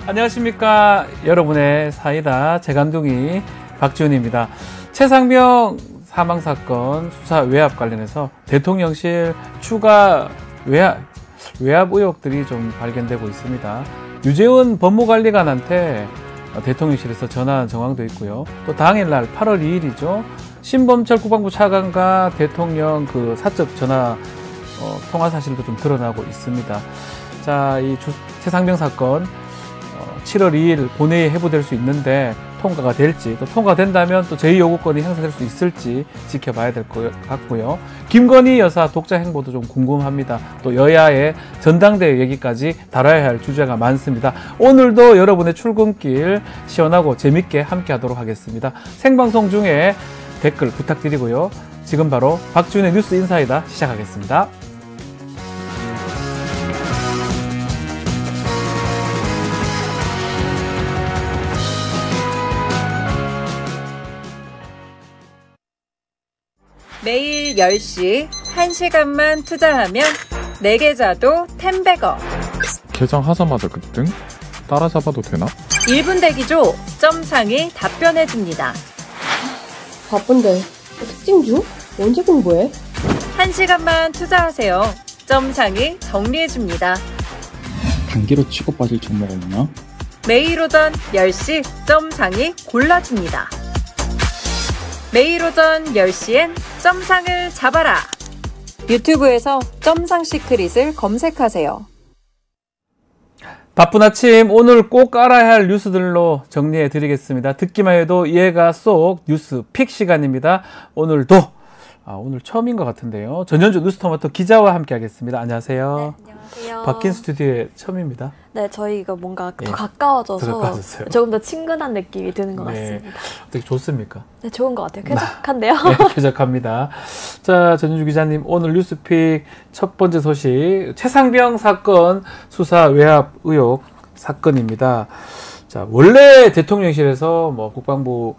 안녕하십니까. 여러분의 사이다 재간둥이 박지훈입니다. 최상병 사망사건 수사 외압 관련해서 대통령실 추가 외압 의혹들이 좀 발견되고 있습니다. 유재훈 법무관리관한테 대통령실에서 전화한 정황도 있고요. 또 당일날 8월 2일이죠. 신범철 국방부 차관과 대통령 그 사적 전화 통화 사실도 좀 드러나고 있습니다. 자, 이 최상병 사건 7월 2일 본회의에 회부될 수 있는데 통과가 될지, 또 통과된다면 또 제2요구권이 행사될 수 있을지 지켜봐야 될 것 같고요. 김건희 여사 독자 행보도 좀 궁금합니다. 또 여야의 전당대회 얘기까지 다뤄야 할 주제가 많습니다. 오늘도 여러분의 출근길 시원하고 재밌게 함께 하도록 하겠습니다. 생방송 중에 댓글 부탁드리고요. 지금 바로 박지훈의 뉴스 인사이다 시작하겠습니다. 매일 10시 1시간만 투자하면 내 계좌도 10배거. 계정하자마자 급등? 따라잡아도 되나? 1분 대기죠. 점상이 답변해줍니다. 바쁜데 특징 중? 언제 공부해? 1시간만 투자하세요. 점상이 정리해줍니다. 단기로 취급받을 종목 없나? 매일 오전 10시 점상이 골라줍니다. 매일 오전 10시엔 점상을 잡아라. 유튜브에서 점상 시크릿을 검색하세요. 바쁜 아침 오늘 꼭 알아야 할 뉴스들로 정리해 드리겠습니다. 듣기만 해도 이해가 쏙 뉴스 픽 시간입니다. 오늘도 오늘 처음인 것 같은데요. 전현주 뉴스토마토 기자와 함께 하겠습니다. 안녕하세요. 네, 안녕하세요. 바뀐 스튜디오에 처음입니다. 네, 저희가 뭔가 더 가까워져서 조금 더 친근한 느낌이 드는 것 같습니다. 어떻게 좋습니까? 네, 좋은 것 같아요. 쾌적한데요? 네, 쾌적합니다. 자, 전현주 기자님, 오늘 뉴스픽 첫 번째 소식, 최상병 사건 수사 외압 의혹 사건입니다. 자, 원래 대통령실에서 뭐 국방부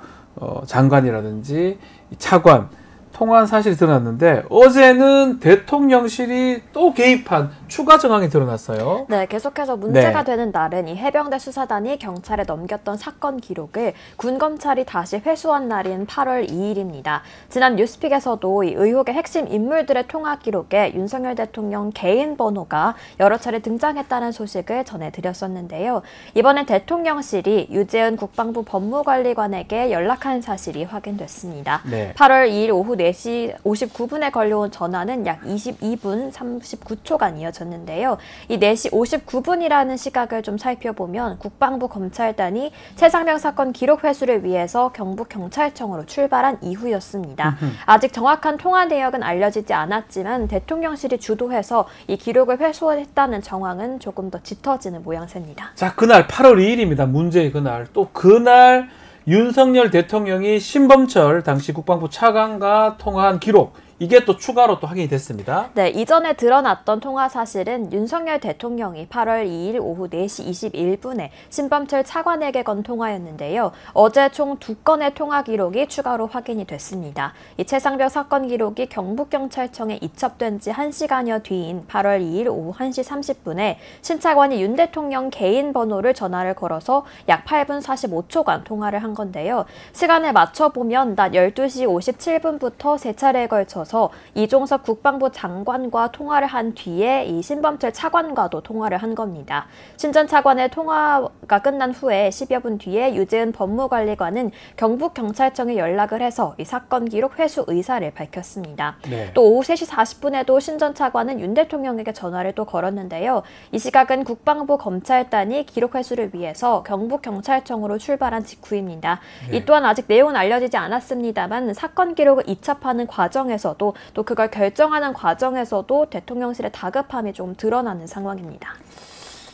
장관이라든지 차관 통화한 사실이 드러났는데 어제는 대통령실이 또 개입한 추가 정황이 드러났어요. 네, 계속해서 문제가 되는 날은 이 해병대 수사단이 경찰에 넘겼던 사건 기록을 군검찰이 다시 회수한 날인 8월 2일입니다. 지난 뉴스픽에서도 이 의혹의 핵심 인물들의 통화 기록에 윤석열 대통령 개인 번호가 여러 차례 등장했다는 소식을 전해드렸었는데요. 이번엔 대통령실이 유재은 국방부 법무관리관에게 연락한 사실이 확인됐습니다. 네. 8월 2일 오후 4시 59분에 걸려온 전화는 약 22분 39초간 이어졌는데요. 이 4시 59분이라는 시각을 좀 살펴보면 국방부 검찰단이 최상병 사건 기록 회수를 위해서 경북경찰청으로 출발한 이후였습니다. 아직 정확한 통화 내역은 알려지지 않았지만 대통령실이 주도해서 이 기록을 회수했다는 정황은 조금 더 짙어지는 모양새입니다. 자, 그날 8월 2일입니다. 문제의 그날. 또 그날 윤석열 대통령이 신범철 당시 국방부 차관과 통화한 기록, 이게 또 추가로 또 확인이 됐습니다. 네, 이전에 드러났던 통화 사실은 윤석열 대통령이 8월 2일 오후 4시 21분에 신범철 차관에게 건 통화였는데요. 어제 총 2건의 통화 기록이 추가로 확인이 됐습니다. 이 최상병 사건 기록이 경북경찰청에 이첩된 지 1시간여 뒤인 8월 2일 오후 1시 30분에 신 차관이 윤 대통령 개인 번호를 전화를 걸어서 약 8분 45초간 통화를 한 건데요. 시간을 맞춰보면 낮 12시 57분부터 3차례에 걸쳐서 이종섭 국방부 장관과 통화를 한 뒤에 이 신범철 차관과도 통화를 한 겁니다. 신 전 차관의 통화가 끝난 후에 10여 분 뒤에 유재은 법무관리관은 경북경찰청에 연락을 해서 이 사건 기록 회수 의사를 밝혔습니다. 네. 또 오후 3시 40분에도 신 전 차관은 윤 대통령에게 전화를 또 걸었는데요. 이 시각은 국방부 검찰단이 기록 회수를 위해서 경북경찰청으로 출발한 직후입니다. 네. 이 또한 아직 내용은 알려지지 않았습니다만 사건 기록을 이첩하는 과정에서 또 그걸 결정하는 과정에서도 대통령실의 다급함이 좀 드러나는 상황입니다.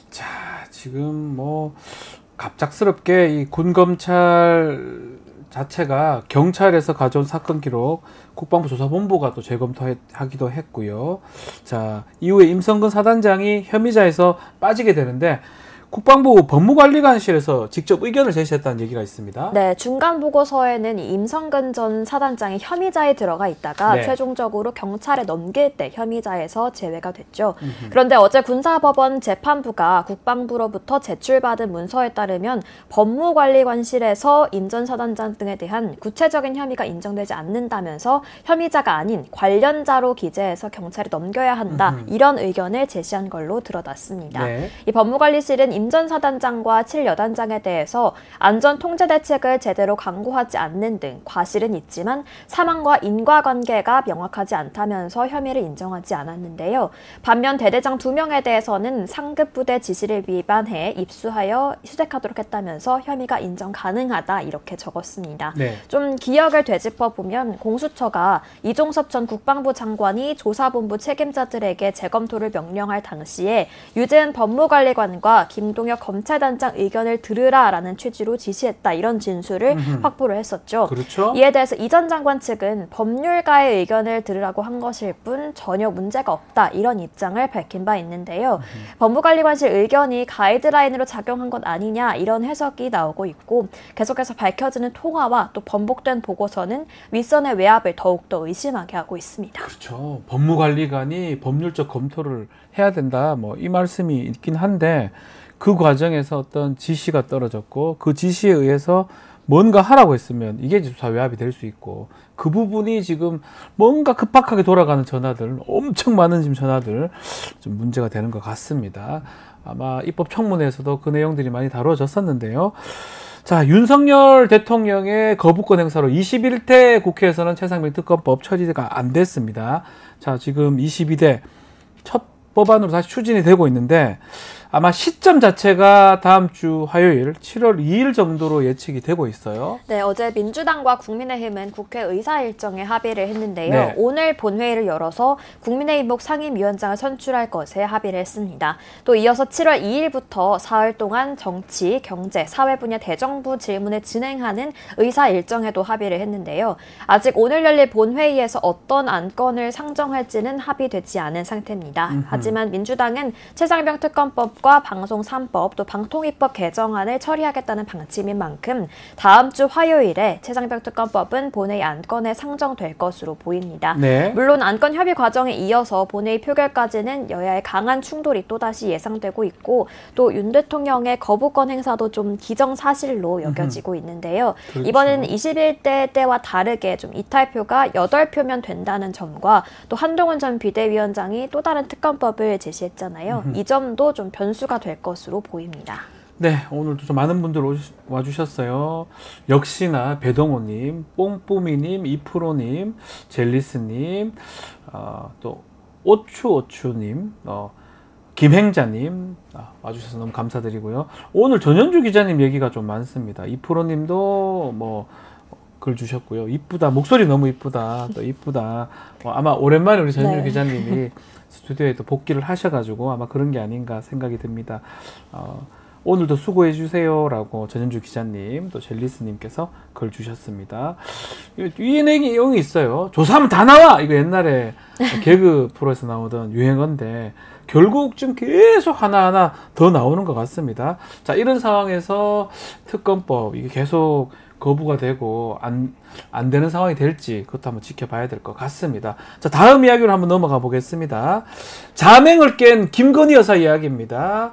자, 지금 뭐 갑작스럽게 이 군검찰 자체가 경찰에서 가져온 사건 기록 국방부 조사본부가 또 재검토하기도 했고요. 자, 이후에 임성근 사단장이 혐의자에서 빠지게 되는데 국방부 법무관리관실에서 직접 의견을 제시했다는 얘기가 있습니다. 네, 중간 보고서에는 이 임성근 전 사단장이 혐의자에 들어가 있다가 네. 최종적으로 경찰에 넘길 때 혐의자에서 제외가 됐죠. 그런데 어제 군사법원 재판부가 국방부로부터 제출받은 문서에 따르면 법무관리관실에서 임 전 사단장 등에 대한 구체적인 혐의가 인정되지 않는다면서 혐의자가 아닌 관련자로 기재해서 경찰에 넘겨야 한다. 이런 의견을 제시한 걸로 드러났습니다. 네. 이 법무관리실은 임 전 사단장과 7여단장에 대해서 안전 통제 대책을 제대로 강구하지 않는 등 과실은 있지만 사망과 인과관계가 명확하지 않다면서 혐의를 인정하지 않았는데요. 반면 대대장 2명에 대해서는 상급 부대 지시를 위반해 입수하여 수색하도록 했다면서 혐의가 인정 가능하다 이렇게 적었습니다. 네. 좀 기억을 되짚어보면 공수처가 이종섭 전 국방부 장관이 조사본부 책임자들에게 재검토를 명령할 당시에 유재은 법무관리관과 김동혁 검찰단장 의견을 들으라라는 취지로 지시했다 이런 진술을 확보를 했었죠. 그렇죠. 이에 대해서 이 전 장관 측은 법률가의 의견을 들으라고 한 것일 뿐 전혀 문제가 없다 이런 입장을 밝힌 바 있는데요. 법무관리관실 의견이 가이드라인으로 작용한 것 아니냐 이런 해석이 나오고 있고 계속해서 밝혀지는 통화와 또 번복된 보고서는 윗선의 외압을 더욱더 의심하게 하고 있습니다. 그렇죠. 법무관리관이 법률적 검토를 해야 된다. 뭐 이 말씀이 있긴 한데 그 과정에서 어떤 지시가 떨어졌고 그 지시에 의해서 뭔가 하라고 했으면 이게 수사 외압이 될 수 있고 그 부분이 지금 뭔가 급박하게 돌아가는 전화들 엄청 많은 지금 전화들 좀 문제가 되는 것 같습니다. 아마 입법 청문회에서도 그 내용들이 많이 다뤄졌었는데요. 자, 윤석열 대통령의 거부권 행사로 21대 국회에서는 최상병 특검법 처리가 안 됐습니다. 자, 지금 22대 첫 법안으로 다시 추진이 되고 있는데 아마 시점 자체가 다음 주 화요일 7월 2일 정도로 예측이 되고 있어요. 네, 어제 민주당과 국민의힘은 국회 의사 일정에 합의를 했는데요. 네. 오늘 본회의를 열어서 국민의힘 상임위원장을 선출할 것에 합의를 했습니다. 또 이어서 7월 2일부터 사흘 동안 정치, 경제, 사회 분야 대정부 질문을 진행하는 의사 일정에도 합의를 했는데요. 아직 오늘 열릴 본회의에서 어떤 안건을 상정할지는 합의되지 않은 상태입니다. 하지만 민주당은 최상병 특검법 과 방송 3법 또 방통위법 개정안을 처리하겠다는 방침인 만큼 다음 주 화요일에 최상병 특검법은 본회의 안건에 상정될 것으로 보입니다. 네. 물론 안건 협의 과정에 이어서 본회의 표결까지는 여야의 강한 충돌이 또다시 예상되고 있고 또 윤 대통령의 거부권 행사도 좀 기정사실로 여겨지고 있는데요. 그렇죠. 이번에는 21대 때와 다르게 좀 이탈표가 8표면 된다는 점과 또 한동훈 전 비대위원장이 또 다른 특검법을 제시했잖아요. 이 점도 좀 변수가 될 것으로 보입니다. 네, 오늘도 좀 많은 분들 와주셨어요. 역시나 배동호님, 뽕뿌미님, 이프로님, 젤리스님, 또 오추오추님, 김행자님 와주셔서 너무 감사드리고요. 오늘 전현주 기자님 얘기가 좀 많습니다. 이프로님도 뭐 글 주셨고요. 이쁘다, 목소리 너무 이쁘다, 또 이쁘다. 아마 오랜만에 우리 전현주 네. 기자님이 스튜디오에 또 복귀를 하셔가지고 아마 그런 게 아닌가 생각이 듭니다. 오늘도 수고해 주세요라고 전현주 기자님 또 젤리스님께서 글 주셨습니다. 이 내용이 있어요. 조사하면 다 나와. 이거 옛날에 개그 프로에서 나오던 유행어인데 결국 좀 계속 하나하나 더 나오는 것 같습니다. 자, 이런 상황에서 특검법 이게 계속 거부가 되고 안 되는 상황이 될지 그것도 한번 지켜봐야 될 것 같습니다. 자, 다음 이야기로 한번 넘어가 보겠습니다. 자맹을 깬 김건희 여사 이야기입니다.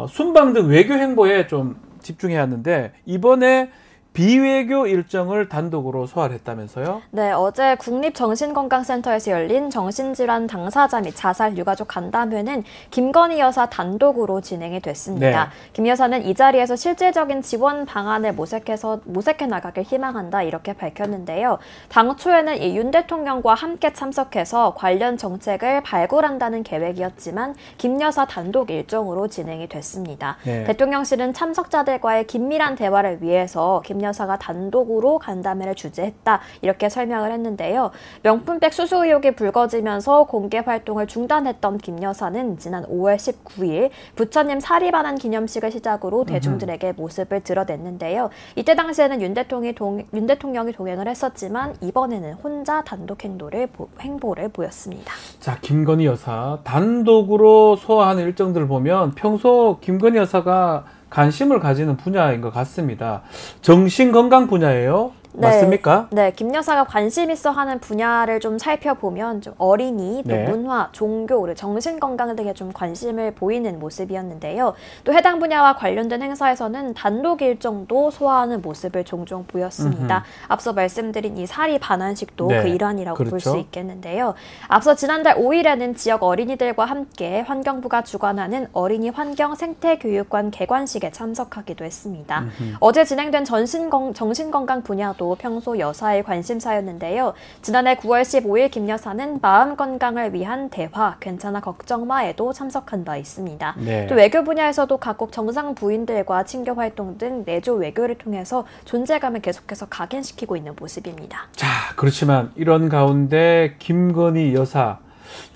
순방 등 외교 행보에 좀 집중해야 하는데 이번에 비외교 일정을 단독으로 소화를 했다면서요? 네, 어제 국립정신건강센터에서 열린 정신질환 당사자 및 자살 유가족 간담회는 김건희 여사 단독으로 진행이 됐습니다. 네. 김 여사는 이 자리에서 실질적인 지원 방안을 모색해 나가길 희망한다 이렇게 밝혔는데요. 당초에는 이 윤 대통령과 함께 참석해서 관련 정책을 발굴한다는 계획이었지만 김 여사 단독 일정으로 진행이 됐습니다. 네. 대통령실은 참석자들과의 긴밀한 대화를 위해서 김 여사가 단독으로 간담회를 주재했다 이렇게 설명을 했는데요. 명품백 수수 의혹이 불거지면서 공개 활동을 중단했던 김 여사는 지난 5월 19일 부처님 사리반환 기념식을 시작으로 대중들에게 모습을 드러냈는데요. 이때 당시에는 윤 대통령이 동행을 했었지만 이번에는 혼자 단독 행보를 보였습니다. 자, 김건희 여사 단독으로 소화하는 일정들을 보면 평소 김건희 여사가 관심을 가지는 분야인 것 같습니다. 정신건강 분야예요? 네, 맞습니까? 네, 김 여사가 관심 있어 하는 분야를 좀 살펴보면 좀 어린이, 또 네. 문화, 종교, 그리고 정신건강 등에 좀 관심을 보이는 모습이었는데요. 또 해당 분야와 관련된 행사에서는 단독 일정도 소화하는 모습을 종종 보였습니다. 앞서 말씀드린 이 사리 반환식도 네, 그 일환이라고 볼 그렇죠. 수 있겠는데요. 앞서 지난달 5일에는 지역 어린이들과 함께 환경부가 주관하는 어린이 환경 생태교육관 개관식에 참석하기도 했습니다. 어제 진행된 정신건강 분야도 평소 여사의 관심사였는데요. 지난해 9월 15일 김 여사는 마음 건강을 위한 대화, 괜찮아 걱정 마에도 참석한 바 있습니다. 네. 또 외교 분야에서도 각국 정상 부인들과 친교 활동 등 내조 외교를 통해서 존재감을 계속해서 각인시키고 있는 모습입니다. 자, 그렇지만 이런 가운데 김건희 여사,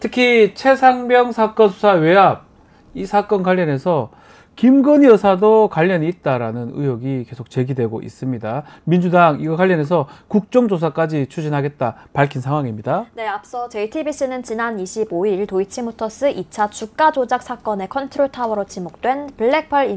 특히 최상병 사건 수사 외압, 이 사건 관련해서 김건희 여사도 관련이 있다라는 의혹이 계속 제기되고 있습니다. 민주당 이거 관련해서 국정조사까지 추진하겠다 밝힌 상황입니다. 네, 앞서 JTBC는 지난 25일 도이치모터스 2차 주가 조작 사건의 컨트롤타워로 지목된 블랙펄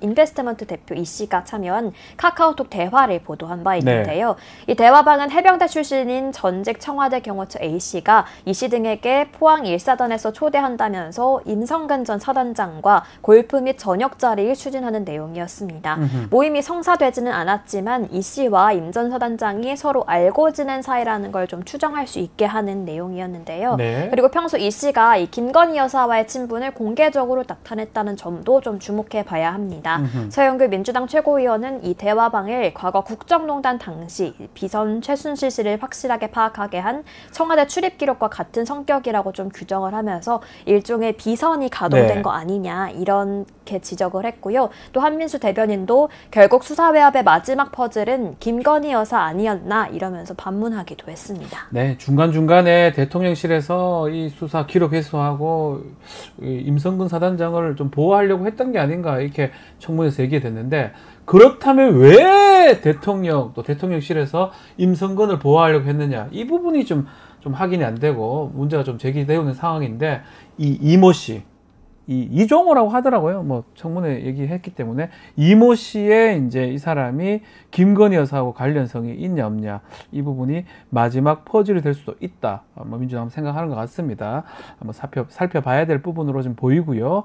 인베스트먼트 대표 이 씨가 참여한 카카오톡 대화를 보도한 바 있는데요. 이 대화방은 해병대 출신인 전직 청와대 경호처 A 씨가 이 씨 등에게 포항 1사단에서 초대한다면서 임성근 전 사단장과 골프 및 저녁 자리를 추진하는 내용이었습니다. 모임이 성사되지는 않았지만 이 씨와 임 전 사단장이 서로 알고 지낸 사이라는 걸 좀 추정할 수 있게 하는 내용이었는데요. 네. 그리고 평소 이 씨가 이 김건희 여사와의 친분을 공개적으로 나타냈다는 점도 좀 주목해 봐야 합니다. 서영교 민주당 최고위원은 이 대화방을 과거 국정농단 당시 비선 최순실 씨를 확실하게 파악하게 한 청와대 출입 기록과 같은 성격이라고 좀 규정을 하면서 일종의 비선이 가동된 네. 거 아니냐 이렇게 지적을 했고요. 또 한민수 대변인도 결국 수사 외압의 마지막 퍼즐은 김건희 여사 아니었나 이러면서 반문하기도 했습니다. 네, 중간중간에 대통령실에서 이 수사 기록 회수하고 임성근 사단장을 좀 보호하려고 했던 게 아닌가 이렇게 청문회에서 얘기됐는데, 그렇다면 왜 또 대통령실에서 임성근을 보호하려고 했느냐, 이 부분이 좀 확인이 안 되고 문제가 좀 제기되는 상황인데, 이 이모 씨, 이종호라고 하더라고요. 뭐 청문회 얘기했기 때문에 이모 씨의 이제 이 사람이 김건희 여사하고 관련성이 있냐 없냐, 이 부분이 마지막 퍼즐이 될 수도 있다. 민주당 생각하는 것 같습니다. 한번 살펴봐야 될 부분으로 좀 보이고요.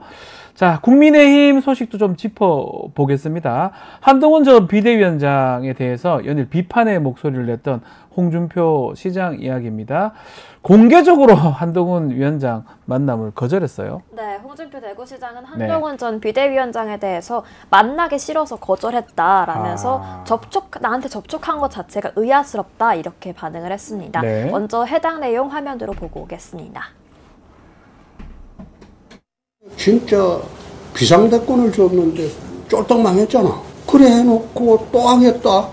자, 국민의힘 소식도 좀 짚어보겠습니다. 한동훈 전 비대위원장에 대해서 연일 비판의 목소리를 냈던 홍준표 시장 이야기입니다. 공개적으로 한동훈 위원장 만남을 거절했어요. 네, 홍준표 대구시장은 한동훈 전 비대위원장에 대해서 만나기 싫어서 거절했다라면서 나한테 접촉한 것 자체가 의아스럽다 이렇게 반응을 했습니다. 네. 먼저 해당 내용 화면으로 보고 오겠습니다. 진짜 비상대권을 줬는데 쫄딱 망했잖아. 그래 해놓고 또 하겠다.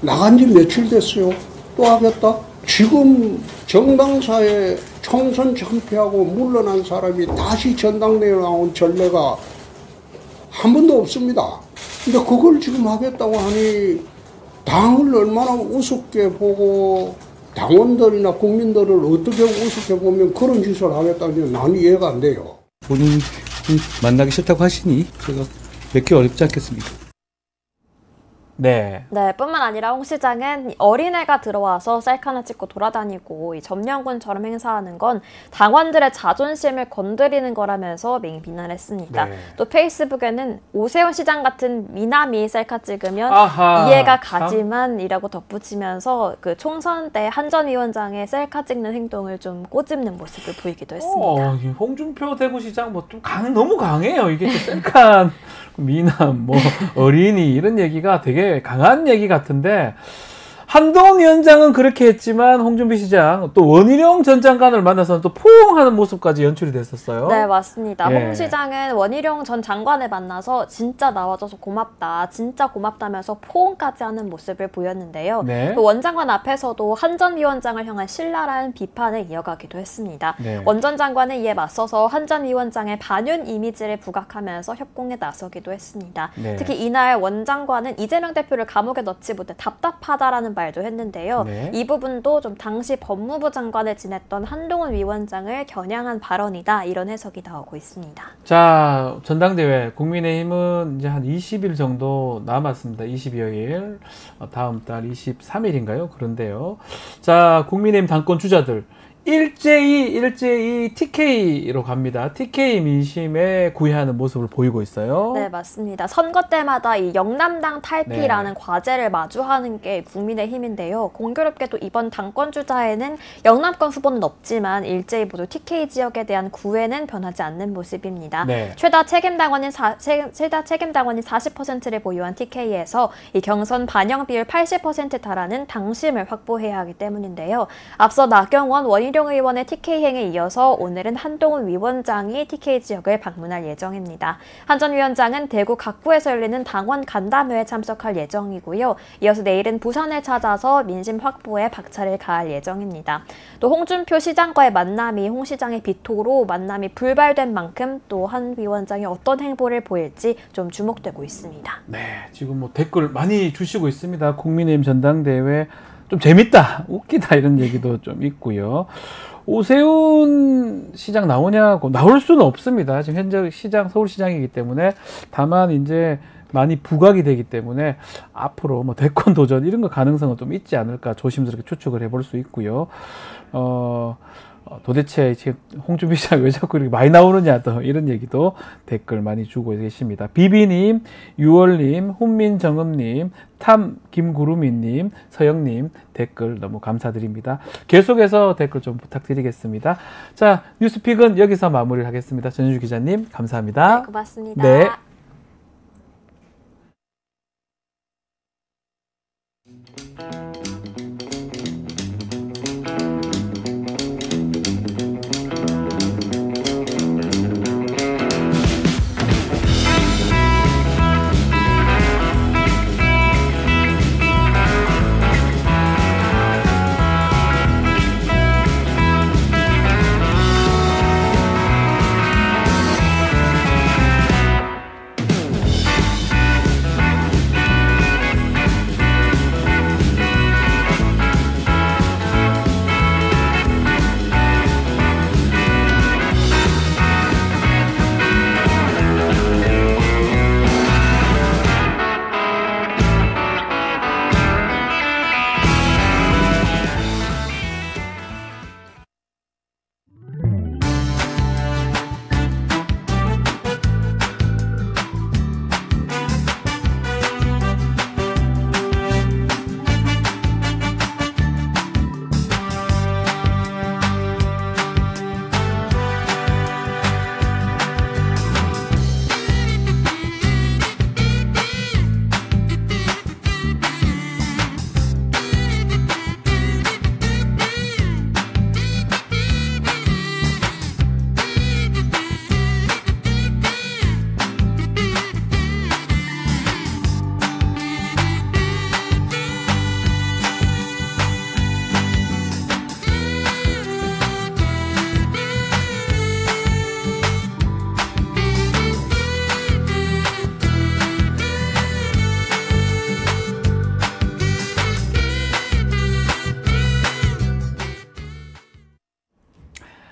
나간 지 며칠 됐어요. 또 하겠다. 지금 정당사에 총선 참패하고 물러난 사람이 다시 전당대회에 나온 전례가 한 번도 없습니다. 근데 그걸 지금 하겠다고 하니 당을 얼마나 우습게 보고 당원들이나 국민들을 어떻게 우습게 보면 그런 짓을 하겠다는 난 이해가 안 돼요. 본인이 만나기 싫다고 하시니 제가 맺기 어렵지 않겠습니까? 네. 네, 뿐만 아니라 홍 시장은 어린애가 들어와서 셀카 하나 찍고 돌아다니고 이 점령군처럼 행사하는 건 당원들의 자존심을 건드리는 거라면서 비난했습니다. 네. 또 페이스북에는 오세훈 시장 같은 미남이 셀카 찍으면 아하, 이해가 참. 가지만이라고 덧붙이면서 그 총선 때 한 전 위원장의 셀카 찍는 행동을 좀 꼬집는 모습을 보이기도 했습니다. 홍준표 대구시장 뭐 좀 너무 강해요. 이게 또 셀카, 미남, 뭐 어린이 이런 얘기가 되게 강한 얘기 같은데, 한동훈 위원장은 그렇게 했지만 홍준표 시장 또 원희룡 전 장관을 만나서 또 포옹하는 모습까지 연출이 됐었어요. 네, 맞습니다. 예. 홍 시장은 원희룡 전 장관을 만나서 진짜 나와줘서 고맙다, 진짜 고맙다면서 포옹까지 하는 모습을 보였는데요. 네. 또 원 장관 앞에서도 한 전 위원장을 향한 신랄한 비판을 이어가기도 했습니다. 네. 원 전 장관은 이에 맞서서 한 전 위원장의 반윤 이미지를 부각하면서 협공에 나서기도 했습니다. 네. 특히 이날 원 장관은 이재명 대표를 감옥에 넣지 못해 답답하다라는 말도 했는데요. 네. 이 부분도 좀 당시 법무부 장관을 지냈던 한동훈 위원장을 겨냥한 발언이다, 이런 해석이 나오고 있습니다. 자, 전당대회 국민의힘은 이제 한 20일 정도 남았습니다. 22여일, 다음 달 23일인가요? 그런데요. 자, 국민의힘 당권 주자들 일제히 TK로 갑니다. TK 민심에 구애하는 모습을 보이고 있어요. 네, 맞습니다. 선거 때마다 이 영남당 탈피라는 네. 과제를 마주하는 게 국민의힘인데요. 공교롭게도 이번 당권 주자에는 영남권 후보는 없지만 일제히 모두 TK 지역에 대한 구애는 변하지 않는 모습입니다. 네. 최다 책임 당원인 40%를 보유한 TK에서 이 경선 반영 비율 80%에 달하는 당심을 확보해야 하기 때문인데요. 앞서 나경원, 원희룡 의원의 TK 행에 이어서 오늘은 한동훈 위원장이 TK 지역을 방문할 예정입니다. 한 전 위원장은 대구 각구에서 열리는 당원 간담회에 참석할 예정이고요. 이어서 내일은 부산을 찾아서 민심 확보에 박차를 가할 예정입니다. 또 홍준표 시장과의 만남이 홍 시장의 비토로 만남이 불발된 만큼 또 한 위원장이 어떤 행보를 보일지 좀 주목되고 있습니다. 네, 지금 뭐 댓글 많이 주시고 있습니다. 국민의힘 전당대회 좀 재밌다, 웃기다 이런 얘기도 좀 있고요. 오세훈 시장 나오냐고, 나올 수는 없습니다. 지금 현재 시장, 서울시장이기 때문에. 다만 이제 많이 부각이 되기 때문에 앞으로 뭐 대권 도전 이런 거 가능성은 좀 있지 않을까 조심스럽게 추측을 해볼 수 있고요. 도대체 지금 홍준표 시장 왜 자꾸 이렇게 많이 나오느냐, 또 이런 얘기도 댓글 많이 주고 계십니다. 비비님, 유월님, 훈민정음님, 탐 김구루미님, 서영님 댓글 너무 감사드립니다. 계속해서 댓글 좀 부탁드리겠습니다. 자, 뉴스픽은 여기서 마무리를 하겠습니다. 전현주 기자님 감사합니다. 네, 고맙습니다. 네.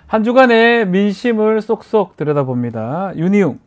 한 주간의 민심을 쏙쏙 들여다봅니다. 윤희웅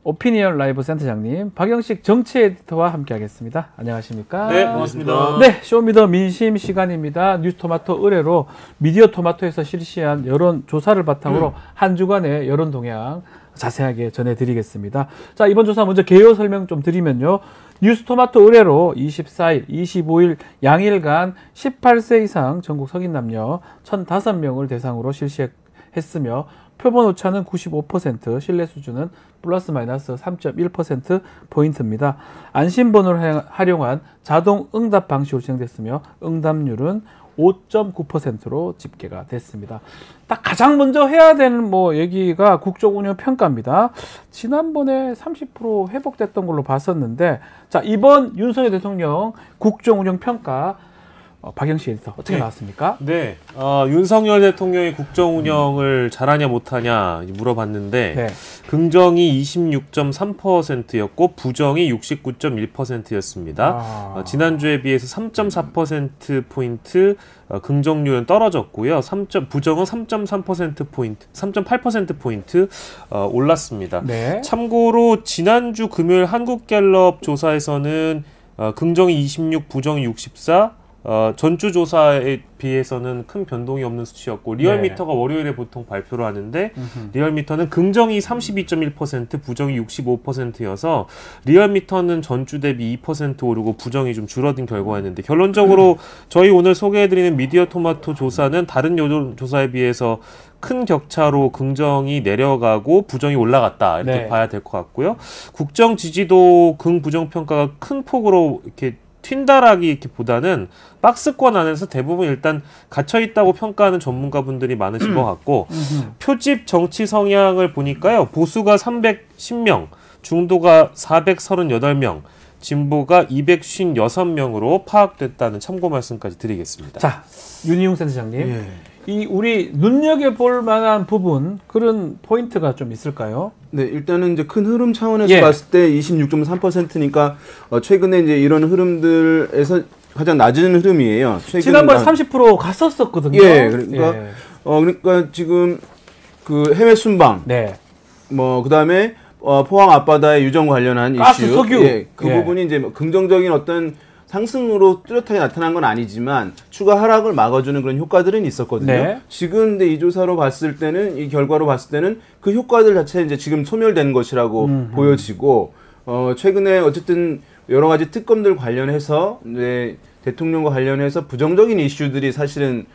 오피니언 라이브 센터장님, 박영식 정치 에디터와 함께하겠습니다. 안녕하십니까? 네, 반갑습니다. 네, 쇼미더 민심 시간입니다. 뉴스토마토 의뢰로 미디어 토마토에서 실시한 여론 조사를 바탕으로 한 주간의 여론 동향 자세하게 전해드리겠습니다. 자, 이번 조사 먼저 개요 설명 좀 드리면요. 뉴스토마토 의뢰로 24일, 25일 양일간 18세 이상 전국 성인 남녀 1,005명을 대상으로 실시했으며 표본 오차는 95%, 신뢰 수준은 플러스 마이너스 3.1% 포인트입니다. 안심번호를 활용한 자동 응답 방식으로 진행됐으며 응답률은 5.9%로 집계가 됐습니다. 딱 가장 먼저 해야 되는 얘기가 국정운영평가입니다. 지난번에 30% 회복됐던 걸로 봤었는데, 자, 이번 윤석열 대통령 국정운영평가 박영식 에디터 어떻게 나왔습니까? 네, 윤석열 대통령이 국정운영을 잘하냐 못하냐 물어봤는데 네. 긍정이 26.3%였고 부정이 69.1%였습니다. 지난주에 비해서 3.4%포인트 긍정률은 떨어졌고요. 부정은 3.3%포인트, 3.8%포인트 올랐습니다. 네. 참고로 지난주 금요일 한국갤럽 조사에서는 긍정이 26, 부정이 64, 전주 조사에 비해서는 큰 변동이 없는 수치였고 리얼미터가 월요일에 보통 발표를 하는데 리얼미터는 긍정이 32.1%, 부정이 65%여서 리얼미터는 전주 대비 2% 오르고 부정이 좀 줄어든 결과였는데 결론적으로 저희 오늘 소개해드리는 미디어토마토 조사는 다른 여론조사에 비해서 큰 격차로 긍정이 내려가고 부정이 올라갔다 이렇게 네. 봐야 될 것 같고요. 국정 지지도 긍부정 평가가 큰 폭으로 이렇게 튄다라기보다는 박스권 안에서 대부분 일단 갇혀있다고 평가하는 전문가분들이 많으신 것 같고 표집 정치 성향을 보니까요. 보수가 310명, 중도가 438명, 진보가 256명으로 파악됐다는 참고 말씀까지 드리겠습니다. 자, 윤희용 센터장님. 예. 이 우리 눈여겨볼 만한 부분, 그런 포인트가 좀 있을까요? 네, 일단은 이제 큰 흐름 차원에서 예. 봤을 때 26.3%니까 최근에 이제 이런 흐름들에서 가장 낮은 흐름이에요. 지난번에 30% 갔었었거든요. 예, 그러니까 그러니까 지금 그 해외 순방, 네. 그다음에 포항 앞바다의 유정 관련한 가스, 이슈, 석유. 예, 그 부분이 이제 긍정적인 어떤 상승으로 뚜렷하게 나타난 건 아니지만 추가 하락을 막아주는 그런 효과들은 있었거든요. 네. 지금 근데 이 조사로 봤을 때는 이 결과로 봤을 때는 그 효과들 자체 이제 지금 소멸된 것이라고 보여지고 최근에 어쨌든 여러 가지 특검들 관련해서 이제 대통령과 관련해서 부정적인 이슈들이 사실은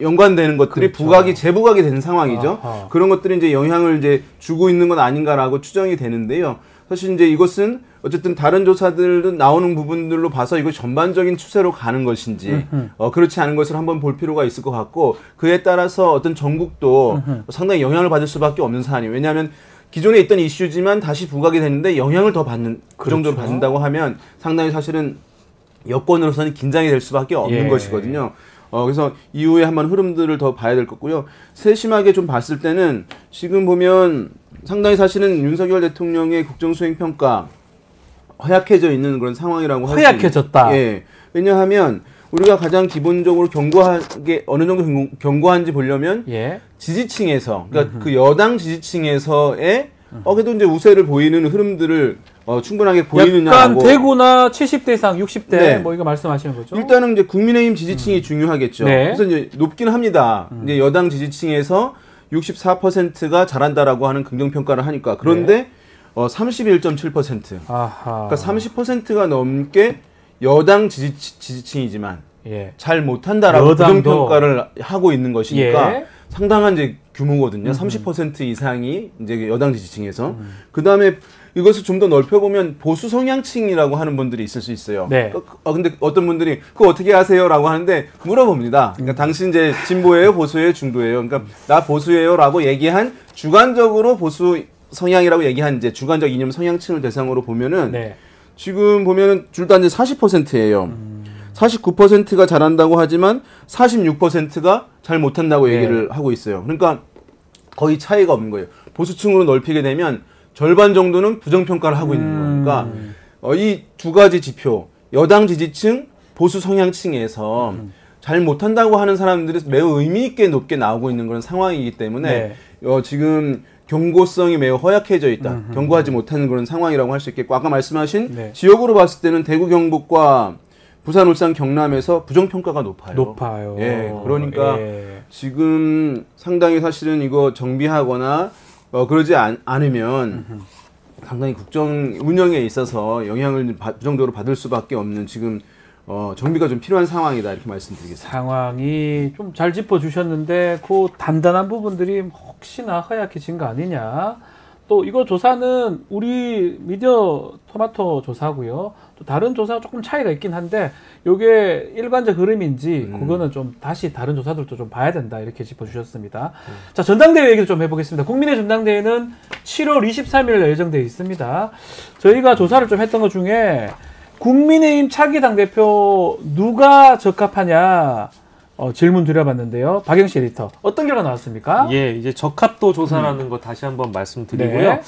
연관되는 것들이 그렇죠. 재부각이 된 상황이죠. 아하. 그런 것들이 이제 영향을 이제 주고 있는 건 아닌가라고 추정이 되는데요. 사실 이제 이것은 어쨌든 다른 조사들도 나오는 부분들로 봐서 이거 전반적인 추세로 가는 것인지 그렇지 않은 것을 한번 볼 필요가 있을 것 같고 그에 따라서 어떤 전국도 상당히 영향을 받을 수밖에 없는 사안이에요. 왜냐하면 기존에 있던 이슈지만 다시 부각이 됐는데 영향을 더 받는 그 정도로 그렇죠. 받는다고 하면 상당히 사실은 여권으로서는 긴장이 될 수밖에 없는 예. 것이거든요. 그래서 이후에 한번 흐름들을 더 봐야 될 거고요. 세심하게 좀 봤을 때는 지금 보면 상당히 사실은 윤석열 대통령의 국정수행평가 허약해져 있는 그런 상황이라고 할 수 허약해졌다. 예. 왜냐하면 우리가 가장 기본적으로 견고하게 어느 정도 견고한지 보려면 예. 지지층에서 그러니까 그 여당 지지층에서의 그래도 이제 우세를 보이는 흐름들을 충분하게 보이느냐고. 약간 대구나 70대 이상, 60대 네. 이거 말씀하시는 거죠? 일단은 이제 국민의힘 지지층이 중요하겠죠. 네. 그래서 이제 높긴 합니다. 이제 여당 지지층에서 64%가 잘한다라고 하는 긍정평가를 하니까. 그런데 31.7%. 아하. 그러니까 30%가 넘게 여당 지지층이지만 예. 잘 못한다라고 여당도. 부정평가를 하고 있는 것이니까 예. 상당한 이제 규모거든요. 30% 이상이 이제 여당 지지층에서. 그 다음에 이것을 좀 더 넓혀보면 보수 성향층이라고 하는 분들이 있을 수 있어요. 네. 근데 어떤 분들이 그거 어떻게 하세요? 라고 하는데 물어봅니다. 그러니까 당신 이제 진보예요? 보수예요? 중도예요? 그러니까 나 보수예요? 라고 얘기한 주관적으로 보수 성향이라고 얘기한 이제 주관적 이념 성향층을 대상으로 보면은 네. 지금 보면은 둘 다 이제 40%예요. 49%가 잘한다고 하지만 46%가 잘 못한다고 얘기를 하고 있어요. 그러니까 거의 차이가 없는 거예요. 보수층으로 넓히게 되면 절반 정도는 부정평가를 하고 있는 거니까 이 두 가지 지표, 여당 지지층, 보수 성향층에서 잘 못한다고 하는 사람들이 매우 의미 있게 높게 나오고 있는 그런 상황이기 때문에 지금 경고성이 매우 허약해져 있다. 경고하지 못하는 그런 상황이라고 할 수 있겠고 아까 말씀하신 지역으로 봤을 때는 대구 경북과 부산, 울산, 경남에서 부정평가가 높아요. 예, 그러니까 지금 상당히 사실은 이거 정비하거나 그러지 않으면 상당히 국정 운영에 있어서 영향을 부정적으로 받을 수밖에 없는 지금 정비가 좀 필요한 상황이다 이렇게 말씀드리겠습니다. 상황이 좀 잘 짚어주셨는데 그 단단한 부분들이 혹시나 허약해진 거 아니냐. 또 이거 조사는 우리 미디어 토마토 조사고요. 또 다른 조사가 조금 차이가 있긴 한데 이게 일관적 흐름인지 그거는 좀 다시 다른 조사들도 좀 봐야 된다 이렇게 짚어주셨습니다. 자, 전당대회 얘기를 좀 해보겠습니다. 국민의 전당대회는 7월 23일 예정되어 있습니다. 저희가 조사를 좀 했던 것 중에 국민의힘 차기 당대표 누가 적합하냐 질문 드려봤는데요. 박영시 에디터 어떤 결과 나왔습니까? 예, 이제 적합도 조사라는 거 다시 한번 말씀드리고요. 네.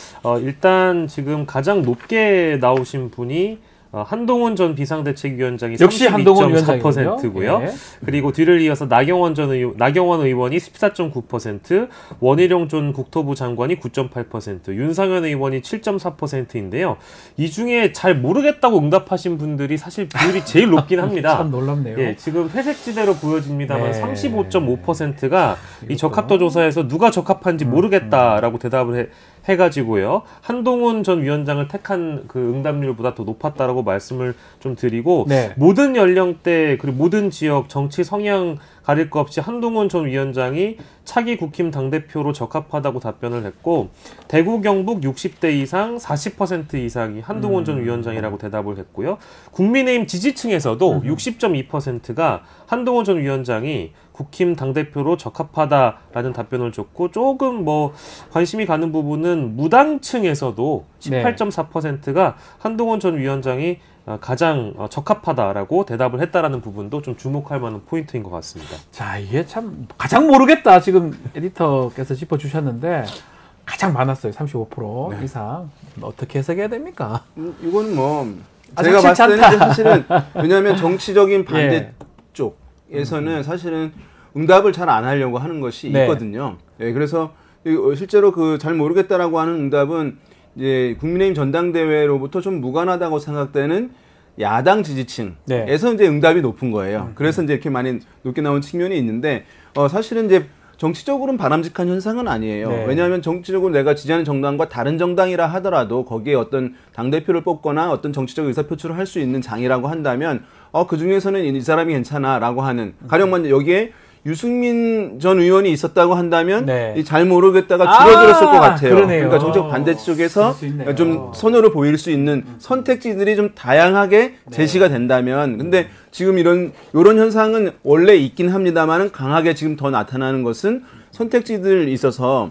일단 지금 가장 높게 나오신 분이 한동훈 전 비상대책위원장이 역시 한동훈 위원장이고요. 32.4%고요. 네. 그리고 뒤를 이어서 나경원 의원이 14.9%, 원희룡 전 국토부 장관이 9.8%, 윤상현 의원이 7.4%인데요. 이 중에 잘 모르겠다고 응답하신 분들이 사실 비율이 제일 높긴 합니다. 참 놀랍네요. 예, 지금 회색지대로 보여집니다만 네. 35.5%가 이 적합도 조사에서 누가 적합한지 모르겠다라고 대답을 해가지고요. 한동훈 전 위원장을 택한 그 응답률보다 더 높았다라고 말씀을 좀 드리고 네. 모든 연령대 그리고 모든 지역 정치 성향 가릴 것 없이 한동훈 전 위원장이 차기 국힘 당대표로 적합하다고 답변을 했고 대구 경북 60대 이상 40% 이상이 한동훈 전 위원장이라고 대답을 했고요. 국민의힘 지지층에서도 60.2%가 한동훈 전 위원장이 국힘 당대표로 적합하다라는 답변을 줬고 조금 뭐 관심이 가는 부분은 무당층에서도 18.4%가 한동훈 전 위원장이 가장 적합하다라고 대답을 했다라는 부분도 좀 주목할 만한 포인트인 것 같습니다. 자, 이게 참 가장 모르겠다 지금 에디터께서 짚어주셨는데 가장 많았어요. 35% 이상. 어떻게 해석해야 됩니까? 이건 뭐 아, 제가 봤을 때는 않다. 사실은 왜냐하면 정치적인 반대 예. 쪽에서는 사실은 응답을 잘 안 하려고 하는 것이 네. 있거든요. 예, 그래서 실제로 그 잘 모르겠다라고 하는 응답은 이제 국민의힘 전당대회로부터 좀 무관하다고 생각되는 야당 지지층에서 네. 이제 응답이 높은 거예요. 그래서 이제 이렇게 많이 높게 나온 측면이 있는데 사실은 이제 정치적으로는 바람직한 현상은 아니에요. 네. 왜냐하면 정치적으로 내가 지지하는 정당과 다른 정당이라 하더라도 거기에 어떤 당대표를 뽑거나 어떤 정치적 의사표출을 할 수 있는 장이라고 한다면 그 중에서는 이 사람이 괜찮아라고 하는 가령 여기에 유승민 전 의원이 있었다고 한다면 네. 잘 모르겠다가 줄어들었을 것 같아요. 그러네요. 그러니까 정책 반대 쪽에서 좀 선호를 보일 수 있는 선택지들이 좀 다양하게 제시가 된다면 근데 지금 이런 현상은 원래 있긴 합니다만은 강하게 지금 더 나타나는 것은 선택지들이 있어서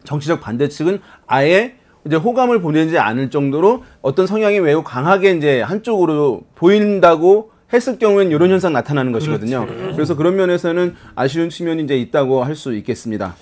정치적 반대 측은 아예 이제 호감을 보내지 않을 정도로 어떤 성향이 매우 강하게 이제 한쪽으로 보인다고 했을 경우에는 이런 현상 나타나는 것이거든요. 그렇지. 그래서 그런 면에서는 아쉬운 측면이 이제 있다고 할 수 있겠습니다.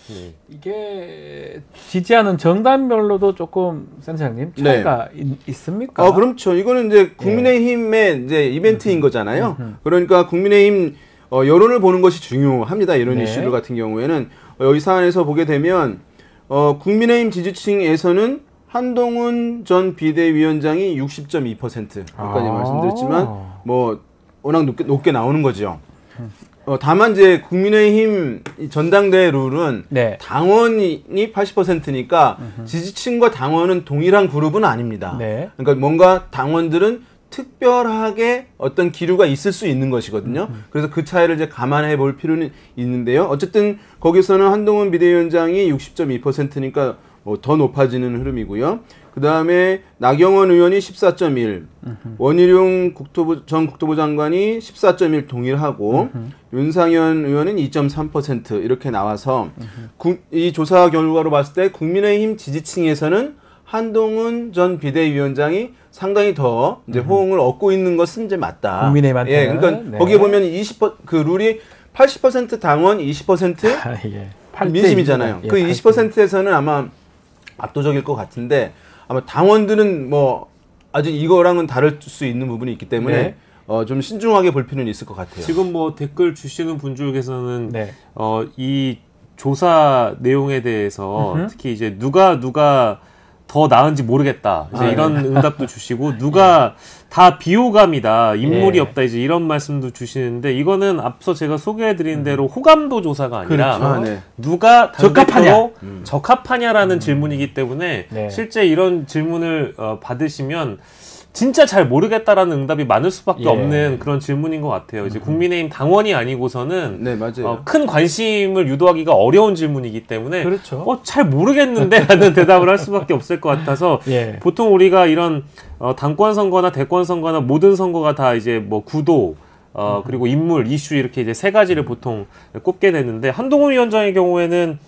이게 지지하는 정당별로도 조금 센터장님 차이가 있습니까? 그렇죠. 이거는 이제 국민의힘의 이제 이벤트인 거잖아요. 그러니까 국민의힘 여론을 보는 것이 중요합니다. 이런 이슈들 같은 경우에는 여기 사안에서 보게 되면 국민의힘 지지층에서는 한동훈 전 비대위원장이 60.2%까지 말씀드렸지만 뭐 워낙 높게 나오는 거죠. 다만 이제 국민의힘 전당대회 룰은 당원이 80%니까 지지층과 당원은 동일한 그룹은 아닙니다. 그러니까 뭔가 당원들은 특별하게 어떤 기류가 있을 수 있는 것이거든요. 그래서 그 차이를 이제 감안해 볼 필요는 있는데요. 어쨌든 거기서는 한동훈 비대위원장이 60.2%니까 더 높아지는 흐름이고요. 그 다음에 나경원 의원이 14.1, 원희룡 전 국토부 장관이 14.1 동일하고 윤상현 의원은 2.3% 이렇게 나와서 이 조사 결과로 봤을 때 국민의힘 지지층에서는 한동훈 전 비대위원장이 상당히 더 이제 호응을 얻고 있는 것은 이제 맞다. 국민의힘한테. 예, 그러니까 거기에 보면 그 룰이 80% 당원, 20% 민심이잖아요. 그 20%에서는 아마 압도적일 것 같은데 아마 당원들은 뭐 아직 이거랑은 다를 수 있는 부분이 있기 때문에 좀 신중하게 볼 필요는 있을 것 같아요. 지금 뭐 댓글 주시는 분 중에서는 이 조사 내용에 대해서 특히 이제 누가 더 나은지 모르겠다. 이제 이런 응답도 주시고 누가 다 비호감이다. 인물이 없다. 이제 이런 말씀도 주시는데 이거는 앞서 제가 소개해드린 대로 호감도 조사가 아니라 누가 당대표로 적합하냐라는 질문이기 때문에 실제 이런 질문을 받으시면 진짜 잘 모르겠다라는 응답이 많을 수밖에 예. 없는 그런 질문인 것 같아요. 이제 국민의힘 당원이 아니고서는 네, 맞아요. 큰 관심을 유도하기가 어려운 질문이기 때문에 그렇죠. 잘 모르겠는데라는 대답을 할 수밖에 없을 것 같아서 예. 보통 우리가 이런 당권 선거나 대권 선거나 모든 선거가 다 이제 뭐 구도 그리고 인물, 이슈 이렇게 이제 세 가지를 보통 꼽게 되는데 한동훈 위원장의 경우에는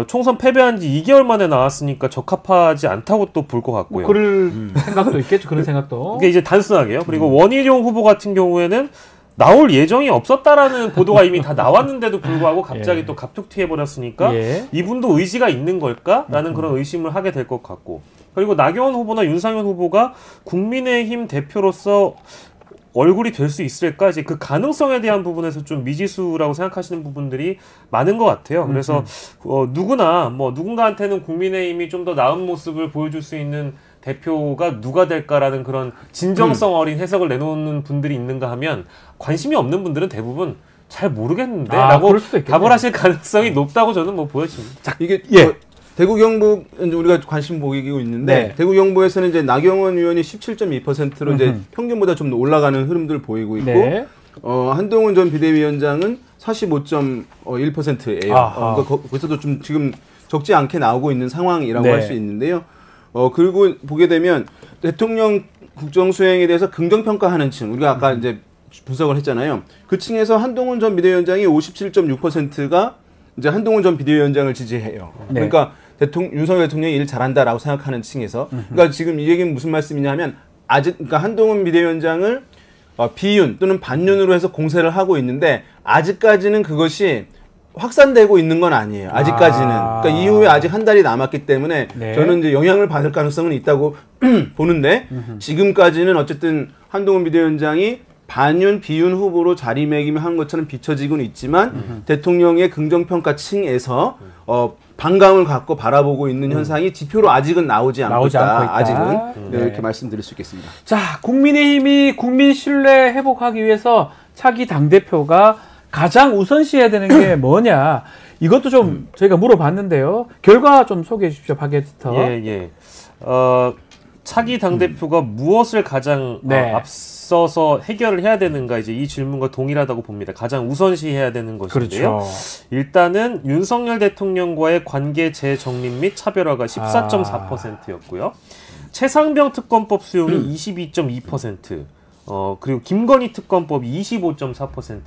총선 패배한 지 2개월 만에 나왔으니까 적합하지 않다고 또 볼 것 같고요. 그럴 생각도 있겠죠. 그런 생각도. 이게 이제 단순하게요. 그리고 원희룡 후보 같은 경우에는 나올 예정이 없었다라는 보도가 이미 다 나왔는데도 불구하고 갑자기 예. 또 갑툭튀해버렸으니까 예. 이분도 의지가 있는 걸까라는 그런 의심을 하게 될 것 같고 그리고 나경원 후보나 윤상현 후보가 국민의힘 대표로서 얼굴이 될 수 있을까? 이제 그 가능성에 대한 부분에서 좀 미지수라고 생각하시는 부분들이 많은 것 같아요. 그래서 누구나 누군가한테는 국민의힘이 좀 더 나은 모습을 보여줄 수 있는 대표가 누가 될까라는 그런 진정성 어린 해석을 내놓는 분들이 있는가 하면 관심이 없는 분들은 대부분 잘 모르겠는데 라고 답을 하실 가능성이 높다고 저는 보여집니다. 자, 이게 대구 경북 우리가 관심 보이고 있는데 대구 경북에서는 이제 나경원 의원이 17.2%로 이제 평균보다 좀 올라가는 흐름들 보이고 있고 한동훈 전 비대위원장은 45.1%예요. 거기서도 좀 지금 적지 않게 나오고 있는 상황이라고 할 수 있는데요. 그리고 보게 되면 대통령 국정 수행에 대해서 긍정 평가하는 층 우리가 아까 이제 분석을 했잖아요. 그 층에서 한동훈 전 비대위원장이 57.6%가 이제 한동훈 전 비대위원장을 지지해요. 그러니까 윤석열 대통령이 일 잘한다라고 생각하는 층에서. 그러니까 지금 이 얘기는 무슨 말씀이냐면 그러니까 한동훈 비대위원장을 비윤 또는 반윤으로 해서 공세를 하고 있는데 아직까지는 그것이 확산되고 있는 건 아니에요. 아직까지는. 그러니까 이후에 아직 한 달이 남았기 때문에 저는 이제 영향을 받을 가능성은 있다고 보는데 지금까지는 어쨌든 한동훈 비대위원장이 반윤, 비윤 후보로 자리매김을 한 것처럼 비춰지고는 있지만 대통령의 긍정평가 층에서 반감을 갖고 바라보고 있는 현상이 지표로 아직은 나오지 않고 있다. 아직은 이렇게 말씀드릴 수 있겠습니다. 자, 국민의힘이 국민 신뢰 회복하기 위해서 차기 당대표가 가장 우선시해야 되는 게 뭐냐. 이것도 좀 저희가 물어봤는데요. 결과 좀 소개해 주십시오. 팟캐스터. 차기 당대표가 무엇을 가장 앞서서 해결을 해야 되는가 이제 이 질문과 동일하다고 봅니다. 가장 우선시해야 되는 것인데요. 그렇죠. 일단은 윤석열 대통령과의 관계 재정립 및 차별화가 14.4%였고요. 최상병 특검법 수용이 22.2%, 그리고 김건희 특검법이 25.4%,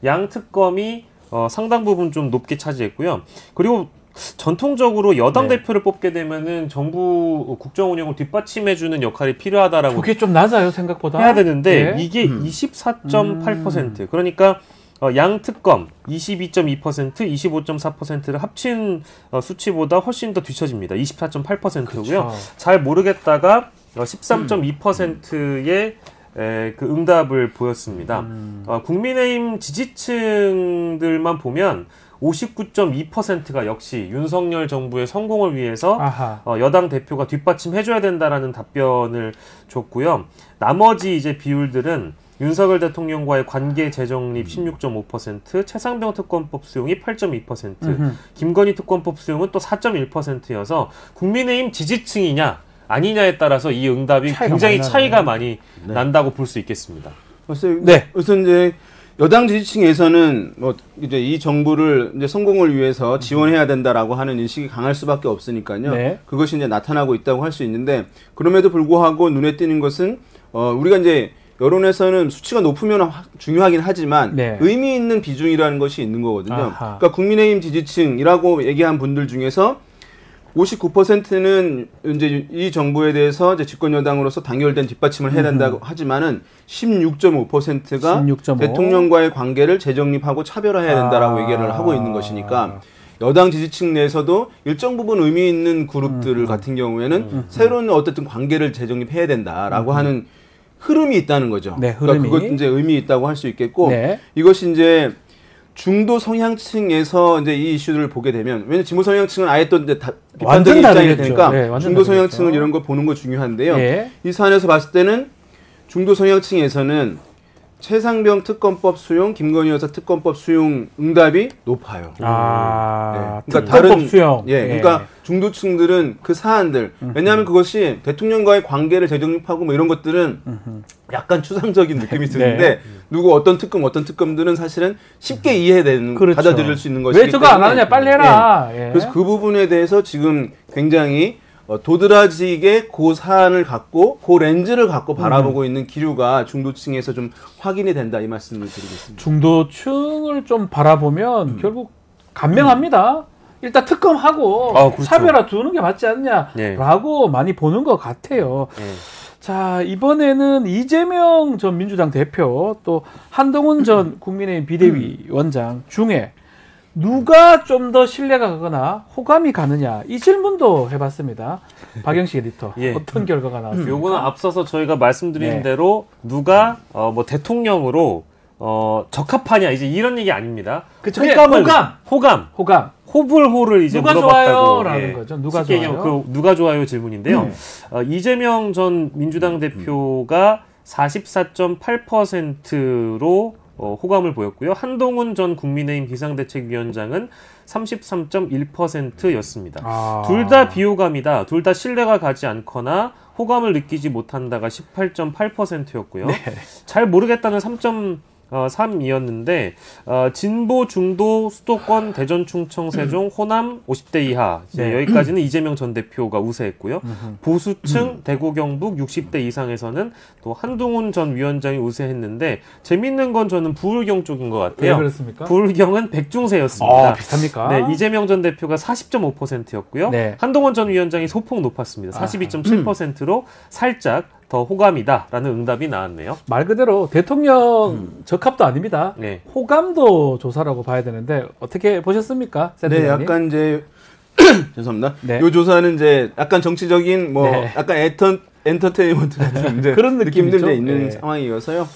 양 특검이 상당 부분 좀 높게 차지했고요. 그리고 전통적으로 여당 대표를 뽑게 되면은 정부 국정 운영을 뒷받침해주는 역할이 필요하다라고. 그게 좀 낮아요, 생각보다. 해야 되는데 이게 24.8%. 그러니까 양 특검 22.2%, 25.4%를 합친 수치보다 훨씬 더 뒤처집니다. 24.8%고요. 그렇죠. 잘 모르겠다가 13.2%의 그 응답을 보였습니다. 국민의힘 지지층들만 보면 59.2%가 역시 윤석열 정부의 성공을 위해서 여당 대표가 뒷받침해줘야 된다라는 답변을 줬고요. 나머지 이제 비율들은 윤석열 대통령과의 관계 재정립 16.5%, 최상병 특검법 수용이 8.2%, 김건희 특검법 수용은 또 4.1%여서 국민의힘 지지층이냐 아니냐에 따라서 이 응답이 굉장히 차이가 많이 난다고 볼 수 있겠습니다. 우선 이제 여당 지지층에서는 이제 이 정부를 이제 성공을 위해서 지원해야 된다라고 하는 인식이 강할 수밖에 없으니까요. 그것이 이제 나타나고 있다고 할 수 있는데 그럼에도 불구하고 눈에 띄는 것은 우리가 이제 여론에서는 수치가 높으면 중요하긴 하지만 의미 있는 비중이라는 것이 있는 거거든요. 그러니까 국민의힘 지지층이라고 얘기한 분들 중에서 59%는 이제 이 정부에 대해서 이제 집권 여당으로서 단결된 뒷받침을 해야 된다고 하지만은 16.5%가 대통령과의 관계를 재정립하고 차별화해야 된다라고 얘기를 하고 있는 것이니까 여당 지지층 내에서도 일정 부분 의미 있는 그룹들 같은 경우에는 새로운 어쨌든 관계를 재정립해야 된다라고 하는 흐름이 있다는 거죠. 그러니까 그것 이제 의미 있다고 할 수 있겠고 이것이 이제 중도 성향층에서 이제 이 이슈들을 보게 되면 왜냐면 진보 성향층은 아예 또 이제 비판적인 입장이 되니까 중도 성향층은 이런 거 보는 거 중요한데요. 이 사안에서 봤을 때는 중도 성향층에서는 최상병 특검법 수용, 김건희 여사 특검법 수용 응답이 높아요. 아, 네. 그러니까 특검법 수용. 예, 그러니까 중도층들은 그 사안들, 왜냐하면 그것이 대통령과의 관계를 재정립하고 뭐 이런 것들은 약간 추상적인 느낌이 드는데 네. 누구 어떤 특검들은 사실은 쉽게 이해되는, 그렇죠. 받아들일 수 있는 것이기 왜 저거 안 하느냐, 빨리 해라. 예. 예. 그래서 그 부분에 대해서 지금 굉장히 도드라지게 그 사안을 갖고 그 렌즈를 갖고 바라보고 있는 기류가 중도층에서 좀 확인이 된다, 이 말씀을 드리겠습니다. 중도층을 좀 바라보면 결국 간명합니다. 일단 특검하고 그렇죠. 차별화 두는 게 맞지 않냐라고 많이 보는 것 같아요. 자, 이번에는 이재명 전 민주당 대표 또 한동훈 전 국민의힘 비대위원장 중에 누가 좀 더 신뢰가 가거나 호감이 가느냐, 이 질문도 해봤습니다. 박영식 에디터, 어떤 결과가 나왔습니까? 요거는 앞서서 저희가 말씀드린 대로 누가 뭐 대통령으로 적합하냐, 이제 이런 얘기 아닙니다. 그쵸, 호감. 호불호를 이제 누가 물어봤다고. 좋아요라는 거죠. 누가 쉽게 좋아요? 얘기하면 누가 좋아요 질문인데요. 이재명 전 민주당 대표가 44.8%로 호감을 보였고요. 한동훈 전 국민의힘 비상대책위원장은 33.1%였습니다. 둘 다 비호감이다. 둘 다 신뢰가 가지 않거나 호감을 느끼지 못한다가 18.8%였고요. 잘 모르겠다는 3.3이었는데 진보, 중도, 수도권, 대전, 충청, 세종, 호남 50대 이하 여기까지는 이재명 전 대표가 우세했고요. 보수층, 대구, 경북 60대 이상에서는 또 한동훈 전 위원장이 우세했는데 재밌는 건 저는 부울경 쪽인 것 같아요. 왜 그렇습니까? 부울경은 백중세였습니다. 비슷합니까? 네, 이재명 전 대표가 40.5%였고요. 한동훈 전 위원장이 소폭 높았습니다. 42.7%로 살짝 더 호감이다라는 응답이 나왔네요. 말 그대로 대통령 적합도 아닙니다. 호감도 조사라고 봐야 되는데 어떻게 보셨습니까? 네, 약간 이제 죄송합니다. 이 조사는 이제 약간 정치적인 약간 엔터테인먼트 같은 이제 그런 느낌들 이제 있는 상황이어서요.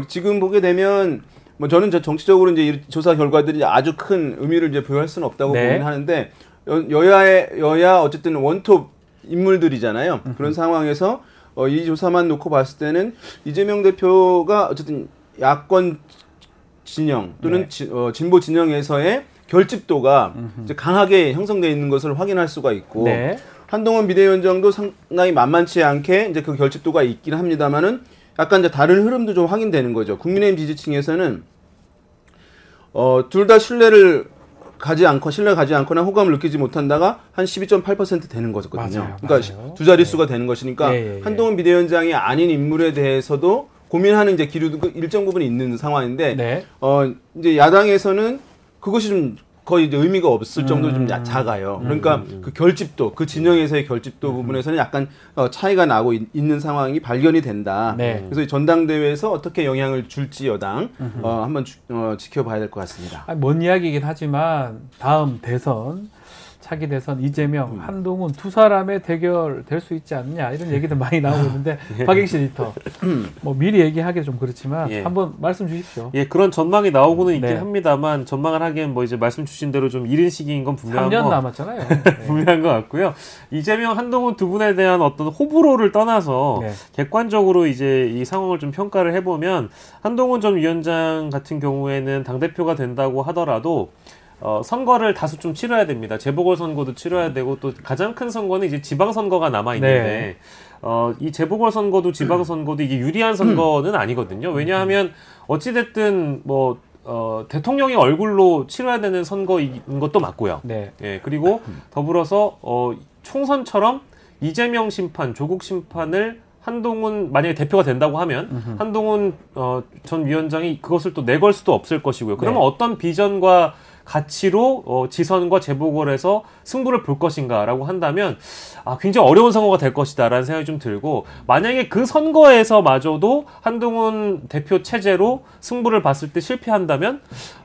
지금 보게 되면 뭐 저는 정치적으로 이제 이 조사 결과들이 아주 큰 의미를 이제 부여할 수는 없다고 보긴 하는데 여야 어쨌든 원톱 인물들이잖아요. 그런 상황에서 이 조사만 놓고 봤을 때는 이재명 대표가 어쨌든 야권 진영 또는 진보 진영에서의 결집도가 이제 강하게 형성되어 있는 것을 확인할 수가 있고 한동훈 비대위원장도 상당히 만만치 않게 이제 그 결집도가 있긴 합니다만은 약간 이제 다른 흐름도 좀 확인되는 거죠. 국민의힘 지지층에서는 둘 다 신뢰가 가지 않거나 호감을 느끼지 못한다가 한 12.8% 되는 거거든요. 그러니까 두 자릿수가 되는 것이니까 한동훈 비대위원장이 아닌 인물에 대해서도 고민하는 이제 기류도 일정 부분 있는 상황인데 이제 야당에서는 그것이 좀 거의 이제 의미가 없을 정도로 좀 작아요. 그러니까 그 결집도, 그 진영에서의 결집도 부분에서는 약간 차이가 나고 있는 상황이 발견이 된다. 그래서 전당대회에서 어떻게 영향을 줄지 여당 한번 지켜봐야 될 것 같습니다. 먼 이야기이긴 하지만 다음 대선, 차기 대선 이재명, 한동훈 두 사람의 대결 될 수 있지 않느냐, 이런 얘기들 많이 나오고 있는데 박영식 에디터, 뭐 미리 얘기하기 좀 그렇지만 한번 말씀 주십시오. 그런 전망이 나오고는 있긴 합니다만 전망을 하기엔 뭐 이제 말씀 주신 대로 좀 이른 시기인 건 분명한 3년 남았잖아요. 분명한 것 같고요. 이재명, 한동훈 두 분에 대한 어떤 호불호를 떠나서 객관적으로 이제 이 상황을 좀 평가를 해보면 한동훈 전 위원장 같은 경우에는 당대표가 된다고 하더라도 선거를 다수 좀 치러야 됩니다. 재보궐선거도 치러야 되고 또 가장 큰 선거는 이제 지방선거가 남아있는데 이 재보궐선거도 지방선거도 이게 유리한 선거는 아니거든요. 왜냐하면 어찌됐든 뭐 대통령의 얼굴로 치러야 되는 선거인 것도 맞고요. 그리고 더불어서 총선처럼 이재명 심판, 조국 심판을 한동훈 만약에 대표가 된다고 하면 한동훈 전 위원장이 그것을 또 내걸 수도 없을 것이고요. 그러면 어떤 비전과 가치로 지선과 재보궐에서 승부를 볼 것인가라고 한다면 굉장히 어려운 선거가 될 것이다라는 생각이 좀 들고, 만약에 그 선거에서마저도 한동훈 대표 체제로 승부를 봤을 때 실패한다면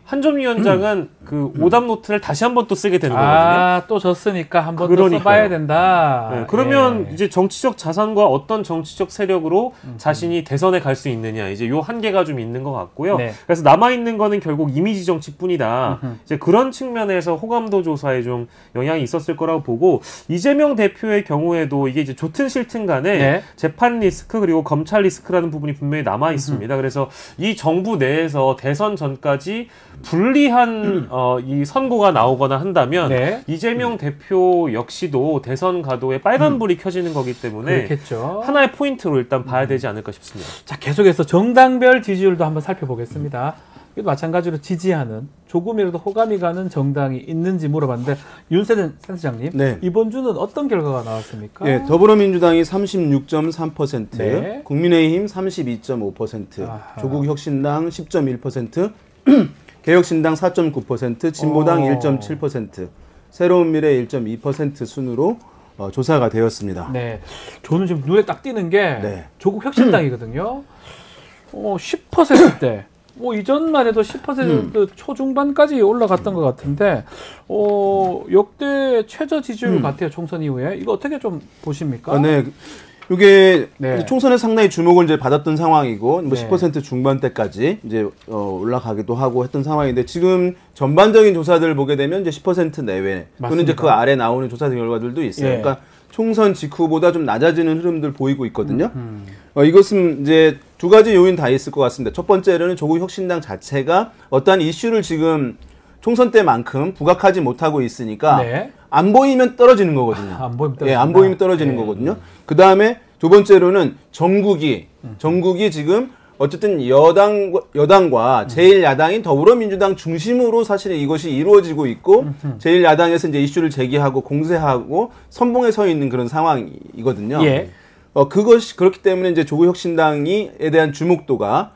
한점위원장은 그 오답 노트를 다시 한번 또 쓰게 되는 거거든요. 아, 또 졌으니까 한번 또 써봐야 된다. 네, 그러면 이제 정치적 자산과 어떤 정치적 세력으로 자신이 대선에 갈 수 있느냐, 이제 요 한계가 좀 있는 것 같고요. 네. 그래서 남아 있는 거는 결국 이미지 정치뿐이다. 이제 그런 측면에서 호감도 조사에 좀 영향이 있었을 거라고 보고, 이재명 대표의 경우에도 이게 이제 좋든 싫든 간에 네. 재판 리스크 그리고 검찰 리스크라는 부분이 분명히 남아 있습니다. 그래서 이 정부 내에서 대선 전까지 불리한 이 선고가 나오거나 한다면 네. 이재명 대표 역시도 대선 가도에 빨간불이 켜지는 거기 때문에 그렇겠죠. 하나의 포인트로 일단 봐야 되지 않을까 싶습니다. 자, 계속해서 정당별 지지율도 한번 살펴보겠습니다. 마찬가지로 지지하는, 조금이라도 호감이 가는 정당이 있는지 물어봤는데, 윤세진 센터장님, 네. 이번 주는 어떤 결과가 나왔습니까? 예, 더불어민주당이 36.3%, 네. 국민의힘 32.5%, 아하. 조국혁신당 10.1%, 개혁신당 4.9%, 진보당 1.7%, 새로운미래 1.2% 순으로 조사가 되었습니다. 네. 저는 지금 눈에 딱 띄는 게 네. 조국 혁신당이거든요. 10%대. 뭐 이전만 해도 10% 초중반까지 올라갔던 것 같은데 역대 최저 지지율 같아요. 총선 이후에. 이거 어떻게 좀 보십니까? 네. 이게 네. 총선에 상당히 주목을 이제 받았던 상황이고, 뭐 네. 10% 중반대까지 이제 올라가기도 하고 했던 상황인데, 지금 전반적인 조사들을 보게 되면 이제 10% 내외 또는 이제 그 아래 나오는 조사 결과들도 있어요. 예. 그러니까 총선 직후보다 좀 낮아지는 흐름들 보이고 있거든요. 이것은 이제 두 가지 요인 다 있을 것 같습니다. 첫 번째로는 조국 혁신당 자체가 어떠한 이슈를 지금 총선 때만큼 부각하지 못하고 있으니까 네. 안 보이면 떨어지는 거거든요. 안 보이면 예, 안 보이면 떨어지는 거거든요. 그 다음에 두 번째로는 전국이 지금 어쨌든 여당과 제1야당인 더불어민주당 중심으로 사실은 이것이 이루어지고 있고, 제1야당에서 이제 이슈를 제기하고 공세하고 선봉에 서 있는 그런 상황이거든요. 예. 그것이 그렇기 때문에 이제 조국혁신당에 대한 주목도가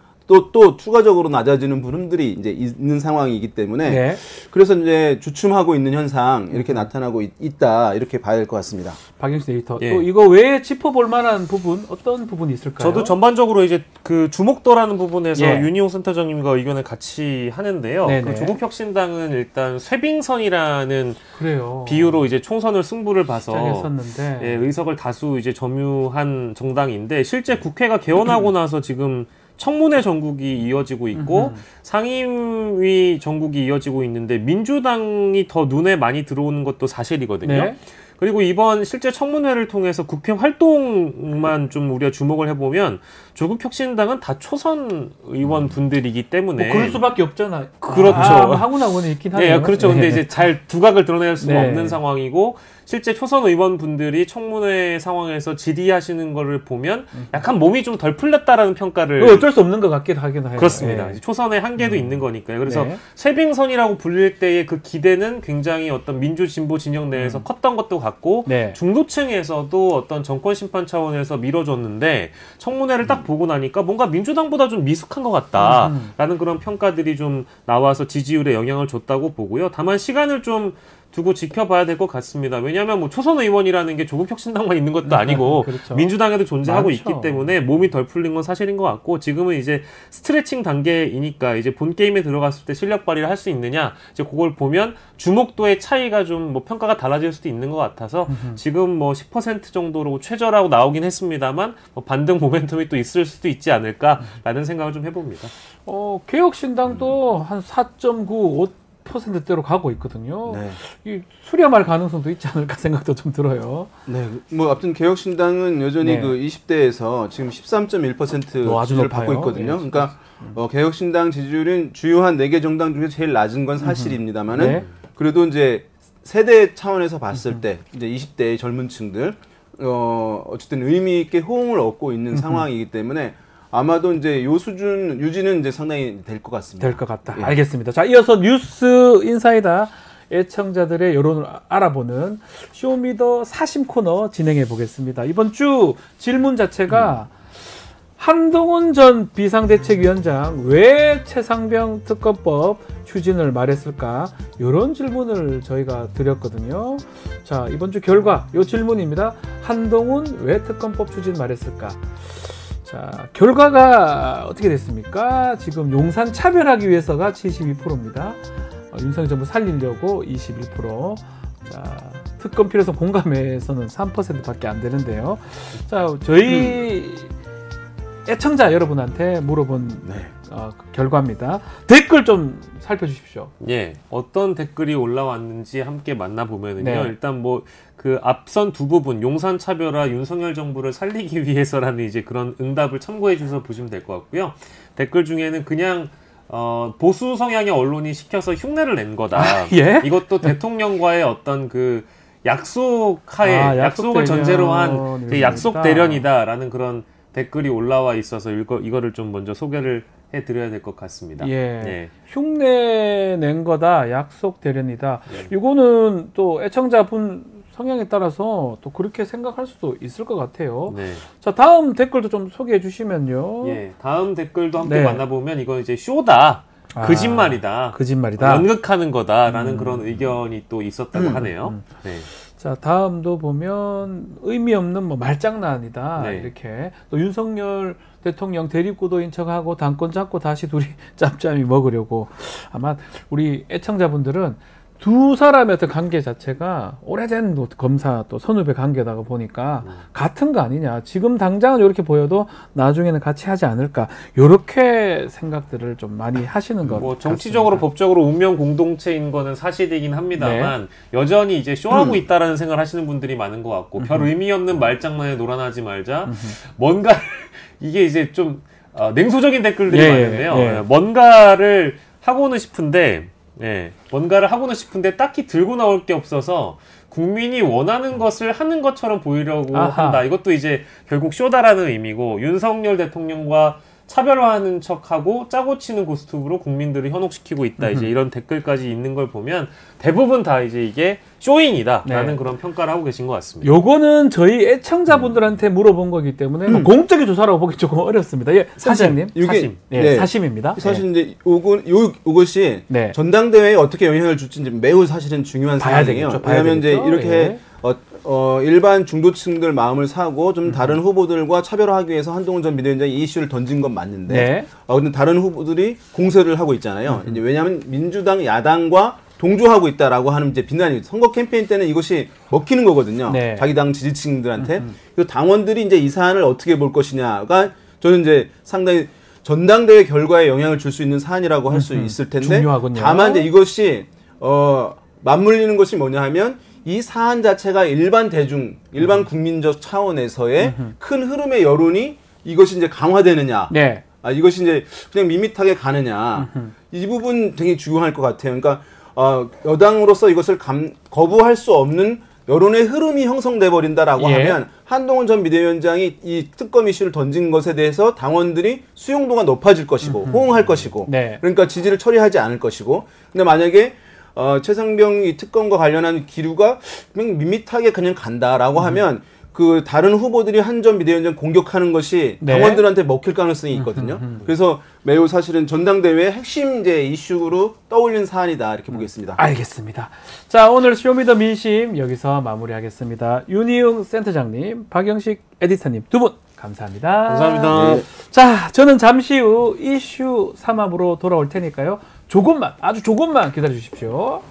또 추가적으로 낮아지는 부분들이 이제 있는 상황이기 때문에 네. 그래서 이제 주춤하고 있는 현상 이렇게 나타나고 있다, 이렇게 봐야 될 것 같습니다. 박영수 에디터, 예. 또 이거 외에 짚어볼 만한 부분 어떤 부분이 있을까요? 저도 전반적으로 이제 그 주목도라는 부분에서 예. 윤희용 센터장님과 의견을 같이 하는데요. 네네. 그 조국혁신당은 일단 쇄빙선이라는 그래요. 비유로 이제 총선을 승부를 봐서 시작했었는데. 예, 의석을 다수 이제 점유한 정당인데, 실제 국회가 개원하고 나서 지금 청문회 전국이 이어지고 있고 상임위 전국이 이어지고 있는데, 민주당이 더 눈에 많이 들어오는 것도 사실이거든요. 네. 그리고 이번 실제 청문회를 통해서 국회 활동만 좀 우리가 주목을 해보면, 조국 혁신당은 다 초선 의원 분들이기 때문에 뭐 그럴 수밖에 없잖아. 그렇죠. 하구나 원이 있긴 하네요. 네, 그렇죠. 근데 이제 잘 두각을 드러낼 수가 네. 없는 상황이고, 실제 초선 의원분들이 청문회 상황에서 질의하시는 거를 보면 약간 몸이 좀 덜 풀렸다라는 평가를 어쩔 수 없는 것 같기도 하긴 해요. 그렇습니다. 네. 초선의 한계도 있는 거니까요. 그래서 네. 쇄빙선이라고 불릴 때의 그 기대는 굉장히 어떤 민주 진보 진영 내에서 컸던 것도 같고, 네. 중도층에서도 어떤 정권 심판 차원에서 밀어줬는데, 청문회를 딱 보고 나니까 뭔가 민주당보다 좀 미숙한 것 같다라는 그런 평가들이 좀 나와서 지지율에 영향을 줬다고 보고요. 다만 시간을 좀 두고 지켜봐야 될 것 같습니다. 왜냐하면 뭐 초선 의원이라는 게 조국 혁신당만 있는 것도 아니고 그렇죠. 민주당에도 존재하고 많죠. 있기 때문에 몸이 덜 풀린 건 사실인 것 같고, 지금은 이제 스트레칭 단계이니까 이제 본 게임에 들어갔을 때 실력 발휘를 할 수 있느냐, 이제 그걸 보면 주목도의 차이가 좀 뭐 평가가 달라질 수도 있는 것 같아서 지금 뭐 10% 정도로 최저라고 나오긴 했습니다만, 뭐 반등 모멘텀이 또 있을 수도 있지 않을까라는 생각을 좀 해봅니다. 개혁신당도 한 4.95%대로 가고 있거든요. 네. 이 수렴할 가능성도 있지 않을까 생각도 좀 들어요. 네, 뭐 아무튼 개혁신당은 여전히 네. 그 20대에서 지금 13.1% 아주 지지를 높아요. 받고 있거든요. 네. 그러니까 개혁신당 지지율은 주요 한 4개 정당 중에 제일 낮은 건 사실입니다만은 네. 그래도 이제 세대 차원에서 봤을 때 이제 20대의 젊은 층들 어쨌든 의미 있게 호응을 얻고 있는 상황이기 때문에 아마도 이제 요 수준 유지는 이제 상당히 될 것 같습니다. 될 것 같다. 예. 알겠습니다. 자, 이어서 뉴스 인사이다 애청자들의 여론을 알아보는 쇼미더 사심 코너 진행해 보겠습니다. 이번 주 질문 자체가 한동훈 전 비상대책위원장 왜 최상병 특검법 추진을 말했을까? 이런 질문을 저희가 드렸거든요. 자, 이번 주 결과 이 질문입니다. 한동훈 왜 특검법 추진 말했을까? 자, 결과가 어떻게 됐습니까? 지금 용산 차별하기 위해서가 72%입니다. 윤석열 정부 살리려고 21%. 자, 특검 필요성 공감에서는 3%밖에 안 되는데요. 자, 저희 애청자 여러분한테 물어본 결과입니다. 댓글 좀 살펴주십시오. 예, 어떤 댓글이 올라왔는지 함께 만나보면은요. 네. 일단 뭐 그 앞선 두 부분 용산 차별화 윤석열 정부를 살리기 위해서라는 이제 그런 응답을 참고해 주셔서 보시면 될 것 같고요. 댓글 중에는 그냥 보수 성향의 언론이 시켜서 흉내를 낸 거다. 예? 이것도 대통령과의 어떤 그 약속하에 약속을 전제로 한 약속 대련이다라는 그런 댓글이 올라와 있어서 이거를 좀 먼저 소개를 해드려야 될 것 같습니다. 예. 네. 흉내 낸 거다. 약속 대련이다. 이거는 또 애청자분 성향에 따라서 또 그렇게 생각할 수도 있을 것 같아요. 네. 자, 다음 댓글도 좀 소개해 주시면요. 예. 다음 댓글도 함께 만나보면 이건 이제 쇼다. 거짓말이다. 거짓말이다. 연극하는 거다라는 그런 의견이 또 있었다고 하네요. 네. 자, 다음도 보면 의미 없는 뭐 말장난이다. 네. 이렇게 또 윤석열 대통령 대립구도인 척하고 당권 잡고 다시 둘이 짬짬이 먹으려고. 아마 우리 애청자분들은 두 사람의 어떤 관계 자체가 오래된 검사 또 선후배 관계다가 보니까 같은 거 아니냐. 지금 당장은 이렇게 보여도 나중에는 같이 하지 않을까. 이렇게 생각들을 좀 많이 하시는 것 뭐 정치적으로 같습니다. 법적으로 운명 공동체인 거는 사실이긴 합니다만 여전히 이제 쇼하고 있다라는 생각을 하시는 분들이 많은 것 같고 별 의미 없는 말장난에 놀아나지 말자. 뭔가 이게 이제 좀 냉소적인 댓글들이 많은데요. 뭔가를 하고는 싶은데 뭔가를 하고는 싶은데 딱히 들고 나올 게 없어서 국민이 원하는 것을 하는 것처럼 보이려고 한다. 이것도 이제 결국 쇼다라는 의미고 윤석열 대통령과 차별화하는 척하고 짜고 치는 고스톱으로 국민들을 현혹시키고 있다. 이제 이런 댓글까지 있는 걸 보면 대부분 다 이제 이게 쇼잉이다라는 그런 평가를 하고 계신 것 같습니다. 요거는 저희 애청자분들한테 물어본 거기 때문에 뭐 공적인 조사라고 보기 조금 어렵습니다. 예, 사장님. 이게 사심입니다. 사실 이제 요것이 전당대회에 어떻게 영향을 줄지 이제 사실은 중요한 사안이에요. 왜냐하면 이제 이렇게 일반 중도층들 마음을 사고 좀 다른 후보들과 차별화하기 위해서 한동훈 전 비대위원장이 이 이슈를 던진 건 맞는데, 근데 다른 후보들이 공세를 하고 있잖아요. 이제 왜냐하면 민주당 야당과 동조하고 있다라고 하는 이제 비난이 선거 캠페인 때는 이것이 먹히는 거거든요. 자기 당 지지층들한테. 그래서 당원들이 이제 이 사안을 어떻게 볼 것이냐가 저는 이제 상당히 전당대회 결과에 영향을 줄 수 있는 사안이라고 할 수 있을 텐데, 중요하군요. 다만 이제 이것이 맞물리는 것이 뭐냐 하면 이 사안 자체가 일반 국민적 차원에서의 큰 흐름의 여론이 이것이 이제 강화되느냐, 이것이 이제 그냥 밋밋하게 가느냐, 이 부분 되게 중요할 것 같아요. 그러니까 여당으로서 이것을 거부할 수 없는 여론의 흐름이 형성돼 버린다라고 하면 한동훈 전 비대위원장이 이 특검 이슈를 던진 것에 대해서 당원들이 수용도가 높아질 것이고 호응할 것이고, 그러니까 지지를 처리하지 않을 것이고, 근데 만약에 최상병 이 특검과 관련한 기류가 그냥 밋밋하게 그냥 간다라고 하면 그 다른 후보들이 한 전 비대위원장 공격하는 것이 당원들한테 먹힐 가능성이 있거든요. 그래서 매우 사실은 전당대회의 핵심 이제 이슈로 떠올린 사안이다 이렇게 보겠습니다. 알겠습니다. 자, 오늘 쇼미더 민심 여기서 마무리하겠습니다. 윤희웅 센터장님, 박영식 에디터님 두 분 감사합니다. 감사합니다. 자, 저는 잠시 후 이슈 3합으로 돌아올 테니까요. 조금만, 아주 조금만 기다려 주십시오.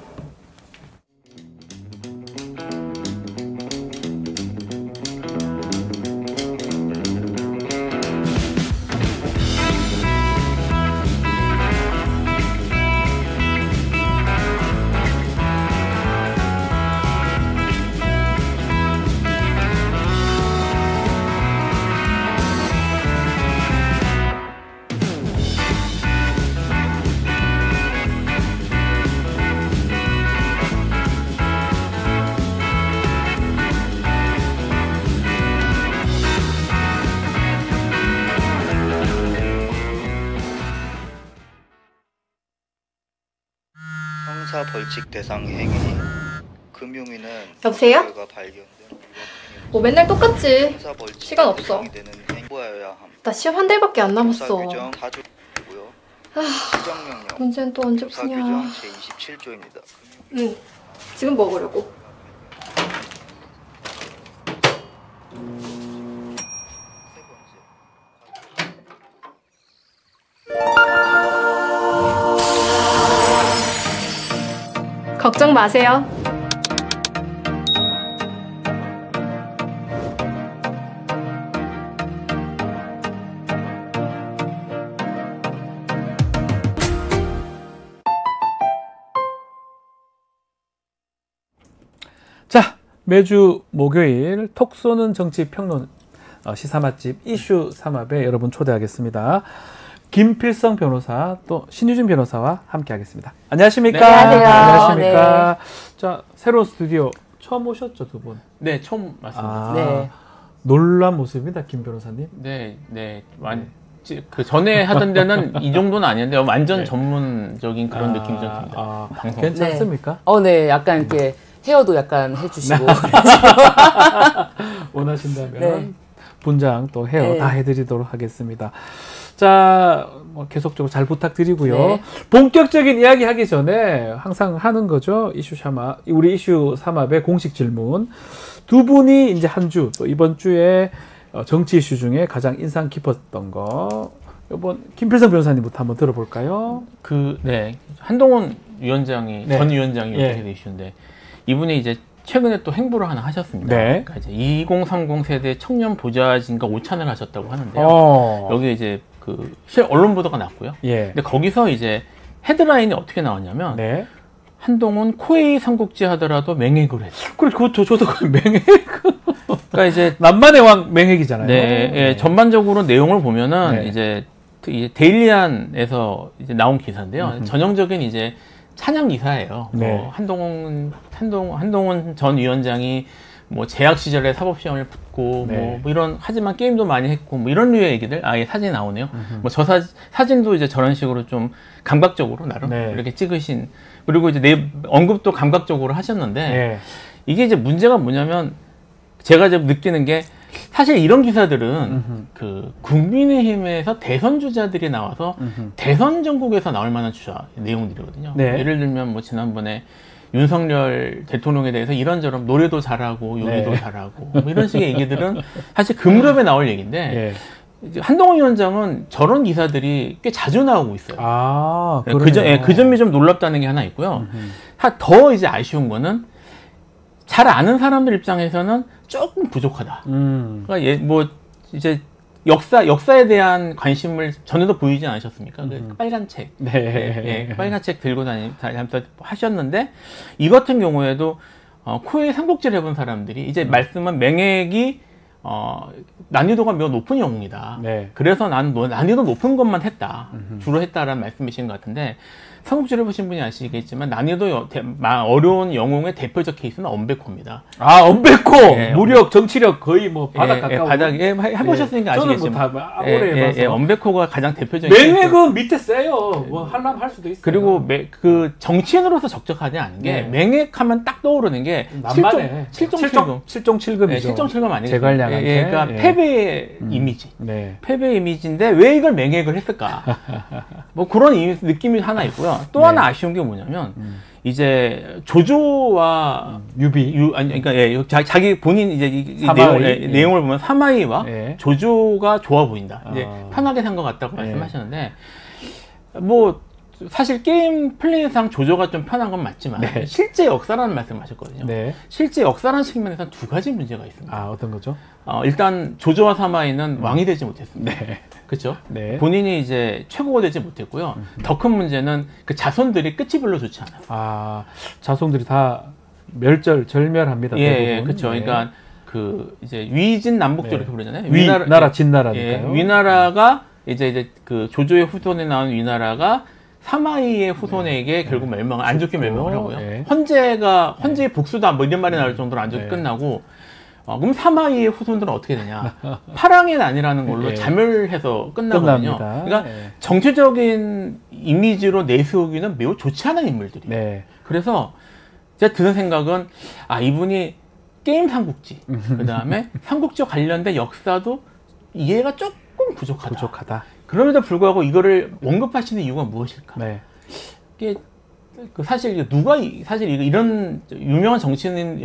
벌칙 대상 행위 금융위는 여보세요? 발견된 뭐 맨날 똑같지. 시간 없어. 보아야 함. 나 시험 한 달밖에 안 남았어. 규정 4조고요. 시정명령. 문제는 또 언제 푸냐. 규정 제27조입니다. 응. 지금 먹으려고. 걱정 마세요. 자, 매주 목요일 톡 쏘는 정치 평론 시사 맛집 이슈 삼합에 여러분 초대하겠습니다. 김필성 변호사 또 신유진 변호사와 함께 하겠습니다. 안녕하십니까? 네, 안녕하세요. 안녕하십니까? 자, 새로운 스튜디오 처음 오셨죠, 두 분? 네, 처음 왔습니다. 네. 놀란 모습입니다, 김 변호사님. 네. 그 전에 하던 데는 이 정도는 아니었는데 완전 네. 전문적인 그런 느낌이 좀 듭니다. 방송. 괜찮습니까? 네, 약간 이렇게 헤어도 약간 해주시고 원하신다면 네. 분장 또 헤어 네. 다 해드리도록 하겠습니다. 자, 뭐 계속적으로 잘 부탁드리고요. 네. 본격적인 이야기 하기 전에 항상 하는 거죠. 우리 이슈 삼합의 공식 질문. 두 분이 이제 한 주, 또 이번 주에 정치 이슈 중에 가장 인상 깊었던 거. 이번 김필성 변호사님부터 한번 들어볼까요? 한동훈 위원장이 네. 전 위원장이 예. 연락된 이슈인데 이분이 이제 최근에 또 행보를 하나 하셨습니다. 네. 그러니까 이제 2030 세대 청년 보좌진과 오찬을 하셨다고 하는데요. 여기 이제 그 언론 보도가 났고요. 예. 근데 거기서 이제 헤드라인이 어떻게 나왔냐면 네. 한동훈 코웨이 삼국지 하더라도 맹액으로 했다. 그렇죠. 저도 맹액. 그러니까 이제 남만의 왕 맹액이잖아요. 네, 예, 전반적으로 내용을 보면은 네. 이제 데일리안에서 이제 나온 기사인데요. 전형적인 이제 찬양 기사예요. 네. 뭐 한동훈 전 위원장이 뭐 재학 시절에 사법시험을 붙고 네. 뭐 이런 하지만 게임도 많이 했고 뭐 이런 류의 얘기들 아예 사진이 나오네요. 뭐 저 사진도 이제 저런 식으로 좀 감각적으로 나름 네. 이렇게 찍으신 그리고 이제 언급도 감각적으로 하셨는데 네. 이게 이제 문제가 뭐냐면 제가 이제 느끼는 게 사실 이런 기사들은 그 국민의힘에서 대선 주자들이 나와서 대선 전국에서 나올 만한 주자 내용들이거든요. 네. 예를 들면 뭐 지난번에 윤석열 대통령에 대해서 이런저런 노래도 잘하고 요리도 네. 잘하고 뭐 이런 식의 얘기들은 사실 그 무렵에 나올 얘기인데 예. 이제 한동훈 위원장은 저런 기사들이 꽤 자주 나오고 있어요. 아, 그 점이 좀 놀랍다는 게 하나 있고요. 더 이제 아쉬운 거는 잘 아는 사람들 입장에서는 조금 부족하다. 그러니까 뭐 이제 역사에 대한 관심을 전에도 보이지 않으셨습니까? 그 빨간 책, 네. 빨간 책 들고 하셨는데 이 같은 경우에도 코웨이 삼국지를 해본 사람들이 이제 말씀은 맹액이 난이도가 매우 높은 영웅이다. 네. 그래서 난 난이도 높은 것만 했다. 주로 했다라는 말씀이신 것 같은데 삼국지를 보신 분이 아시겠지만 난이도 어려운 영웅의 대표적 케이스는 엄백호입니다. 아, 엄백호! 예, 무력, 정치력 거의 뭐 바닥 가까워. 바닥에 해보셨으니까 아시겠지만. 저는 뭐 다 오래 봐서. 엄백호가 가장 대표적인. 맹액은 밑에 세요. 뭐 하려면 할 수도 있어요. 그리고 그 정치인으로서 적적하지 않은 게 맹액하면 딱 떠오르는 게 7.7금. 7.7금이죠. 7.7금 아니겠어요? 제갈량한테. 그러니까 패배의 이미지. 네. 패배의 이미지인데 왜 이걸 맹액을 했을까? 뭐 그런 느낌이 하나 있고요. 또 하나 아쉬운 게 뭐냐면 이제 조조와 그러니까 자기 본인 이제 이 내용을 보면 사마이와 조조가 좋아 보인다. 이제 편하게 산 것 같다고 말씀하셨는데 뭐 사실 게임 플레이상 조조가 좀 편한 건 맞지만 실제 역사라는 말씀하셨거든요. 실제 역사라는 측면에서 두 가지 문제가 있습니다. 아, 어떤 거죠? 일단 조조와 사마이는 왕이 되지 못했습니다. 그렇죠? 본인이 이제 최고가 되지 못했고요. 더 큰 문제는 그 자손들이 끝이 별로 좋지 않아요. 아, 자손들이 다 절멸합니다. 예, 그렇죠. 그러니까 그 이제 위진 남북조 이렇게 부르잖아요. 위나라 진나라니까요. 위나라가 이제 그 조조의 후손에 나온 위나라가 사마이의 후손에게 결국 안 좋게 멸망을 하고요. 헌재의 복수다 뭐 이런 말이 나올 정도로 안 좋게 끝나고 그럼 사마이의 후손들은 어떻게 되냐? 파랑의 난이라는 걸로 자멸해서 끝나거든요. 그러니까 정치적인 이미지로 내세우기는 매우 좋지 않은 인물들이에요. 그래서 제가 드는 생각은 이분이 게임 삼국지, 그 다음에 삼국지와 관련된 역사도 이해가 조금 부족하다. 그럼에도 불구하고 이거를 언급하시는 이유가 무엇일까? 이게 사실 이런 유명한 정치인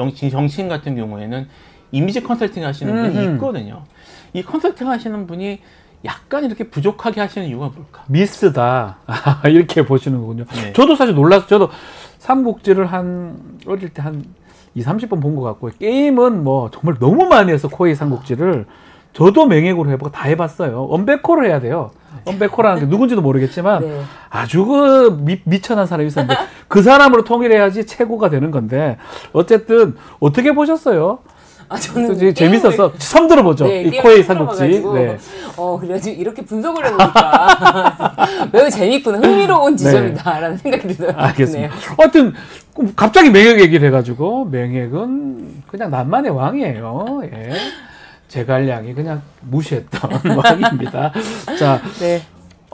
같은 경우에는 이미지 컨설팅 하시는 분이 있거든요. 이 컨설팅 하시는 분이 약간 이렇게 부족하게 하시는 이유가 뭘까? 미스다. 이렇게 보시는 거군요. 저도 사실 놀라서 저도 삼국지를 어릴 때 한 20-30번 본 것 같고, 게임은 뭐 정말 너무 많이 해서 코웨이 삼국지를 저도 맹액으로 해보고 다 해봤어요. 언베코를 해야 돼요. 언베코라는 게 누군지도 모르겠지만 네. 아주 미천한 사람이 있었는데 그 사람으로 통일해야지 최고가 되는 건데, 어쨌든 어떻게 보셨어요? 저는 재밌었어. 처음 들어보죠. 네, 이 코웨이 삼국지. 네. 그래가지고 이렇게 분석을 해보니까 매우 재밌구나, 흥미로운 지점이다라는 생각이 들어요. 알겠습니다. 하여튼 갑자기 맹액 얘기를 해가지고, 맹액은 그냥 남만의 왕이에요. 예. 제갈량이 그냥 무시했던 왕입니다. 자, 네.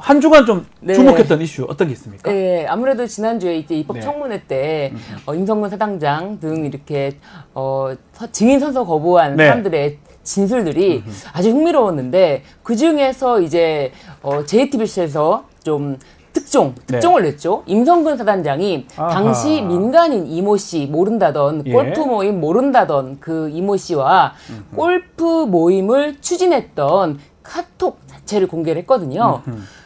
한 주간 좀 주목했던 이슈 어떤 게 있습니까? 네, 아무래도 지난주에 이제 입법 청문회 때 임성근 사당장 등 이렇게 증인 선서 거부한 사람들의 진술들이 아주 흥미로웠는데, 그 중에서 이제 JTBC에서 좀 특종을 냈죠. 임성근 사단장이 당시 민간인 이모 씨 모른다던, 골프 모임 모른다던 그 이모 씨와 골프 모임을 추진했던 카톡 자체를 공개를 했거든요.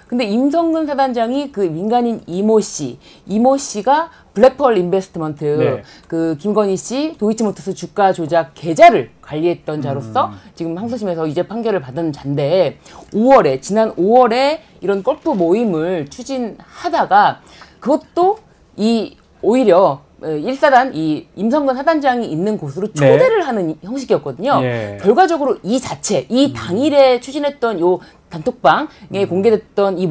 근데 임성근 사단장이 그 민간인 이모 씨가 블랙펄 인베스트먼트 그 김건희 씨 도이치모터스 주가 조작 계좌를 관리했던 자로서 지금 항소심에서 유죄 판결을 받은 자인데, 지난 5월에 이런 골프 모임을 추진하다가 그것도 오히려 1사단 이 임성근 사단장이 있는 곳으로 초대를 하는 형식이었거든요. 결과적으로 이 당일에 추진했던 요 단톡방에 공개됐던 이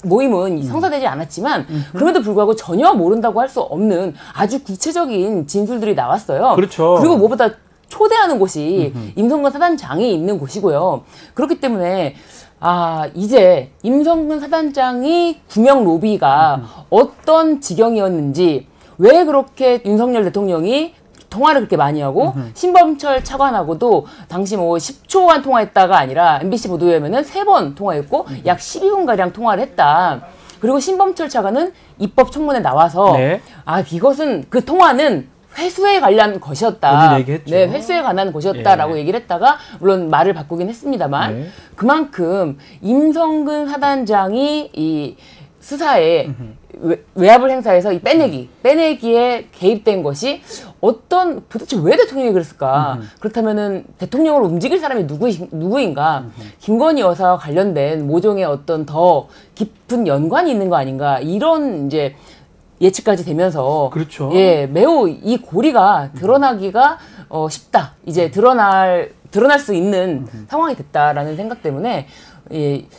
모임은 성사되지 않았지만, 그럼에도 불구하고 전혀 모른다고 할 수 없는 아주 구체적인 진술들이 나왔어요. 그렇죠. 그리고 무엇보다 초대하는 곳이 임성근 사단장이 있는 곳이고요. 그렇기 때문에 이제 임성근 사단장이 구명 로비가 어떤 지경이었는지, 왜 그렇게 윤석열 대통령이 통화를 그렇게 많이 하고 신범철 차관하고도 당시 뭐 10초간 통화했다가 아니라 MBC 보도에 의하면은 3번 통화했고 약 12분가량 통화를 했다. 그리고 신범철 차관은 입법 청문회 나와서 이것은 그 통화는 회수에 관련 것이었다. 네, 회수에 관한 것이었다라고 얘기를 했다가 물론 말을 바꾸긴 했습니다만 그만큼 임성근 사단장이 이 수사에 외압을 행사해서 이 빼내기에 개입된 것이 도대체 왜 대통령이 그랬을까? 그렇다면은 대통령을 움직일 사람이 누구인가? 김건희 여사와 관련된 모종의 어떤 더 깊은 연관이 있는 거 아닌가? 이런 이제 예측까지 되면서 매우 이 고리가 드러나기가 쉽다. 이제 드러날 수 있는 상황이 됐다라는 생각 때문에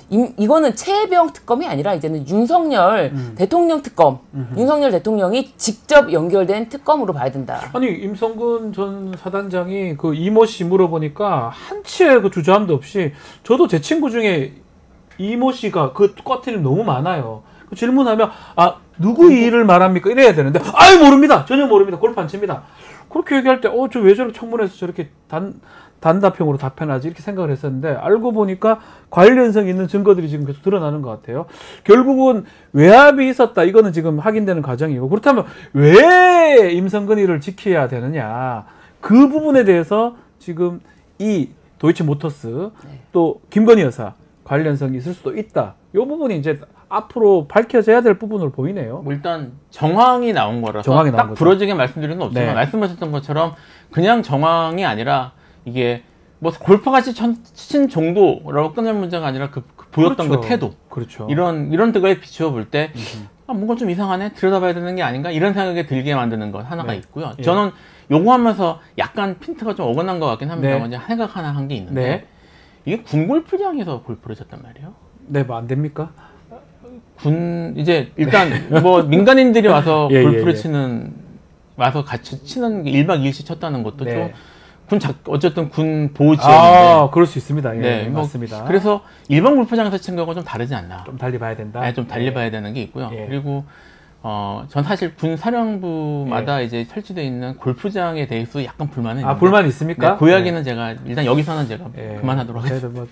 이거는 최혜병 특검이 아니라 이제는 윤석열 대통령 특검, 윤석열 대통령이 직접 연결된 특검으로 봐야 된다. 아니, 임성근 전 사단장이 그 이모 씨 물어보니까 한치의 그 주저함도 없이, 저도 제 친구 중에 이모 씨가 그 꽈트림 너무 많아요. 그 질문하면 누구 이 일을 말합니까? 이래야 되는데 모릅니다. 전혀 모릅니다. 골프 안 칩니다. 그렇게 얘기할 때 저 왜 저렇게 청문회에서 저렇게 단답형으로 답변하지, 이렇게 생각을 했었는데, 알고 보니까 관련성 있는 증거들이 지금 계속 드러나는 것 같아요. 결국은 외압이 있었다, 이거는 지금 확인되는 과정이고, 그렇다면 왜 임성근이를 지켜야 되느냐, 그 부분에 대해서 지금 이 도이치모터스 또 김건희 여사 관련성이 있을 수도 있다, 이 부분이 이제 앞으로 밝혀져야 될 부분으로 보이네요. 일단 정황이 나온 거라서 딱 부러지게 말씀드리는 건 없지만 말씀하셨던 것처럼 그냥 정황이 아니라 이게 뭐 골프같이 친 정도라고 끝날 문제가 아니라 그 보였던 그 태도, 이런 득을 비추어 볼 때 뭔가 좀 이상하네, 들여다봐야 되는 게 아닌가, 이런 생각이 들게 만드는 것 하나가 있고요. 저는 요거 하면서 약간 핀트가 좀 어긋난 것 같긴 합니다. 먼저 생각 하나 한 게 있는데 이게 군 골프장에서 골프를 쳤단 말이에요. 뭐 안 됩니까? 이제 일단 뭐 민간인들이 와서 골프를 와서 같이 치는 1박 2일씩 쳤다는 것도 좀 어쨌든 군 보호 지역인데 그럴 수 있습니다. 맞습니다. 그래서 일반 골프장에서 친 거하고 좀 다르지 않나. 좀 달리 봐야 된다. 좀 달리 봐야 되는 게 있고요. 그리고 전 사실 군 사령부마다 이제 설치되어 있는 골프장에 대해서 약간 불만은 있는데. 불만이 있습니까? 그 이야기는 제가 일단 여기서는 제가 그만하도록 하겠습니다.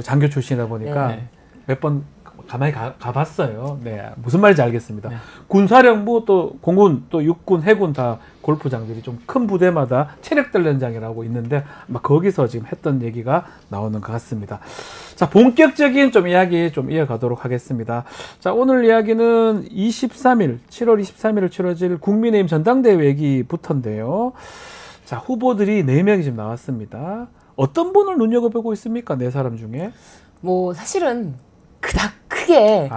장교 출신이다 보니까 몇 번 가만히 가봤어요. 네, 무슨 말인지 알겠습니다. 군사령부 또 공군 또 육군 해군 다 골프장들이 좀 큰 부대마다 체력단련장이라고 있는데 아마 거기서 지금 했던 얘기가 나오는 것 같습니다. 자, 본격적인 좀 이야기 좀 이어가도록 하겠습니다. 자, 오늘 이야기는 7월 23일 치러질 국민의힘 전당대회 얘기부터인데요. 자, 후보들이 4명이 지금 나왔습니다. 어떤 분을 눈여겨보고 있습니까? 4사람 중에? 뭐 사실은 그닥 크게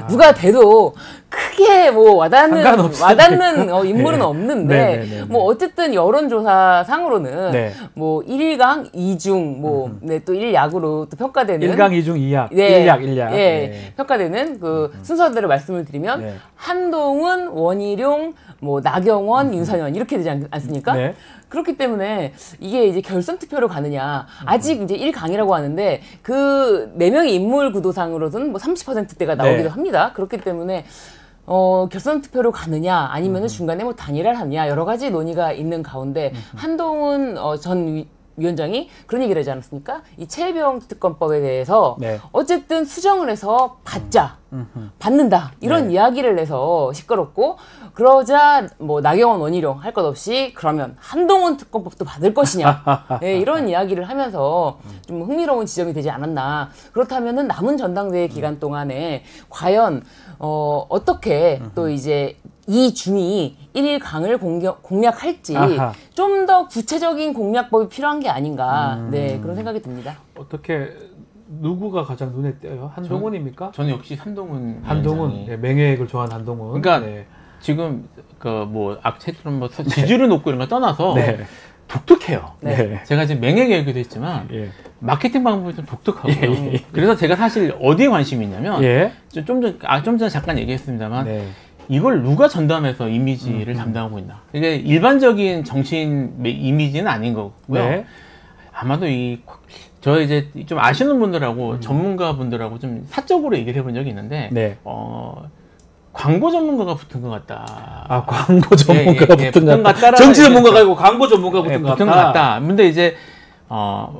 누가 돼도 크게 뭐 와닿는 인물은 네. 없는데 네네네네. 뭐 어쨌든 여론조사 상으로는 네. 뭐 1강 2중 뭐 또 1약으로 또 평가되는 1강 2중 2약 네. 1약 예, 네. 평가되는 그 순서대로 말씀을 드리면 네. 한동훈, 원희룡, 뭐 나경원, 윤선현 이렇게 되지 않습니까? 네. 그렇기 때문에 이게 이제 결선 투표로 가느냐 아직 이제 1강이라고 하는데 그 4명의 인물 구도상으로는 뭐 30%대가 나오기도 네. 합니다. 그렇기 때문에 결선 투표로 가느냐 아니면은 중간에 뭐 단일화를 하느냐 여러 가지 논의가 있는 가운데 한동훈 전 위원장이 그런 얘기를 하지 않았습니까? 이 최혜병 특검법에 대해서 네. 어쨌든 수정을 해서 받는다 이런 네. 이야기를 내서 시끄럽고 그러자 뭐 나경원 원희룡 할 것 없이 그러면 한동훈 특검법도 받을 것이냐 네, 이런 이야기를 하면서 좀 흥미로운 지점이 되지 않았나. 그렇다면은 남은 전당대회 기간 동안에 과연 어떻게 또 이제 이 중이 1강을 공략할지 좀 더 구체적인 공략법이 필요한 게 아닌가. 네, 그런 생각이 듭니다. 어떻게 누구가 가장 눈에 띄어요? 한동훈입니까? 저는 역시 한동훈. 네, 맹획을 좋아하는 한동훈. 그러니까 네. 지금 그 뭐 악체처럼 뭐 지지율이 높고 이런 거 떠나서 네. 독특해요. 네. 제가 지금 맹획 얘기도 했지만 예. 마케팅 방법이 좀 독특하고요. 그래서 제가 사실 어디에 관심이 있냐면 좀 전에 잠깐 얘기했습니다만 네. 이걸 누가 전담해서 이미지를 담당하고 있나. 이게 일반적인 정치인 이미지는 아닌 거고요. 네. 아마도 저 이제 좀 아시는 분들하고 전문가 분들하고 좀 사적으로 얘기를 해본 적이 있는데 네. 광고 전문가가 붙은 것 같다. 아, 광고 전문가가 붙은 것 같다. 정치 이제, 전문가가 아니고 광고 전문가가 붙은 것 같다. 근데 이제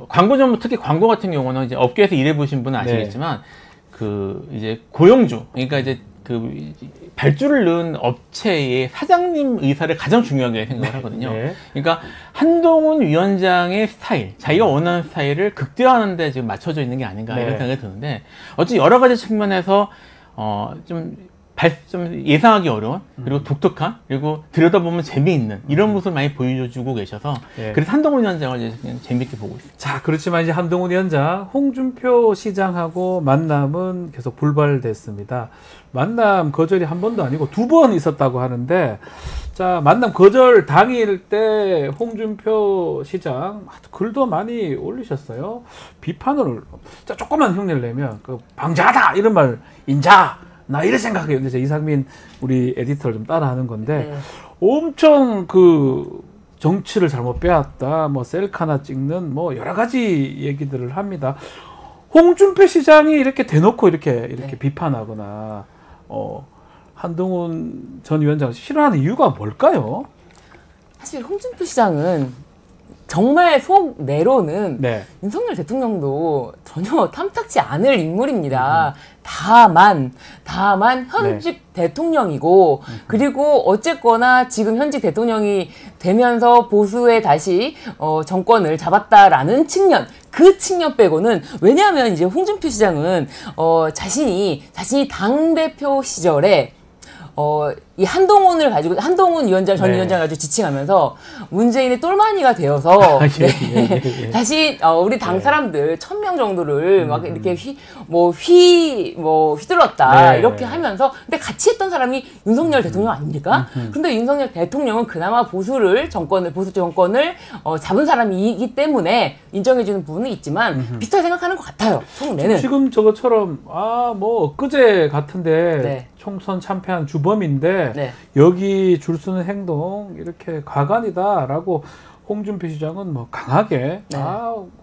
광고 전문 특히 광고 같은 경우는 이제 업계에서 일해보신 분은 아시겠지만 그 이제 고용주, 그러니까 이제 그 발주를 넣은 업체의 사장님 의사를 가장 중요하게 생각을 하거든요. 네. 그러니까 한동훈 위원장의 스타일, 자기가 원하는 스타일을 극대화하는 데 지금 맞춰져 있는 게 아닌가 이런 생각이 드는데 어쨌든 여러 가지 측면에서 좀 예상하기 어려운 그리고 독특한 그리고 들여다보면 재미있는 이런 모습을 많이 보여주고 계셔서 그래서 한동훈 위원장을 이제 그냥 재밌게 보고 있습니다. 자, 그렇지만 이제 한동훈 위원장, 홍준표 시장하고 만남은 계속 불발됐습니다. 만남 거절이 한 번도 아니고 2번 있었다고 하는데, 자, 만남 거절 당일 때 홍준표 시장 글도 많이 올리셨어요. 비판을, 자, 조금만 흉내를 내면 그 방자하다 이런 말 인자. 나 이래 생각해요. 근데 이상민 우리 에디터를 좀 따라하는 건데 엄청 그 정치를 잘못 빼앗다, 뭐 셀카 하나 찍는 뭐 여러 가지 얘기들을 합니다. 홍준표 시장이 이렇게 대놓고 이렇게 비판하거나 한동훈 전 위원장을 싫어하는 이유가 뭘까요? 사실 홍준표 시장은 정말 속내로는 윤석열 대통령도 전혀 탐탁지 않을 인물입니다. 다만 현직 대통령이고 그리고 어쨌거나 지금 현직 대통령이 되면서 보수에 다시 정권을 잡았다라는 측면, 그 측면 빼고는, 왜냐하면 이제 홍준표 시장은 자신이 당대표 시절에 이 한동훈 위원장, 전 위원장을 가지고 지칭하면서 문재인의 똘마니가 되어서 다시 우리 당 사람들 1000명 정도를 막 이렇게 휘둘렀다 이렇게 하면서, 근데 같이 했던 사람이 윤석열 대통령 아닙니까? 근데 윤석열 대통령은 그나마 보수 정권을 잡은 사람이기 때문에 인정해주는 부분은 있지만 비슷하게 생각하는 것 같아요. 속내는 지금 저것처럼 엊그제 같은데 총선 참패한 주범인데 여기 줄 서는 행동 이렇게 가관이다라고 홍준표 시장은 뭐 강하게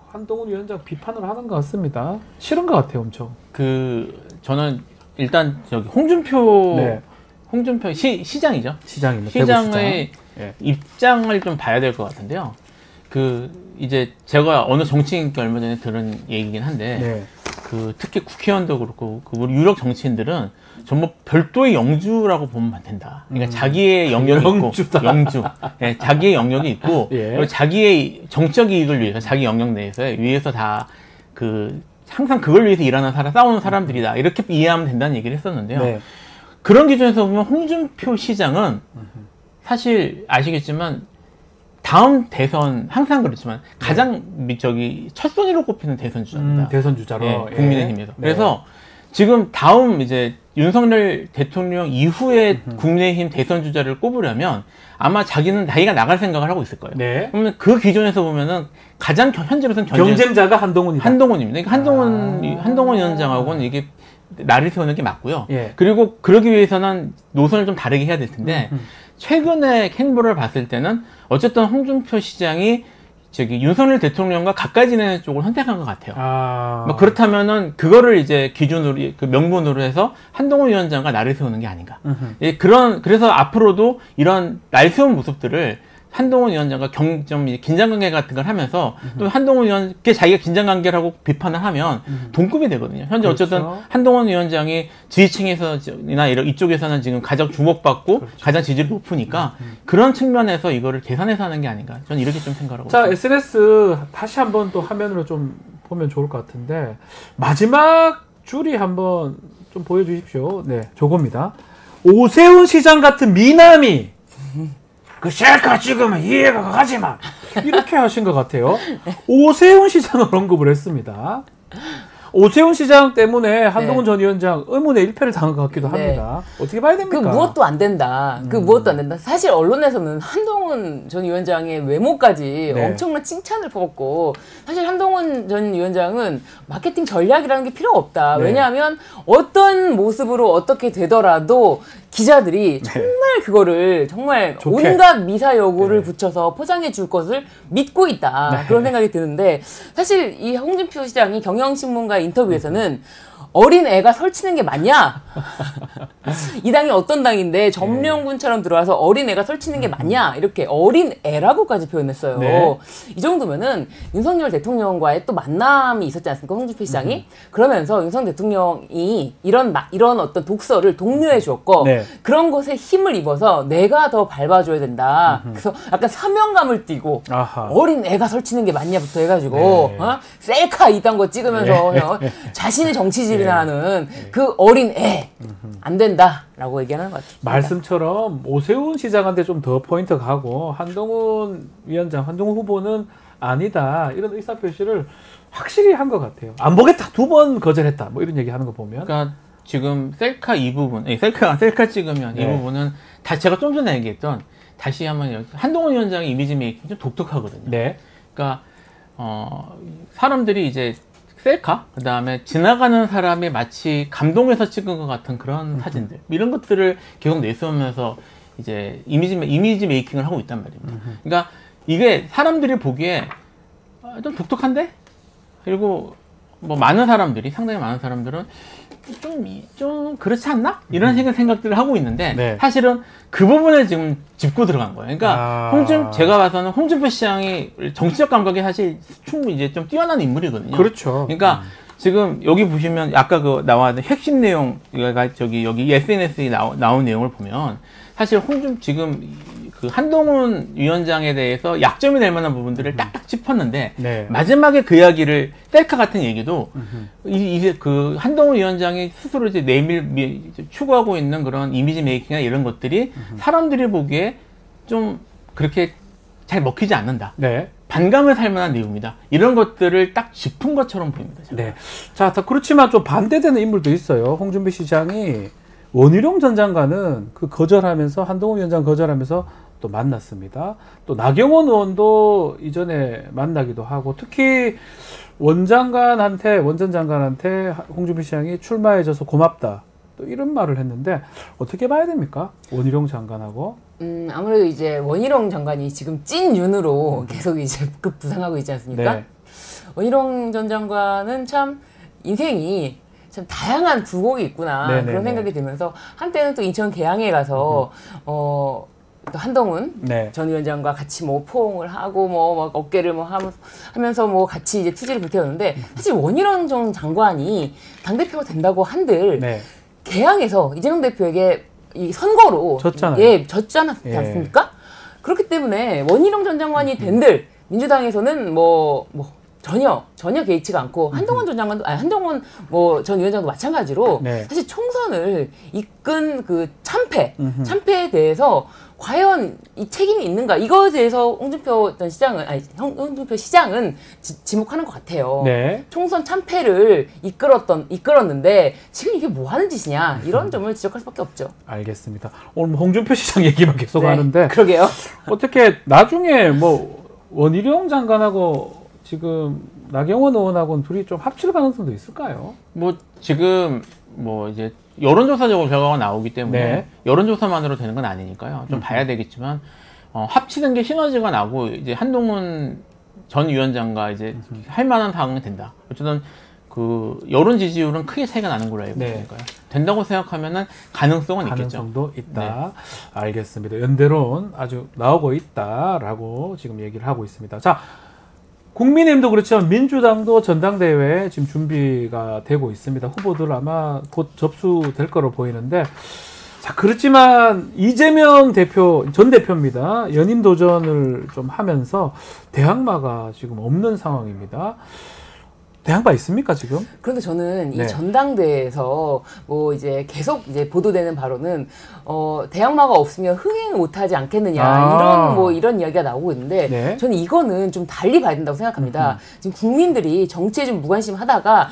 한동훈 위원장 비판을 하는 것 같습니다. 싫은 것 같아요, 엄청. 저는 일단 저기 홍준표 시장이죠. 시장의 입장을 좀 봐야 될 것 같은데요. 이제 제가 어느 정치인께 얼마 전에 들은 얘기긴 한데 그 특히 국회의원도 그렇고 그 우리 유력 정치인들은 전부 별도의 영주라고 보면 안 된다. 그러니까 자기의 영역이 영주다. 있고 영주, 예, 자기의 영역이 있고 예. 그리고 자기의 정적 이익을 위해서 자기 영역 내에서 위해서 다 그 항상 그걸 위해서 일하는 사람, 싸우는 사람들이다. 이렇게 이해하면 된다는 얘기를 했었는데요. 네. 그런 기준에서 보면 홍준표 시장은 사실 아시겠지만 다음 대선 항상 그렇지만 가장 저기 첫 순위로 꼽히는 대선 주자입니다. 대선 주자로 예, 국민의힘에서. 네. 그래서 지금 다음 이제 윤석열 대통령 이후에 국민의힘 대선 주자를 꼽으려면 아마 자기가 나갈 생각을 하고 있을 거예요. 네. 그러면 그 기준에서 보면은 가장 현재로서는 경쟁자가 한동훈이다. 한동훈입니다. 그러니까 한동훈 위원장하고는 이게 나를 세우는 게 맞고요. 예. 그리고 그러기 위해서는 노선을 좀 다르게 해야 될 텐데 최근의 행보를 봤을 때는 어쨌든 홍준표 시장이 저기 윤석열 대통령과 가까이 지내는 쪽을 선택한 것 같아요. 뭐 그렇다면은 그거를 이제 기준으로 그 명분으로 해서 한동훈 위원장과 나를 세우는 게 아닌가. 예, 그래서 앞으로도 이런 날 세운 모습들을 한동훈 위원장과 좀 긴장관계 같은 걸 하면서 또 한동훈 위원께 자기가 긴장관계라고 비판을 하면 동급이 되거든요. 현재 그렇죠. 어쨌든 한동훈 위원장이 지지층에서나 이쪽에서는 지금 가장 주목받고 그렇죠. 가장 지지율이 높으니까 그런 측면에서 이거를 계산해서 하는 게 아닌가. 저는 이렇게 좀 생각하고 자, 있습니다. SNS 다시 한번 또 화면으로 좀 보면 좋을 것 같은데 마지막 줄이 한번 좀 보여주십시오. 네, 저겁니다. 오세훈 시장 같은 미남이 그 셀카 찍으면 이해가 가지만 이렇게 하신 것 같아요. 오세훈 시장을 언급을 했습니다. 오세훈 시장 때문에 한동훈 전 위원장 의문의 일패를 당한 것 같기도 합니다. 어떻게 봐야 됩니까? 그 무엇도 안 된다. 그 무엇도 안 된다. 사실 언론에서는 한동훈 전 위원장의 외모까지 엄청난 칭찬을 퍼붓고 사실 한동훈 전 위원장은 마케팅 전략이라는 게 필요가 없다. 왜냐하면 어떤 모습으로 어떻게 되더라도 기자들이 정말 그거를 정말 좋게. 온갖 미사 여구를 붙여서 포장해 줄 것을 믿고 있다. 그런 생각이 드는데 사실 이 홍준표 시장이 경향신문과 인터뷰에서는 어린 애가 설치는 게 맞냐? 이 당이 어떤 당인데 점령군처럼 들어와서 어린 애가 설치는 게 맞냐? 이렇게 어린 애라고까지 표현했어요. 네. 이 정도면은 윤석열 대통령과의 또 만남이 있었지 않습니까? 홍준표 시장이 그러면서 윤석열 대통령이 이런 어떤 독서를 독려해 주었고 그런 것에 힘을 입어서 내가 더 밟아줘야 된다. 그래서 약간 사명감을 띠고 어린 애가 설치는 게 맞냐부터 해가지고 셀카 이딴 거 찍으면서 자신의 정치질 하는 그 어린 애 안 된다라고 얘기하는 것 같아요. 말씀처럼 오세훈 시장한테 좀 더 포인트 가고 한동훈 위원장, 한동훈 후보는 아니다 이런 의사표시를 확실히 한 것 같아요. 안 보겠다 2번 거절했다 뭐 이런 얘기하는 거 보면. 그러니까 지금 셀카 이 부분, 셀카 찍으면 이 부분은 다 제가 좀 전에 얘기했던 다시 한번 한동훈 위원장의 이미지 메이킹이 좀 독특하거든요. 그러니까 사람들이 이제 셀카, 그 다음에 지나가는 사람이 마치 감동해서 찍은 것 같은 그런 사진들 이런 것들을 계속 내세우면서 이제 이미지 메이킹을 하고 있단 말입니다. 그러니까 이게 사람들이 보기에 좀 독특한데? 그리고 뭐 상당히 많은 사람들은 좀 그렇지 않나? 이런 생각들을 하고 있는데 사실은 그 부분에 지금 짚고 들어간 거예요. 그러니까 제가 봐서는 홍준표 시장이 정치적 감각이 사실 충분히 이제 좀 뛰어난 인물이거든요. 그렇죠. 그러니까 지금 여기 보시면 아까 그 나왔던 핵심 내용 여기 SNS에 나온 내용을 보면 사실 지금 그 한동훈 위원장에 대해서 약점이 될 만한 부분들을 딱딱 짚었는데 마지막에 그 이야기를 셀카 같은 얘기도 이제 그 한동훈 위원장이 스스로 이제 추구하고 있는 그런 이미지 메이킹이나 이런 것들이 사람들이 보기에 좀 그렇게 잘 먹히지 않는다. 반감을 살 만한 내용이다. 이런 것들을 딱 짚은 것처럼 보입니다. 자, 그렇지만 좀 반대되는 인물도 있어요. 홍준표 시장이 원희룡 전 장관은 그 거절하면서 한동훈 위원장 거절하면서 또 만났습니다. 또 나경원 의원도 이전에 만나기도 하고 특히 원 전 장관한테 홍준표 시장이 출마해줘서 고맙다. 또 이런 말을 했는데 어떻게 봐야 됩니까? 원희룡 장관하고. 아무래도 이제 원희룡 장관이 지금 찐윤으로 계속 이제 부상하고 있지 않습니까? 원희룡 전 장관은 참 인생이 참 다양한 굴곡이 있구나 그런 생각이 들면서 한때는 또 인천 계양에 가서 또 한동훈 네. 전 위원장과 같이 뭐 포옹을 하고 뭐 어깨를 뭐 하면서 뭐 같이 이제 투지를 불태웠는데 사실 원희룡 전 장관이 당대표가 된다고 한들 네. 개항에서 이재명 대표에게 이 선거로 졌잖아요. 예, 졌지 않습니까? 그렇기 때문에 원희룡 전 장관이 된들 민주당에서는 뭐 전혀 개의치가 않고 한동훈 전 장관도 한동훈 뭐 전 위원장도 마찬가지로 네. 사실 총선을 이끈 그 참패에 대해서 과연 이 책임이 있는가 이거에 대해서 홍준표 시장은 지목하는 것 같아요. 네. 총선 참패를 이끌었는데 지금 이게 뭐 하는 짓이냐 이런 점을 지적할 수밖에 없죠. 알겠습니다. 오늘 홍준표 시장 얘기만 계속 네, 하는데 그러게요. 어떻게 나중에 뭐 원희룡 장관하고 지금 나경원 의원하고는 둘이 좀 합칠 가능성도 있을까요? 뭐 지금 뭐 이제 여론조사적으로 결과가 나오기 때문에 네. 여론조사만으로 되는 건 아니니까요. 좀 봐야 되겠지만 합치는 게 시너지가 나고 이제 한동훈 전 위원장과 이제 할 만한 상황이 된다. 어쨌든 그 여론 지지율은 크게 차이가 나는 걸로 알고 있으니까요. 된다고 생각하면은 가능성은 있겠죠. 가능성도 있다. 네. 알겠습니다. 연대론 아주 나오고 있다라고 지금 얘기를 하고 있습니다. 자, 국민의힘도 그렇지만 민주당도 전당대회 지금 준비가 되고 있습니다. 후보들 아마 곧 접수될 거로 보이는데, 자, 그렇지만 이재명 전 대표입니다. 연임 도전을 좀 하면서 대항마가 지금 없는 상황입니다. 대항마 있습니까 지금? 그런데 저는 네. 이 전당대회에서 뭐 이제 계속 이제 보도되는 바로는 대항마가 없으면 흥행을 못하지 않겠느냐 이런 이야기가 나오고 있는데 네. 저는 이거는 좀 달리 봐야 된다고 생각합니다. 지금 국민들이 정치에 좀 무관심하다가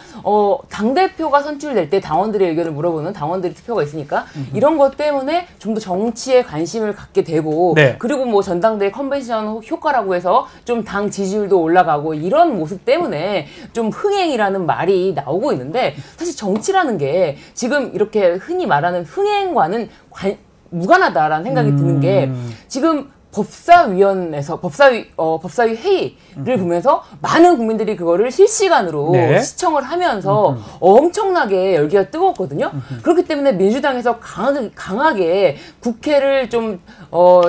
당 대표가 선출될 때 당원들의 의견을 물어보는 당원들의 투표가 있으니까 이런 것 때문에 좀 더 정치에 관심을 갖게 되고 네. 그리고 뭐 전당대회 컨벤션 효과라고 해서 좀 당 지지율도 올라가고 이런 모습 때문에 좀 흥행이라는 말이 나오고 있는데 사실 정치라는 게 지금 이렇게 흔히 말하는 흥행과는 무관하다라는 생각이 드는 게 지금 법사위 회의를 보면서 많은 국민들이 그거를 실시간으로 네. 시청을 하면서 엄청나게 열기가 뜨거웠거든요. 그렇기 때문에 민주당에서 강하게 국회를 좀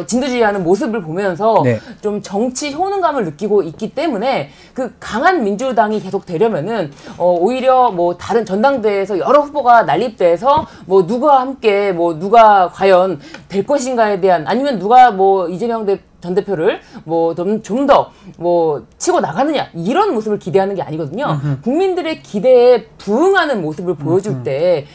진두지휘하는 모습을 보면서 네. 좀 정치 효능감을 느끼고 있기 때문에 그 강한 민주당이 계속 되려면은 오히려 뭐 다른 전당대회에서 여러 후보가 난립돼서 뭐 누가 함께 뭐 누가 과연 될 것인가에 대한 아니면 누가 뭐 이재명 전 대표를 뭐 좀 더 뭐 치고 나가느냐 이런 모습을 기대하는 게 아니거든요. 국민들의 기대에 부응하는 모습을 보여줄 때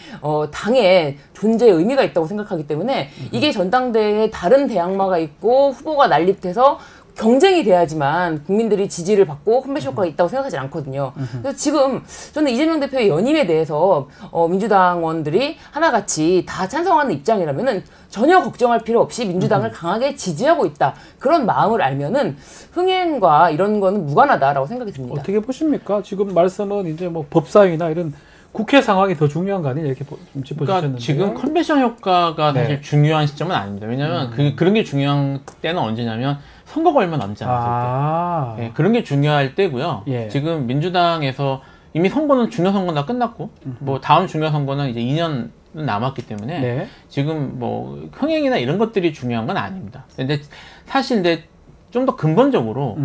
당의 존재의 의미가 있다고 생각하기 때문에 이게 전당대회에 다른 대항마가 있고 후보가 난립돼서 경쟁이 돼야지만 국민들이 지지를 받고 컨벤션 효과가 있다고 생각하지 않거든요. 그래서 지금 저는 이재명 대표의 연임에 대해서 민주당원들이 하나같이 다 찬성하는 입장이라면은 전혀 걱정할 필요 없이 민주당을 강하게 지지하고 있다. 그런 마음을 알면은 흥행과 이런 거는 무관하다라고 생각이 듭니다. 어떻게 보십니까? 지금 말씀은 이제 뭐 법사위나 이런 국회 상황이 더 중요한 거 아니냐 이렇게 좀 짚어주셨는데 그러니까 지금 컨벤션 효과가 사실 중요한 시점은 아닙니다. 왜냐하면 그런 게 중요한 때는 언제냐면 선거가 얼마 남지 않았을 때. 네, 그런 게 중요할 때고요. 예. 지금 민주당에서 이미 선거는 중요 선거는 다 끝났고 뭐 다음 중요 선거는 이제 2년 남았기 때문에 네. 지금 뭐 흥행이나 이런 것들이 중요한 건 아닙니다. 근데 사실 좀 더 근본적으로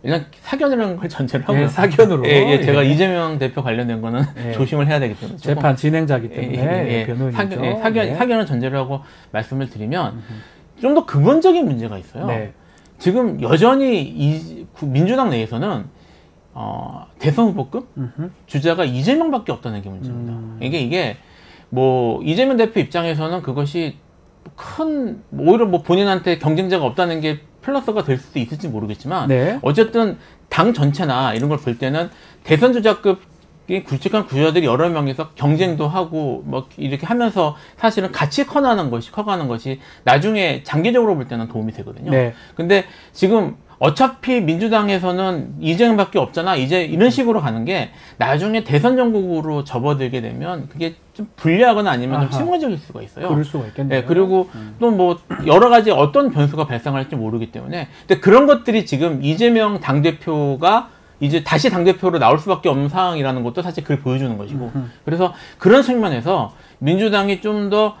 일단 사견이라는 걸 전제로 하고요. 예, 사견으로. 예, 제가 이재명 대표 관련된 거는 예. 조심을 해야 되기 때문에 재판 진행자이기 때문에 변호인이죠. 사견을 전제로 하고 말씀을 드리면 좀 더 근본적인 문제가 있어요. 네. 지금 여전히 민주당 내에서는 대선 후보급 주자가 이재명밖에 없다는 게 문제입니다. 이게 뭐 이재명 대표 입장에서는 그것이 오히려 뭐 본인한테 경쟁자가 없다는 게 플러스가 될 수도 있을지 모르겠지만 네. 어쨌든 당 전체나 이런 걸 볼 때는 대선 주자급 굵직한 구주자들이 여러 명이서 경쟁도 하고 뭐 이렇게 하면서 사실은 같이 커가는 것이 나중에 장기적으로 볼 때는 도움이 되거든요. 네. 근데 지금 어차피 민주당에서는 이재명밖에 없잖아. 이제 이런 식으로 가는 게 나중에 대선 정국으로 접어들게 되면 그게 좀 불리하거나 아니면 좀 실무적일 수가 있어요. 그럴 수가 있겠네요. 네, 그리고 또 뭐 여러 가지 어떤 변수가 발생할지 모르기 때문에 근데 그런 것들이 지금 이재명 당대표가 이제 다시 당대표로 나올 수밖에 없는 상황이라는 것도 사실 그걸 보여주는 것이고 그래서 그런 측면에서 민주당이 좀 더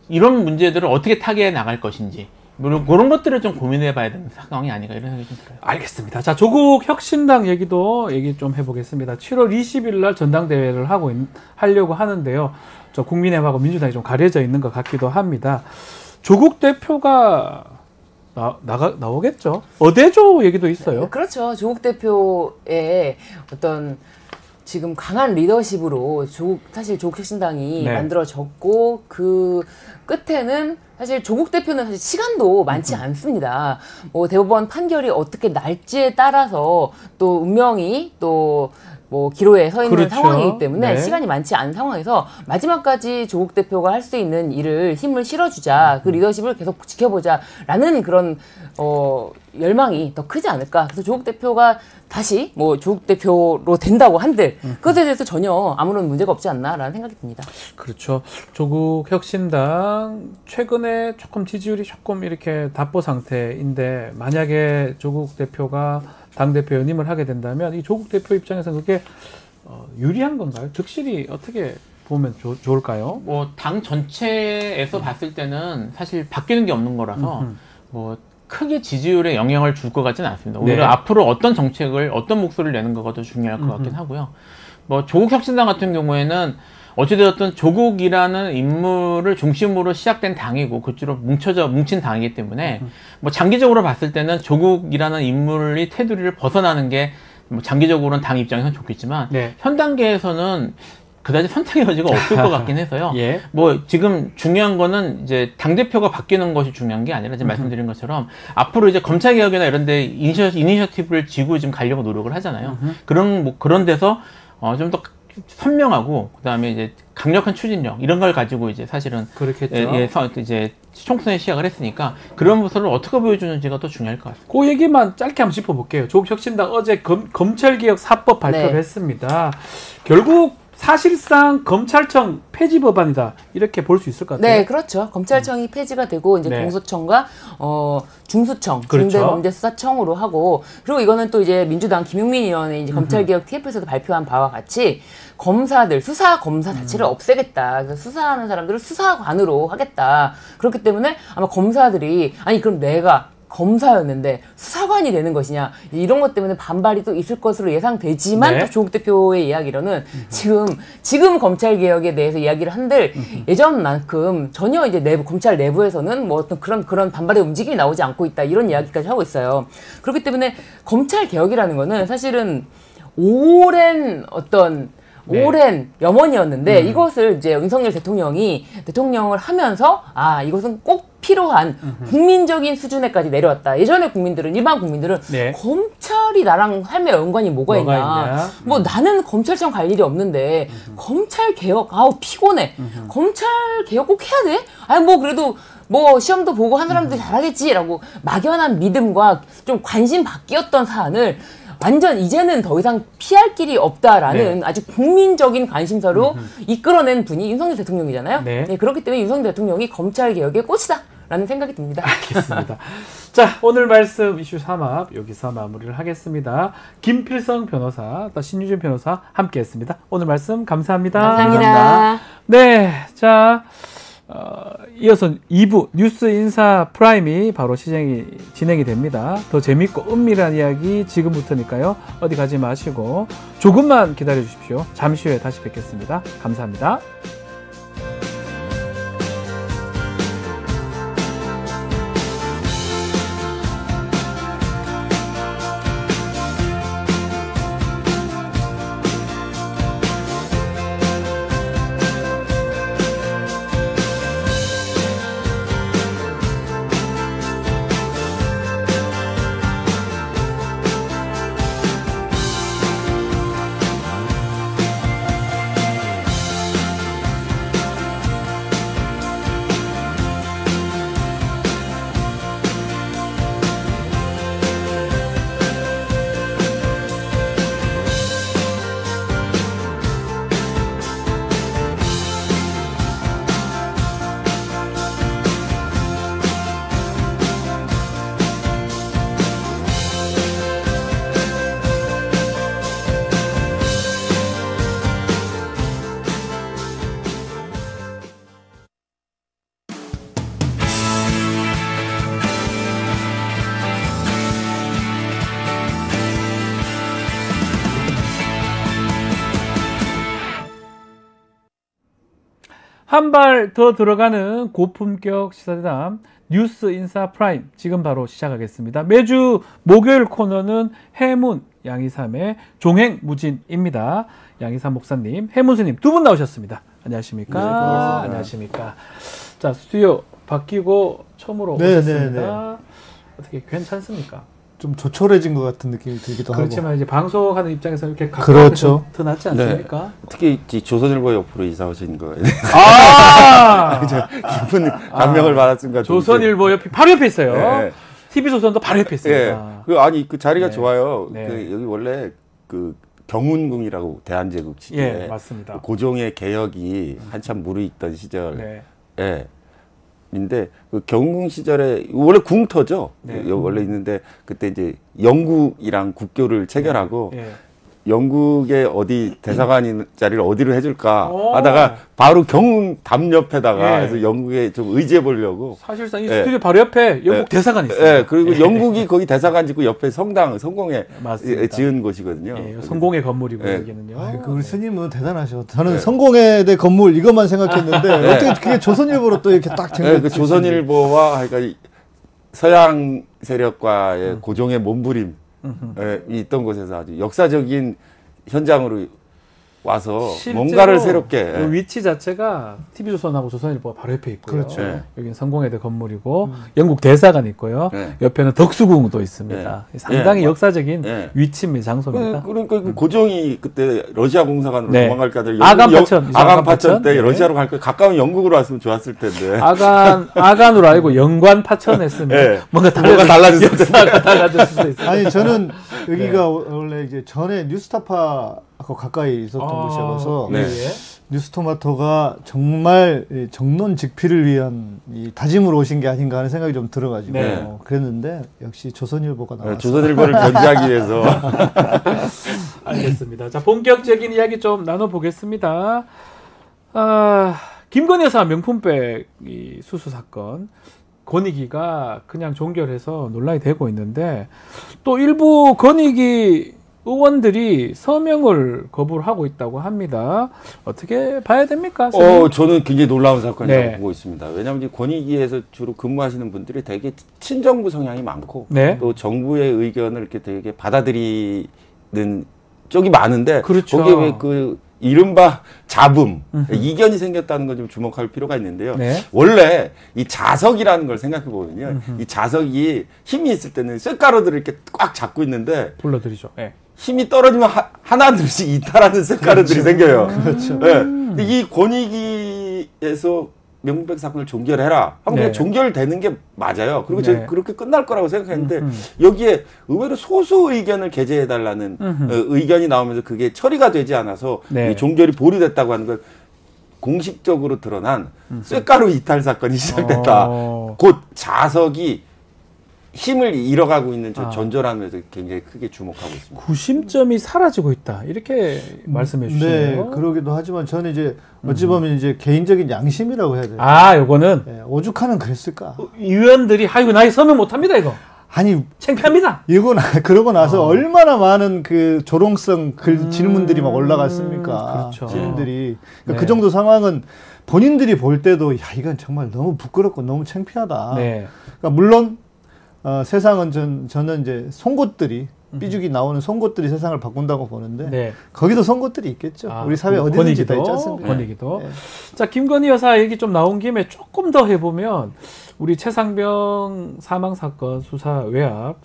이런 문제들을 어떻게 타개해 나갈 것인지 그런 것들을 좀 고민해봐야 되는 상황이 아닌가 이런 생각이 좀 들어요. 알겠습니다. 자, 조국 혁신당 얘기 좀 해보겠습니다. 7월 20일 날 전당대회를 하려고 하는데요. 저 국민의힘하고 민주당이 좀 가려져 있는 것 같기도 합니다. 조국 대표가 나오겠죠. 어대조 얘기도 있어요. 그렇죠. 조국 대표의 어떤 지금 강한 리더십으로 사실 조국 혁신당이 네. 만들어졌고 그 끝에는 사실 조국 대표는 사실 시간도 많지 않습니다. 뭐 대법원 판결이 어떻게 날지에 따라서 또 운명이 또 뭐 기로에 서 있는 그렇죠. 상황이기 때문에 네. 시간이 많지 않은 상황에서 마지막까지 조국 대표가 할 수 있는 일을 힘을 실어주자, 그 리더십을 계속 지켜보자라는 그런 열망이 더 크지 않을까. 그래서 조국 대표가 다시 뭐 조국 대표로 된다고 한들 그것에 대해서 전혀 아무런 문제가 없지 않나라는 생각이 듭니다. 그렇죠. 조국 혁신당 최근에 조금 지지율이 조금 이렇게 답보 상태인데 만약에 조국 대표가 당대표 연임을 하게 된다면 이 조국 대표 입장에서는 그게 유리한 건가요? 득실이 어떻게 보면 좋을까요? 뭐 당 전체에서 봤을 때는 사실 바뀌는 게 없는 거라서 뭐 크게 지지율에 영향을 줄 것 같지는 않습니다. 오히려 네. 앞으로 어떤 정책을 어떤 목소리를 내는 거가 더 중요할 것 같긴 하고요. 뭐 조국 혁신당 같은 경우에는 어찌되었든 조국이라는 인물을 중심으로 시작된 당이고 그쪽으로 뭉친 당이기 때문에 뭐 장기적으로 봤을 때는 조국이라는 인물이 테두리를 벗어나는 게 뭐 장기적으로는 당 입장에서는 좋겠지만 네. 현 단계에서는 그다지 선택의 여지가 없을 것 같긴 해서요. 예. 뭐 지금 중요한 거는 이제 당대표가 바뀌는 것이 중요한 게 아니라 지금 말씀드린 것처럼 앞으로 이제 검찰개혁이나 이런 데 이니셔티브를 쥐고 지금 가려고 노력을 하잖아요. 그런 데서 좀 더 선명하고 그다음에 이제 강력한 추진력 이런 걸 가지고 이제 사실은 그렇겠죠. 이제 총선에 시작을 했으니까 그런 모습을 어떻게 보여주는지가 더 중요할 것 같습니다. 그 얘기만 짧게 한번 짚어볼게요. 조국 혁신당 어제 검찰개혁 4법 발표를 네. 했습니다. 결국 사실상 검찰청 폐지 법안이다 이렇게 볼 수 있을 것 같아요. 네, 그렇죠. 검찰청이 폐지가 되고 이제 네. 공수처가 중수청, 그렇죠. 중대범죄수사청으로 하고 그리고 이거는 또 이제 민주당 김용민 의원의 이제 검찰개혁 TF에서도 발표한 바와 같이 검사들 수사 검사 자체를 없애겠다. 그래서 수사하는 사람들을 수사관으로 하겠다. 그렇기 때문에 아마 검사들이 아니 그럼 내가 검사였는데 수사관이 되는 것이냐 이런 것 때문에 반발이 또 있을 것으로 예상되지만 네. 또 조국 대표의 이야기로는 지금 검찰 개혁에 대해서 이야기를 한들 예전만큼 전혀 이제 검찰 내부에서는 뭐 어떤 그런 반발의 움직임이 나오지 않고 있다 이런 이야기까지 하고 있어요. 그렇기 때문에 검찰 개혁이라는 거는 사실은 오랜 염원이었는데 이것을 이제 윤석열 대통령이 대통령을 하면서 이것은 꼭 필요한 국민적인 수준에까지 내려왔다. 예전에 일반 국민들은 네. 검찰이 나랑 삶의 연관이 뭐가 있냐. 뭐 나는 검찰청 갈 일이 없는데 검찰 개혁 피곤해. 검찰 개혁 꼭 해야 돼? 뭐 그래도 뭐 시험도 보고 한 사람들이 잘하겠지라고 막연한 믿음과 좀 관심 바뀌었던 사안을 완전 이제는 더 이상 피할 길이 없다라는 아주 국민적인 관심사로 이끌어낸 분이 윤석열 대통령이잖아요. 네. 네, 그렇기 때문에 윤석열 대통령이 검찰 개혁의 꽃이다라는 생각이 듭니다. 알겠습니다. 자, 오늘 말씀 이슈 3합 여기서 마무리를 하겠습니다. 김필성 변호사, 또 신유진 변호사 함께했습니다. 오늘 말씀 감사합니다. 감사합니다. 네, 자. 이어서 2부 뉴스 인사 프라임이 바로 진행이 됩니다. 더 재밌고 은밀한 이야기 지금부터니까요. 어디 가지 마시고 조금만 기다려 주십시오. 잠시 후에 다시 뵙겠습니다. 감사합니다. 한 발 더 들어가는 고품격 시사대담 뉴스 인사 프라임 지금 바로 시작하겠습니다. 매주 목요일 코너는 해문 양희삼의 종행무진입니다. 양희삼 목사님, 해문 스님 두 분 나오셨습니다. 안녕하십니까? 네, 안녕하십니까? 자, 스튜디오 바뀌고 처음으로 오셨습니다. 어떻게 괜찮습니까? 좀 조촐해진 것 같은 느낌이 들기도 하고. 그렇지만 이제 방송하는 입장에서 이렇게 그렇죠. 더 낫지 않습니까? 네. 특히 조선일보 옆으로 이사 오신 거에 깊은 감명을 받았은 것 같아요. 조선일보 옆이 바로 옆에 있어요. 네. TV조선도 바로 옆에 있습니다. 네. 그 자리가 네. 좋아요. 네. 여기 원래 그 경운궁이라고 대한제국 시대에 맞습니다. 고종의 개혁이 한참 무르익던 시절에 네. 인데 그 경궁 시절에 원래 궁터죠. 네. 원래 있는데 그때 이제 영국이랑 국교를 체결하고 네. 영국의 어디 대사관 자리를 어디로 해줄까 하다가 바로 경궁 담 옆에다가 그래서 영국에 좀 의지해 보려고. 사실상 이 스튜디오 바로 옆에 영국 대사관이 있어요. 네, 그리고 영국이 거기 대사관 짓고 옆에 성공에 지은 곳이거든요. 성공의 건물이고 여기는요. 우리 스님은 대단하셔. 저는 성공에 대해 건물 이것만 생각했는데 어떻게 그게 조선일보로 또 이렇게 딱 그 조선일보와 그러니까 서양 세력과의 고종의 몸부림 있던 곳에서 아주 역사적인 현장으로 와서 뭔가를 새롭게 그 위치 자체가 TV조선하고 조선일보가 바로 옆에 있고요. 그렇죠. 여기는 성공회대 건물이고 영국 대사관이 있고요. 옆에는 덕수궁도 있습니다. 상당히 역사적인 위치입니다. 장소입니다. 그러니까 고종이 그때 러시아 공사관으로 도망갈 때 아간파천 때 러시아로 갈 거 가까운 영국으로 왔으면 좋았을 텐데. 아간으로 알고 영관파천 했으면 뭔가 달라졌을 역사가 달라졌을 수도 있어요. 아니 저는 여기가 원래 이제 전에 뉴스타파하고 가까이 있었던 곳이어서 뉴스토마토가 정말 정론직필을 위한 이 다짐으로 오신 게 아닌가 하는 생각이 좀 들어가지고 그랬는데 역시 조선일보가 나왔어요. 조선일보를 견제하기 위해서. 알겠습니다. 자, 본격적인 이야기 좀 나눠보겠습니다. 김건희 여사 명품백 수수 사건. 권익위가 그냥 종결해서 논란이 되고 있는데 또 일부 권익위 의원들이 서명을 거부를 하고 있다고 합니다. 어떻게 봐야 됩니까? 저는 굉장히 놀라운 사건이라고 보고 있습니다. 왜냐하면 이제 권익위에서 주로 근무하시는 분들이 되게 친정부 성향이 많고 또 정부의 의견을 이렇게 되게 받아들이는 쪽이 많은데 거기에 왜 그 이른바 잡음, 이견이 생겼다는 걸 좀 주목할 필요가 있는데요. 원래 이 자석이라는 걸 생각해 보면요. 이 자석이 힘이 있을 때는 쇳가루들을 이렇게 꽉 잡고 있는데 불러들이죠. 힘이 떨어지면 하나둘씩 이탈하는 쇳가루들이 생겨요. 그렇죠. 근데 이 권익위에서 명품백 사건을 종결해라 하면 그냥 종결되는 게 맞아요. 그리고 저는 그렇게 끝날 거라고 생각했는데 여기에 의외로 소수 의견을 게재해달라는 의견이 나오면서 그게 처리가 되지 않아서 이 종결이 보류됐다고 하는 건 공식적으로 드러난 쇳가루 이탈 사건이 시작됐다. 곧 자석이 힘을 잃어가고 있는 저 전조라면서 굉장히 크게 주목하고 있습니다. 구심점이 사라지고 있다. 이렇게 말씀해 주시네요. 네, 그러기도 하지만 저는 이제 어찌 보면 이제 개인적인 양심이라고 해야 돼요. 요거는 오죽하는 그랬을까? 의원들이 아이고 나 서명 못합니다 이거. 아니 창피합니다. 그러고 나서 얼마나 많은 그 조롱성 질문들이 막 올라갔습니까? 그렇죠. 시민들이 그러니까 그 정도 상황은 본인들이 볼 때도 야 이건 정말 너무 부끄럽고 너무 창피하다. 그러니까 물론. 세상은 저는 이제 송곳들이 삐죽이 나오는 송곳들이 세상을 바꾼다고 보는데 거기도 송곳들이 있겠죠. 우리 사회 어디든지 다 있지 않습니까? 권익위도. 자, 김건희 여사 얘기 좀 나온 김에 조금 더 해보면 우리 최상병 사망 사건 수사 외압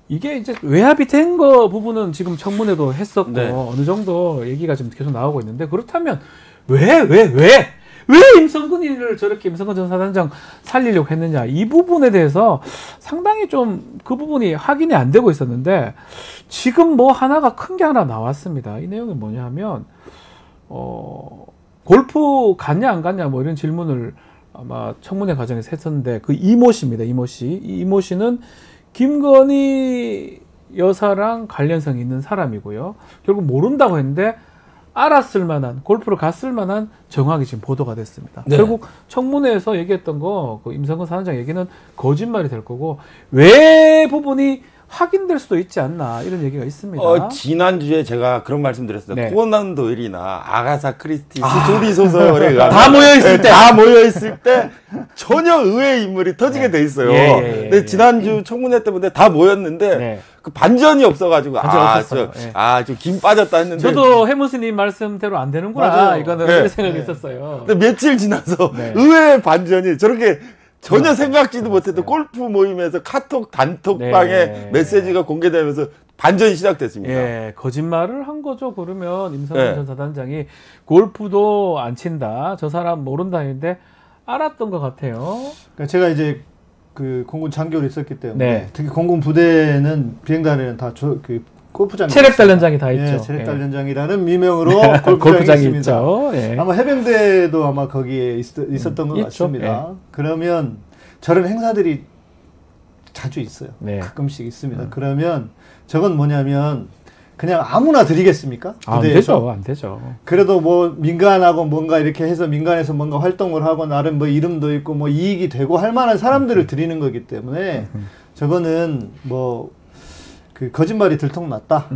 이게 이제 외압이 된 거 부분은 지금 청문회도 했었고 어느 정도 얘기가 좀 계속 나오고 있는데 그렇다면 왜 임성근이를 저렇게 임성근 전 사단장 살리려고 했느냐 이 부분에 대해서 상당히 좀 그 부분이 확인이 안 되고 있었는데 지금 뭐 하나가 큰 게 하나 나왔습니다. 이 내용이 뭐냐면 골프 갔냐 안 갔냐 뭐 이런 질문을 아마 청문회 과정에서 했었는데 그 이모 씨입니다. 이모 씨. 이 이모 씨는 김건희 여사랑 관련성이 있는 사람이고요. 결국 모른다고 했는데 알았을 만한, 골프를 갔을 만한 정황이 지금 보도가 됐습니다. 결국 청문회에서 얘기했던 거, 그 임성근 사단장 얘기는 거짓말이 될 거고, 왜 부분이 확인될 수도 있지 않나 이런 얘기가 있습니다. 지난주에 제가 그런 말씀드렸어요. 네. 코난 도일이나 아가사 크리스티 스토리 소설에 다 모여있을 때. 다 모여있을 때 전혀 의외의 인물이 터지게 돼 있어요. 근데 지난주 청문회 때문에 다 모였는데 그 반전이 없어가지고 좀 김 빠졌다 했는데 저도 해무스님 말씀대로 안 되는구나. 맞아요. 이거는 그런 생각이 있었어요. 근데 며칠 지나서 의외의 반전이 저렇게 전혀 생각지도 못했던 골프 모임에서 카톡 단톡방에 메시지가 공개되면서 반전이 시작됐습니다. 예, 거짓말을 한 거죠. 그러면 임성근 전 사단장이 골프도 안 친다. 저 사람 모른다 했는데 알았던 것 같아요. 그러니까 제가 이제 그 공군 장교로 있었기 때문에 특히 공군 부대는 비행단에는 다 골프장이 체력단련장이 다 있죠. 체력단련장이라는 미명으로 골프장이 있습니다. 아마 해병대도 아마 거기에 있었던 것 같습니다. 그러면 저런 행사들이 자주 있어요. 가끔씩 있습니다. 그러면 저건 뭐냐면 그냥 아무나 드리겠습니까? 안 되죠. 안 되죠. 그래도 뭐 민간하고 뭔가 이렇게 해서 민간에서 뭔가 활동을 하고 나름 뭐 이름도 있고 뭐 이익이 되고 할 만한 사람들을 드리는 거기 때문에 저거는 뭐 그 거짓말이 들통났다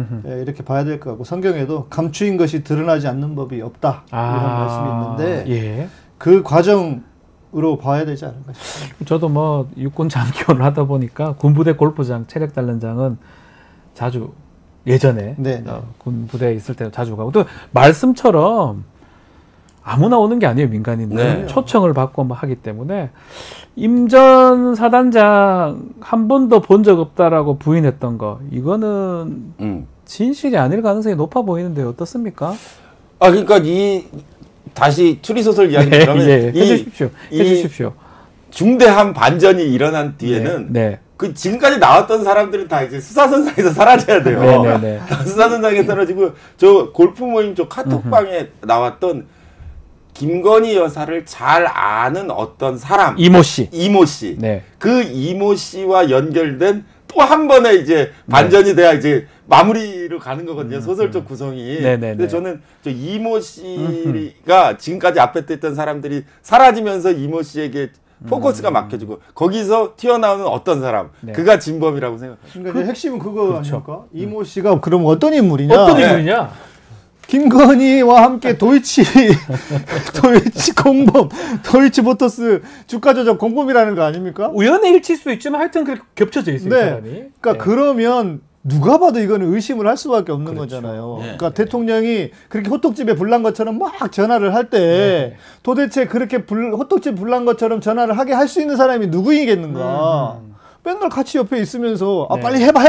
이렇게 봐야 될 것 같고 성경에도 감추인 것이 드러나지 않는 법이 없다 이런 말씀이 있는데 그 과정으로 봐야 되지 않을까 싶습니다. 저도 뭐 육군 장교를 하다 보니까 군부대 골프장 체력단련장은 자주 예전에 군부대에 있을 때 자주 가고 또 말씀처럼 아무나 오는 게 아니에요. 민간인들 초청을 받고 뭐 하기 때문에 임 전 사단장 한 번도 본 적 없다라고 부인했던 거 이거는 진실이 아닐 가능성이 높아 보이는데 어떻습니까? 그러니까 다시 추리소설 이야기 그러면 해주십시오. 중대한 반전이 일어난 뒤에는 그 지금까지 나왔던 사람들은 다 이제 수사선상에서 사라져야 돼요. 수사선상에 사라지고 저 골프 모임 저 카톡방에 나왔던 김건희 여사를 잘 아는 어떤 사람 이모 씨 그 이모 씨와 연결된 또 한 번의 이제 반전이 돼야 이제 마무리로 가는 거거든요. 소설적 구성이. 근데 저는 저 이모 씨가 지금까지 앞에 있던 사람들이 사라지면서 이모 씨에게 포커스가 맡겨지고 거기서 튀어나오는 어떤 사람 그가 진범이라고 생각합니다. 그러니까 핵심은 그거 아닙니까? 이모 씨가 그럼 어떤 인물이냐? 김건희와 함께 도이치 공범, 도이치 모터스 주가 조작 공범이라는 거 아닙니까? 우연의 일치일 수 있지만 하여튼 그렇게 겹쳐져 있어요. 사람이. 그러니까 그러면 누가 봐도 이거는 의심을 할 수밖에 없는 거잖아요. 그러니까 대통령이 그렇게 호떡집에 불난 것처럼 막 전화를 할 때 도대체 그렇게 호떡집 불난 것처럼 전화를 하게 할 수 있는 사람이 누구이겠는가? 맨날 같이 옆에 있으면서 빨리 해봐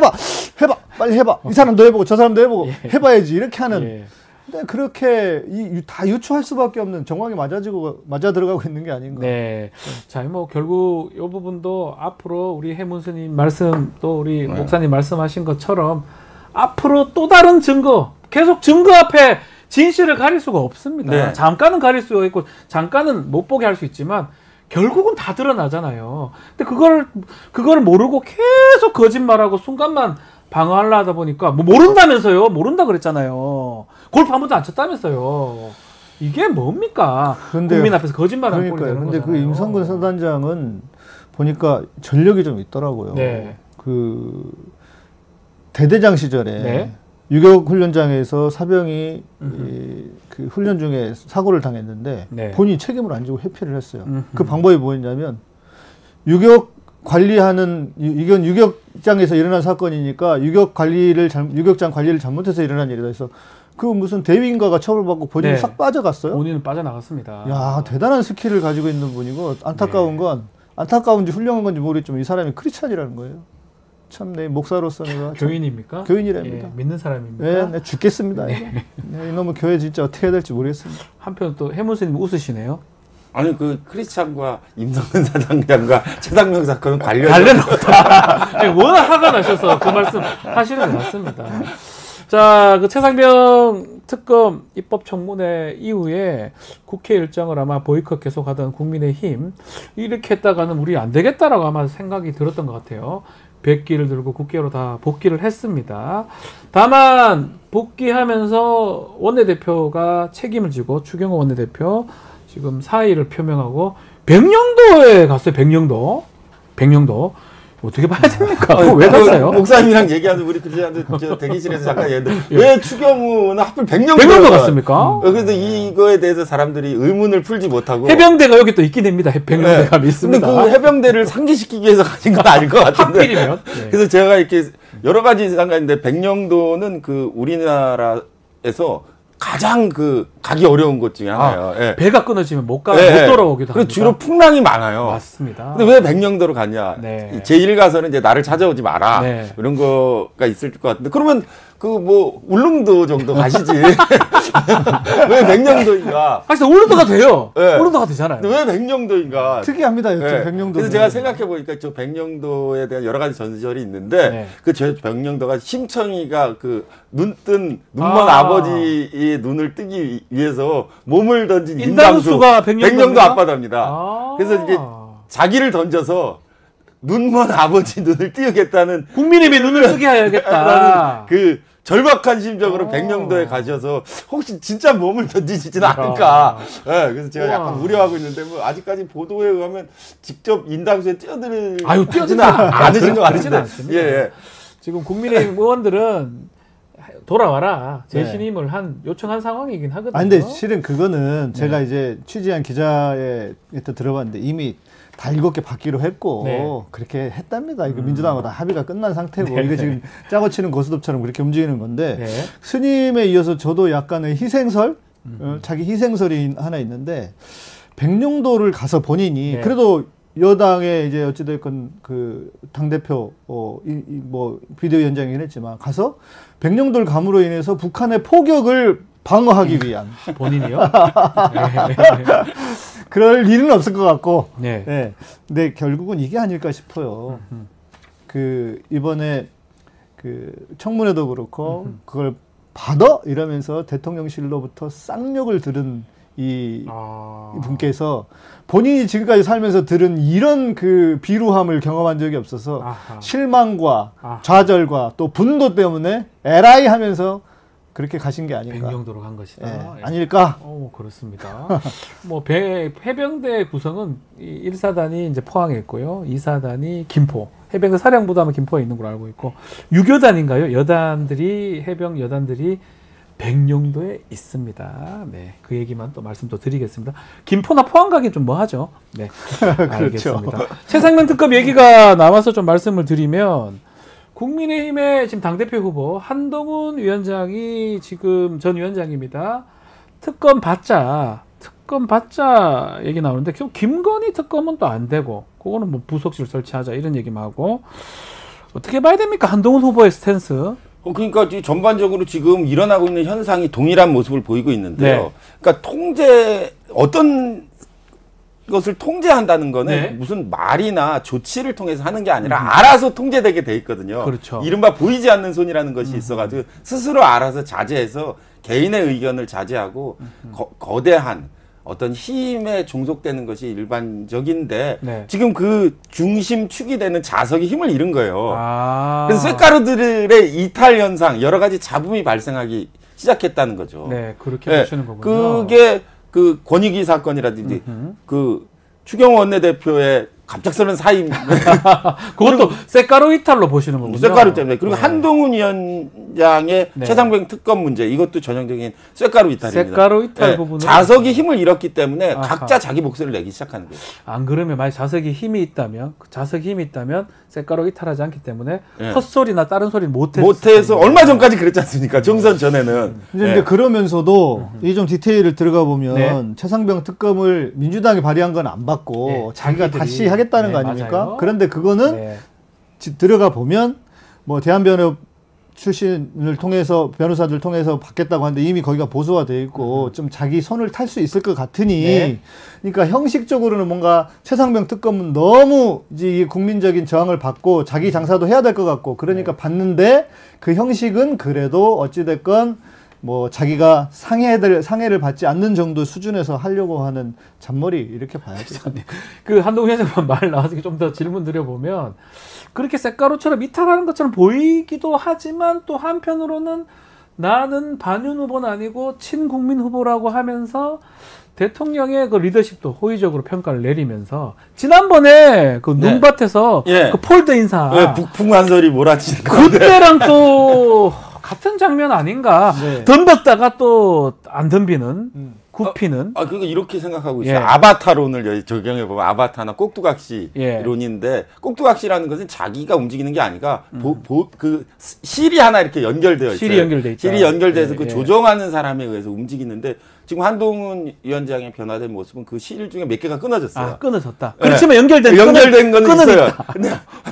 빨리 해봐 이 사람도 해보고 저 사람도 해보고 해봐야지 이렇게 하는 근데 그렇게 다 유추할 수밖에 없는 정황이 맞아 들어가고 있는 게 아닌가. 자, 뭐 결국 이 부분도 앞으로 우리 해문스님 말씀 또 우리 목사님 말씀하신 것처럼 앞으로 또 다른 증거 계속 증거 앞에 진실을 가릴 수가 없습니다. 잠깐은 가릴 수가 있고 잠깐은 못 보게 할 수 있지만 결국은 다 드러나잖아요. 근데 그걸 모르고 계속 거짓말하고 순간만 방어하려 하다 보니까 뭐 모른다면서요. 모른다 그랬잖아요. 골프 한 번도 안 쳤다면서요. 이게 뭡니까? 국민 앞에서 거짓말하는 꼴이 되는 거잖아요. 근데 그 임성근 사단장은 보니까 전력이 좀 있더라고요. 그 대대장 시절에 유격 훈련장에서 사병이 그 훈련 중에 사고를 당했는데 본인이 책임을 안 지고 회피를 했어요. 그 방법이 뭐였냐면 유격 관리하는 이건 유격장에서 일어난 사건이니까 유격장 관리를 잘못해서 일어난 일이다 해서 그 무슨 대위인가가 처벌받고 본인이 싹 빠져갔어요. 본인은 빠져나갔습니다. 야 대단한 스킬을 가지고 있는 분이고 안타까운지 훌륭한 건지 모르겠지만 이 사람이 크리스찬이라는 거예요. 참 내 목사로서 내가 교인입니까? 교인이랍니다. 믿는 사람입니까? 네, 죽겠습니다. 이놈의 교회 진짜 어떻게 해야 될지 모르겠습니다. 한편 또 해문스님 웃으시네요. 아니 그 크리스찬과 임성근 사단장과 최상병 사건은 관련 없다. 아니, 워낙 화가 나셔서 그 말씀 하시는 것 같습니다. 자, 그 최상병 특검 입법 청문회 이후에 국회 일정을 아마 보이콧 계속하던 국민의힘 이렇게 했다가는 우리 안 되겠다라고 아마 생각이 들었던 것 같아요. 백기를 들고 국회로 다 복귀를 했습니다. 다만 복귀하면서 원내대표가 책임을 지고 추경호 원내대표 지금 사의를 표명하고 백령도에 갔어요. 백령도. 어떻게 봐야 됩니까? 왜 갔어요? 목사님이랑 얘기하는 우리 그저 대기실에서 잠깐 얘기했는데 예. 왜 추경호는 하필 백령도 갔습니까? 그래서 이거에 대해서 사람들이 의문을 풀지 못하고 해병대가 여기 또 있긴 됩니다. 해병대가 있습니다. 근데 그 해병대를 상기시키기 위해서 가진 건 아닐 것 같은데. 하필이면. 네. 그래서 제가 이렇게 여러 가지 생각했는데 백령도는 그 우리나라에서 가장 그 가기 어려운 곳 중에 하나예요. 예. 배가 끊어지면 못 돌아오기도 합니다. 주로 풍랑이 많아요. 맞습니다. 근데 왜 백령도로 갔냐? 네. 제1가서는 이제 나를 찾아오지 마라. 네. 이런 거가 있을 것 같은데 그러면 그 뭐 울릉도 정도 가시지. 왜 백령도인가? 사실 울릉도가 돼요. 네. 울릉도가 되잖아요. 왜 백령도인가? 특이합니다. 네. 백령도. 그래서 제가 생각해 보니까 저 백령도에 대한 여러 가지 전설이 있는데 네. 그 백령도가 심청이가 그 눈먼 아버지의 눈을 뜨기 위해서 몸을 던진 인당수가 백령도 앞바다입니다. 그래서 이제 자기를 던져서 눈먼 아버지 눈을 띄우겠다는 국민의힘의 눈을 뜨게 해야겠다. 그 절박한 심정으로 백령도에 가셔서 혹시 진짜 몸을 던지시지는 않을까. 네, 그래서 제가 약간 우려하고 있는데 뭐 아직까지 보도에 의하면 직접 인당수에 뛰어들지는 않으신 것 같은데. 예. 지금 국민의힘 의원들은 돌아와라 재신임을 요청한 상황이긴 하거든요. 근데 실은 그거는 제가 이제 취재한 기자에 들어봤는데 이미 다 7개 받기로 했고 그렇게 했답니다. 이거 민주당하고 다 합의가 끝난 상태고 이게 지금 짜고 치는 고스톱처럼 그렇게 움직이는 건데 스님에 이어서 저도 약간의 희생설, 자기 희생설이 하나 있는데 백령도를 가서 본인이 그래도 여당의 이제 어찌됐건 그 당대표 뭐 비대위원장이긴 했지만 가서 백령도를 감으로 인해서 북한의 포격을 방어하기 위한 본인이요? 그럴 일은 없을 것 같고. 네. 근데 결국은 이게 아닐까 싶어요. 그 이번에 그 청문회도 그렇고 그걸 받아 이러면서 대통령실로부터 쌍욕을 들은 이 분께서 본인이 지금까지 살면서 들은 이런 그 비루함을 경험한 적이 없어서 실망과 좌절과 또 분도 때문에 에라이 하면서 그렇게 가신 게 아닌가. 백령도로 간 것이다. 아닐까? 그렇습니다. 뭐 해병대 구성은 1사단이 이제 포항에 있고요. 2사단이 김포. 해병대 사령부도 아마 김포에 있는 걸로 알고 있고 6여단인가요? 해병 여단들이 백령도에 있습니다. 네, 그 얘기만 또 말씀 또 드리겠습니다. 김포나 포항 가긴 좀 뭐하죠? 네, 알겠습니다. 그렇죠. 최상면 특검 얘기가 나와서 좀 말씀을 드리면 국민의힘의 지금 당대표 후보 한동훈 위원장이 지금 전 위원장입니다. 특검 받자 얘기 나오는데 김건희 특검은 또 안 되고 그거는 뭐 부속실 설치하자 이런 얘기만 하고 어떻게 봐야 됩니까? 한동훈 후보의 스탠스. 그러니까 전반적으로 지금 일어나고 있는 현상이 동일한 모습을 보이고 있는데요. 그러니까 어떤 것을 통제한다는 거는 무슨 말이나 조치를 통해서 하는 게 아니라 알아서 통제되게 돼 있거든요. 그렇죠. 이른바 보이지 않는 손이라는 것이 있어가지고 스스로 알아서 자제해서 개인의 의견을 자제하고 거대한 어떤 힘에 종속되는 것이 일반적인데 지금 그 중심축이 되는 자석이 힘을 잃은 거예요. 그래서 쇳가루들의 이탈 현상, 여러 가지 잡음이 발생하기 시작했다는 거죠. 네, 그렇게 보시는 거군요. 그게 그 권익위 사건이라든지 그 추경호 원내대표의 갑작스러운 사임. 그것도 쇳가루 이탈로 보시는 거군요. 쇳가루 때문에. 그리고 한동훈 위원장의 최상병 특검 문제, 이것도 전형적인 쇳가루 이탈입니다. 쇳가루 이탈 부분은 자석이 힘을 잃었기 때문에 각자 자기 목소리를 내기 시작하는 거예요. 안 그러면 만약 자석이 힘이 있다면 쇳가루 이탈하지 않기 때문에 헛소리나 다른 소리를 못해서 얼마 전까지 그랬지 않습니까? 총선 전에는. 근데 그러면서도 이 좀 디테일을 들어가 보면 최상병 특검을 민주당이 발의한 건 안 받고 자기가 다시 하겠다는 거 아닙니까? 맞아요. 그런데 그거는 들어가 보면 뭐 대한변협 출신을 통해서 변호사들 통해서 받겠다고 하는데 이미 거기가 보수화돼 있고 좀 자기 손을 탈 수 있을 것 같으니 그러니까 형식적으로는 뭔가 최상병 특검은 너무 이제 이 국민적인 저항을 받고 자기 장사도 해야 될 것 같고 그러니까 받는데 그 형식은 그래도 어찌됐건 뭐 자기가 상해를 받지 않는 정도 수준에서 하려고 하는 잔머리 이렇게 봐야죠. 그 한동훈 위원장 말 나와서 좀 더 질문 드려보면 그렇게 쇳가루처럼 이탈하는 것처럼 보이기도 하지만 또 한편으로는 나는 반윤 후보는 아니고 친국민 후보라고 하면서 대통령의 그 리더십도 호의적으로 평가를 내리면서 지난번에 그 눈밭에서 그 폴더 인사 북풍한설이 몰아치는 그때랑 또 같은 장면 아닌가. 덤볐다가 또 안 덤비는 굽히는. 그러니까 이렇게 생각하고 있어요. 아바타론을 적용해 보면 아바타나 꼭두각시 론인데 꼭두각시라는 것은 자기가 움직이는 게 아니라 그 실이 하나 이렇게 연결되어 있어요. 실이 연결돼 있다. 실이 연결돼서 그 조정하는 사람에 의해서 움직이는데 지금 한동훈 위원장의 변화된 모습은 그 실 중에 몇 개가 끊어졌어요. 끊어졌다. 그렇지만 연결된 거는 있어요. 근데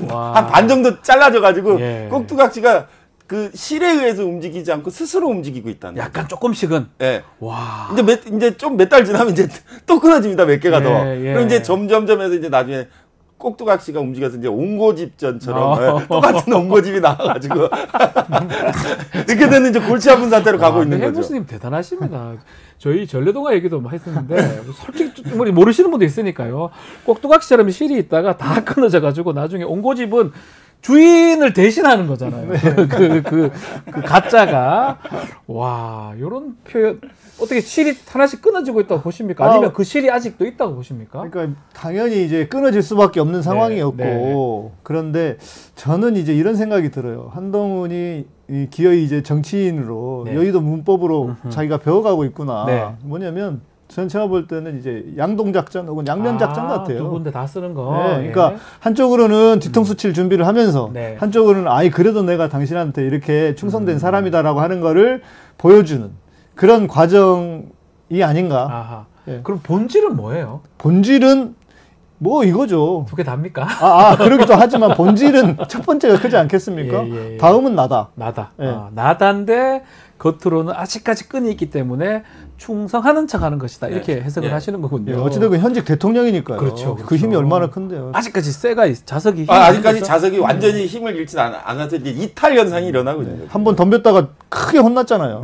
한 반 정도 잘라져 가지고 꼭두각시가 그 실에 의해서 움직이지 않고 스스로 움직이고 있다는. 약간 조금씩은. 와. 이제 좀 몇 달 지나면 이제 또 끊어집니다. 몇 개가 더. 그럼 이제 점점점해서 이제 나중에 꼭두각시가 움직여서 이제 옹고집전처럼 똑같은 옹고집이 나와가지고 이렇게 되는 이제 골치 아픈 상태로 가고 있는 거죠. 해무스님 대단하십니다. 저희 전래동화 얘기도 했었는데 솔직히 모르시는 분도 있으니까요. 꼭두각시처럼 실이 있다가 다 끊어져가지고 나중에 옹고집은 주인을 대신하는 거잖아요. 그 가짜가. 와, 요런 표현. 어떻게 실이 하나씩 끊어지고 있다고 보십니까? 아니면 그 실이 아직도 있다고 보십니까? 그러니까 당연히 이제 끊어질 수밖에 없는 상황이었고 그런데 저는 이제 이런 생각이 들어요. 한동훈이 기어이 이제 정치인으로 여의도 문법으로 자기가 배워가고 있구나. 뭐냐면 제가 볼 때는 이제 양동작전 혹은 양면작전 같아요. 두 군데 다 쓰는 거. 그러니까 한쪽으로는 뒤통수 칠 준비를 하면서 한쪽으로는 그래도 내가 당신한테 이렇게 충성된 사람이다라고 하는 거를 보여주는 그런 과정이 아닌가. 그럼 본질은 뭐예요? 본질은 뭐 이거죠. 두 개 답니까? 그러기도 하지만 본질은 첫 번째가 크지 않겠습니까? 다음은 나다. 나다인데 겉으로는 아직까지 끈이 있기 때문에 충성하는 척하는 것이다. 이렇게 해석을 하시는 거군요. 어찌됐건 현직 대통령이니까요. 그렇죠. 그 힘이 얼마나 큰데요. 아직까지 자석이 아직까지 자석이 완전히 힘을 잃지 않아서 이제 이탈 현상이 일어나고 있는 거죠. 한번 덤볐다가 크게 혼났잖아요.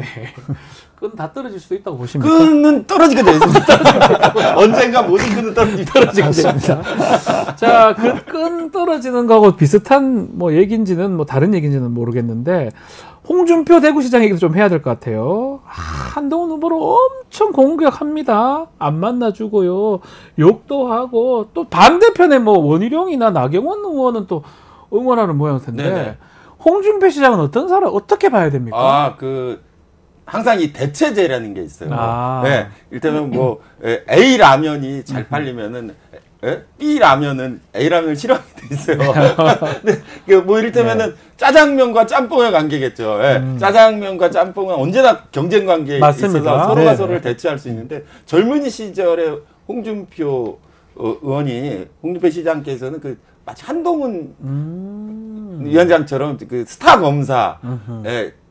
끈 다 떨어질 수도 있다고 보십니까? 끈은 떨어지게 돼 있습니다. 언젠가 모든 끈은 떨어지게 됩니다. 자, 그 끈 떨어지는 거하고 비슷한 얘기인지는 다른 얘기인지는 모르겠는데 홍준표 대구시장 얘기도 좀 해야 될 것 같아요. 한동훈 후보를 엄청 공격합니다. 안 만나주고요. 욕도 하고 또 반대편에 원희룡이나 나경원 의원은 또 응원하는 모양새인데 홍준표 시장은 어떤 사람 어떻게 봐야 됩니까? 항상 이 대체제라는 게 있어요. 일테면 A 라면이 잘 팔리면은 B 라면은 A 라면을 싫어하게 돼 있어요. 이를테면은 짜장면과 짬뽕의 관계겠죠. 짜장면과 짬뽕은 언제나 경쟁 관계에 있어서 서로가 서로를 대체할 수 있는데 젊은이 시절에 홍준표 시장께서는 마치 한동훈 위원장처럼 그 스타 검사,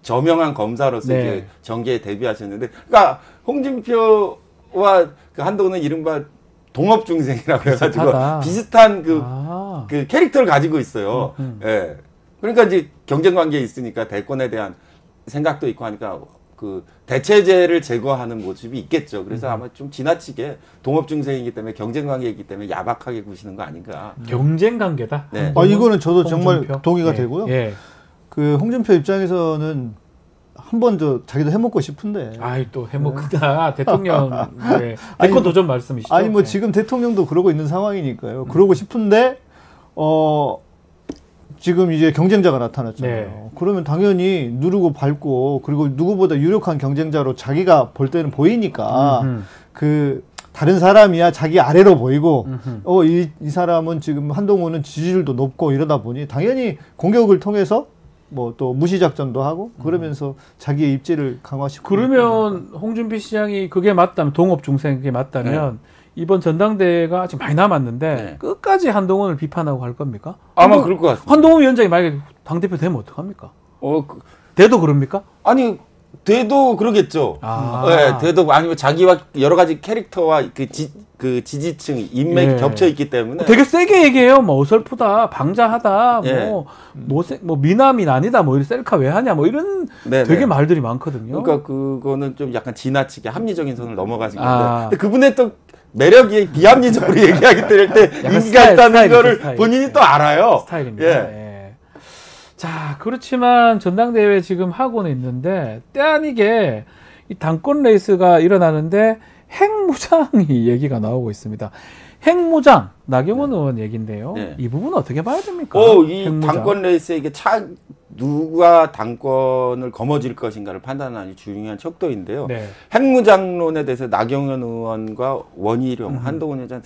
저명한 검사로서 이제 정계에 데뷔하셨는데, 그러니까 홍준표와 그 한동훈은 이른바 동업 중생이라고 해가지고 비슷한 그 캐릭터를 가지고 있어요. 그러니까 이제 경쟁 관계에 있으니까 대권에 대한 생각도 있고 하니까 그 대체제를 제거하는 모습이 있겠죠. 그래서 아마 좀 지나치게 동업 중생이기 때문에 경쟁 관계이기 때문에 야박하게 구시는 거 아닌가. 경쟁 관계다. 이거는 저도 정말 동의가 되고요. 그 홍준표 입장에서는 한 번 자기도 해먹고 싶은데. 또 해먹다. 대통령. 대권 도전 말씀이시죠? 지금 대통령도 그러고 있는 상황이니까요. 그러고 싶은데, 지금 이제 경쟁자가 나타났잖아요. 그러면 당연히 누르고 밟고, 그리고 누구보다 유력한 경쟁자로 자기가 볼 때는 보이니까, 다른 사람이야 자기 아래로 보이고, 이 사람은 지금 한동훈은 지지율도 높고 이러다 보니, 당연히 공격을 통해서 또 무시작전도 하고 그러면서 자기의 입지를 강화시키고. 그러면 홍준표 시장이 그게 맞다면, 동업 중생 그게 맞다면 이번 전당대회가 아직 많이 남았는데 끝까지 한동훈을 비판하고 갈 겁니까? 아마 그럴 것 같습니다. 한동훈 위원장이 만약에 당대표 되면 어떡합니까? 돼도 그럽니까? 아니 돼도 그러겠죠. 돼도 아니면 자기와 여러 가지 캐릭터와 그 지지층 인맥이 겹쳐 있기 때문에 되게 세게 얘기해요. 어설프다, 방자하다, 미남이 아니다, 셀카 왜 하냐, 이런 되게 말들이 많거든요. 그러니까 그거는 좀 약간 지나치게 합리적인 선을 넘어가신 건데, 근데 그분의 또 매력이 비합리적으로 얘기하기 때문에 인기가 있다는 거를 본인이 또 알아요. 스타일입니다. 자, 그렇지만 전당대회 지금 하고는 있는데 때 아니게 이 당권 레이스가 일어나는데 핵무장이 얘기가 나오고 있습니다. 핵무장, 나경원 의원 얘기인데요. 이 부분은 어떻게 봐야 됩니까? 이 핵무장. 당권 레이스에 이게 누가 당권을 거머쥘 것인가를 판단하는 중요한 척도인데요. 핵무장론에 대해서 나경원 의원과 원희룡, 한동훈 의원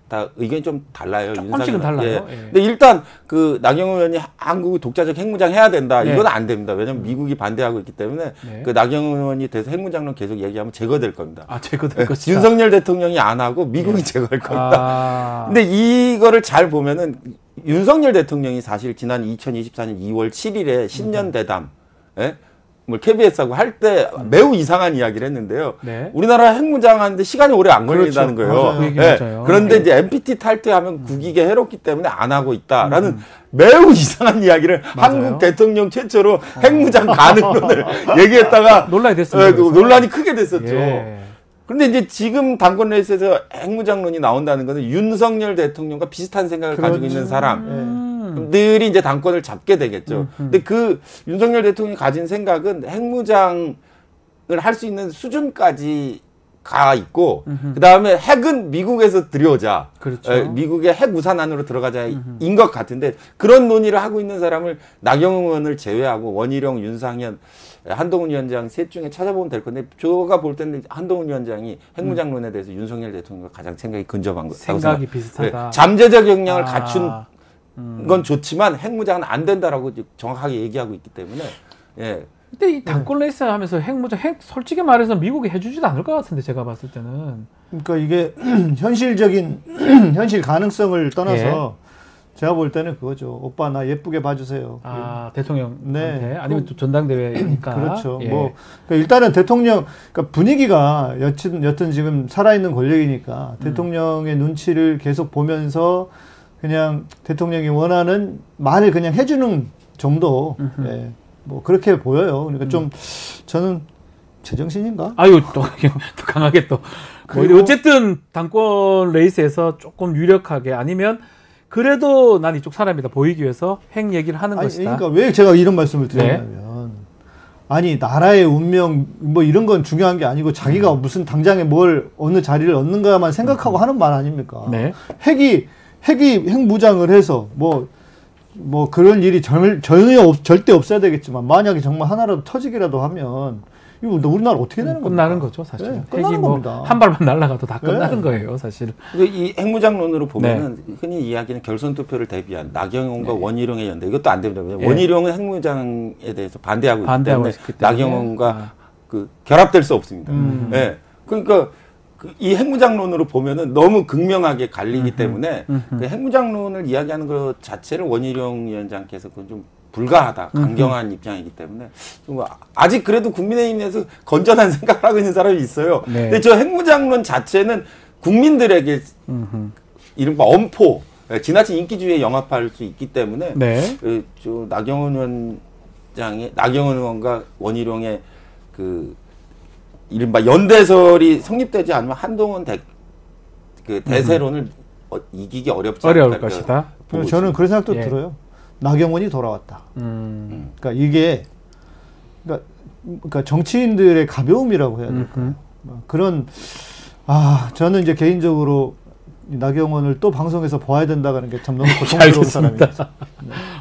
다 의견이 좀 달라요. 조금씩은 달라요. 근데 일단 그 나경원 의원이 한국이 독자적 핵무장 해야 된다. 이건 안 됩니다. 왜냐하면 미국이 반대하고 있기 때문에 그 나경원 의원이 돼서 핵무장론 계속 얘기하면 제거될 겁니다. 제거될 것이다. 윤석열 대통령이 안 하고 미국이 제거할 겁니다. 근데 이거를 잘 보면은 윤석열 대통령이 사실 지난 2024년 2월 7일에 신년 대담, KBS하고 할 때 매우 이상한 이야기를 했는데요. 우리나라 핵무장하는데 시간이 오래 안 걸린다는 거예요. 맞아요. 그런데 이제 NPT 탈퇴하면 국익에 해롭기 때문에 안 하고 있다라는 매우 이상한 이야기를 한국 대통령 최초로 핵무장 가능론을 얘기했다가 논란이 됐어요. 논란이 크게 됐었죠. 그런데 이제 지금 당권 레이스에서 핵무장론이 나온다는 것은 윤석열 대통령과 비슷한 생각을 가지고 있는 사람들이 이제 당권을 잡게 되겠죠. 근데 그 윤석열 대통령이 가진 생각은 핵무장을 할 수 있는 수준까지 가 있고 그 다음에 핵은 미국에서 들여오자. 미국의 핵 우산 안으로 들어가자인 것 같은데 그런 논의를 하고 있는 사람을 나경원 의원을 제외하고 원희룡, 윤상현, 한동훈 위원장 셋 중에 찾아보면 될 건데 제가 볼 때는 한동훈 위원장이 핵무장론에 대해서 윤석열 대통령과 가장 생각이 근접한 것 같아요. 생각이 비슷하다. 잠재적 역량을 갖춘 건 좋지만 핵무장은 안 된다라고 정확하게 얘기하고 있기 때문에 근데 이 당권 레이스 하면서 핵무장, 솔직히 말해서 미국이 해주지도 않을 것 같은데 제가 봤을 때는. 그러니까 이게 현실적인 현실 가능성을 떠나서 제가 볼 때는 그거죠. 오빠 나 예쁘게 봐주세요. 대통령한테 아니면 또 전당대회니까. 그렇죠. 뭐 그러니까 일단은 대통령 그러니까 분위기가 여튼 지금 살아있는 권력이니까 대통령의 눈치를 계속 보면서 그냥 대통령이 원하는 말을 그냥 해주는 정도. 뭐 그렇게 보여요. 그러니까 좀 저는 제정신인가? 또 강하게 또. 어쨌든 당권 레이스에서 조금 유력하게 아니면 그래도 난 이쪽 사람이다 보이기 위해서 핵 얘기를 하는 것이다. 그러니까 왜 제가 이런 말씀을 드리냐면 아니 나라의 운명 뭐 이런 건 중요한 게 아니고 자기가 무슨 당장에 뭘 어느 자리를 얻는가만 생각하고 하는 말 아닙니까? 핵이 핵무장을 해서 뭐 그런 일이 절대 없어야 되겠지만 만약에 정말 하나라도 터지기라도 하면 이거 우리나라 어떻게 되는 겁니까? 끝나는 거죠, 사실. 끝나는 겁니다. 한 발만 날아가도 다 끝나는 거예요, 사실. 이 핵무장론으로 보면은 흔히 이야기는 결선 투표를 대비한 나경원과 원희룡의 연대 이것도 안 됩니다. 원희룡은 핵무장에 대해서 반대하고 있기 때문에 나경원과 결합될 수 없습니다. 그러니까 이 핵무장론으로 보면은 너무 극명하게 갈리기 때문에 그 핵무장론을 이야기하는 것 자체를 원희룡 위원장께서 그건 좀 불가하다, 강경한 입장이기 때문에 좀 아직 그래도 국민의힘 내에서 건전한 생각을 하고 있는 사람이 있어요. 근데 저 핵무장론 자체는 국민들에게 이른바 엄포, 지나친 인기주의에 영합할 수 있기 때문에 나경원 의원과 원희룡의 이른바 연대설이 성립되지 않으면 한동훈 대세론을 이기기 어려울 것이다. 저는 그런 생각도 들어요. 나경원이 돌아왔다. 그러니까 이게 그러니까 정치인들의 가벼움이라고 해야 될까요? 그런 저는 이제 개인적으로 나경원을 또 방송에서 봐야 된다는 게 참 너무 고통스러운 사람입니다.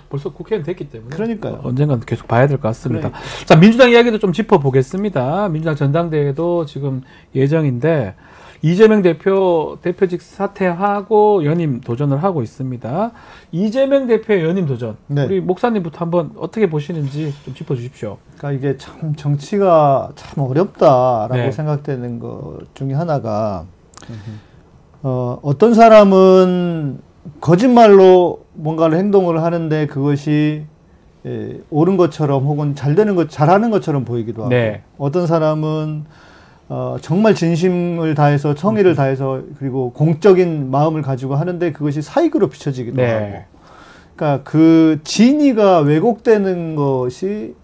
벌써 국회의원 됐기 때문에. 그러니까요. 언젠간 계속 봐야 될 것 같습니다. 자, 민주당 이야기도 좀 짚어보겠습니다. 민주당 전당대회도 지금 예정인데 이재명 대표직 사퇴하고 연임 도전을 하고 있습니다. 이재명 대표의 연임 도전. 우리 목사님부터 한번 어떻게 보시는지 좀 짚어주십시오. 그러니까 이게 참 정치가 참 어렵다라고 생각되는 것 중에 하나가 어떤 사람은 거짓말로 뭔가를 행동을 하는데 그것이 옳은 것처럼 혹은 잘하는 것처럼 보이기도 하고 어떤 사람은 정말 진심을 다해서 정의를 다해서 그리고 공적인 마음을 가지고 하는데 그것이 사익으로 비춰지기도 하고 그러니까 그 진의가 왜곡되는 것이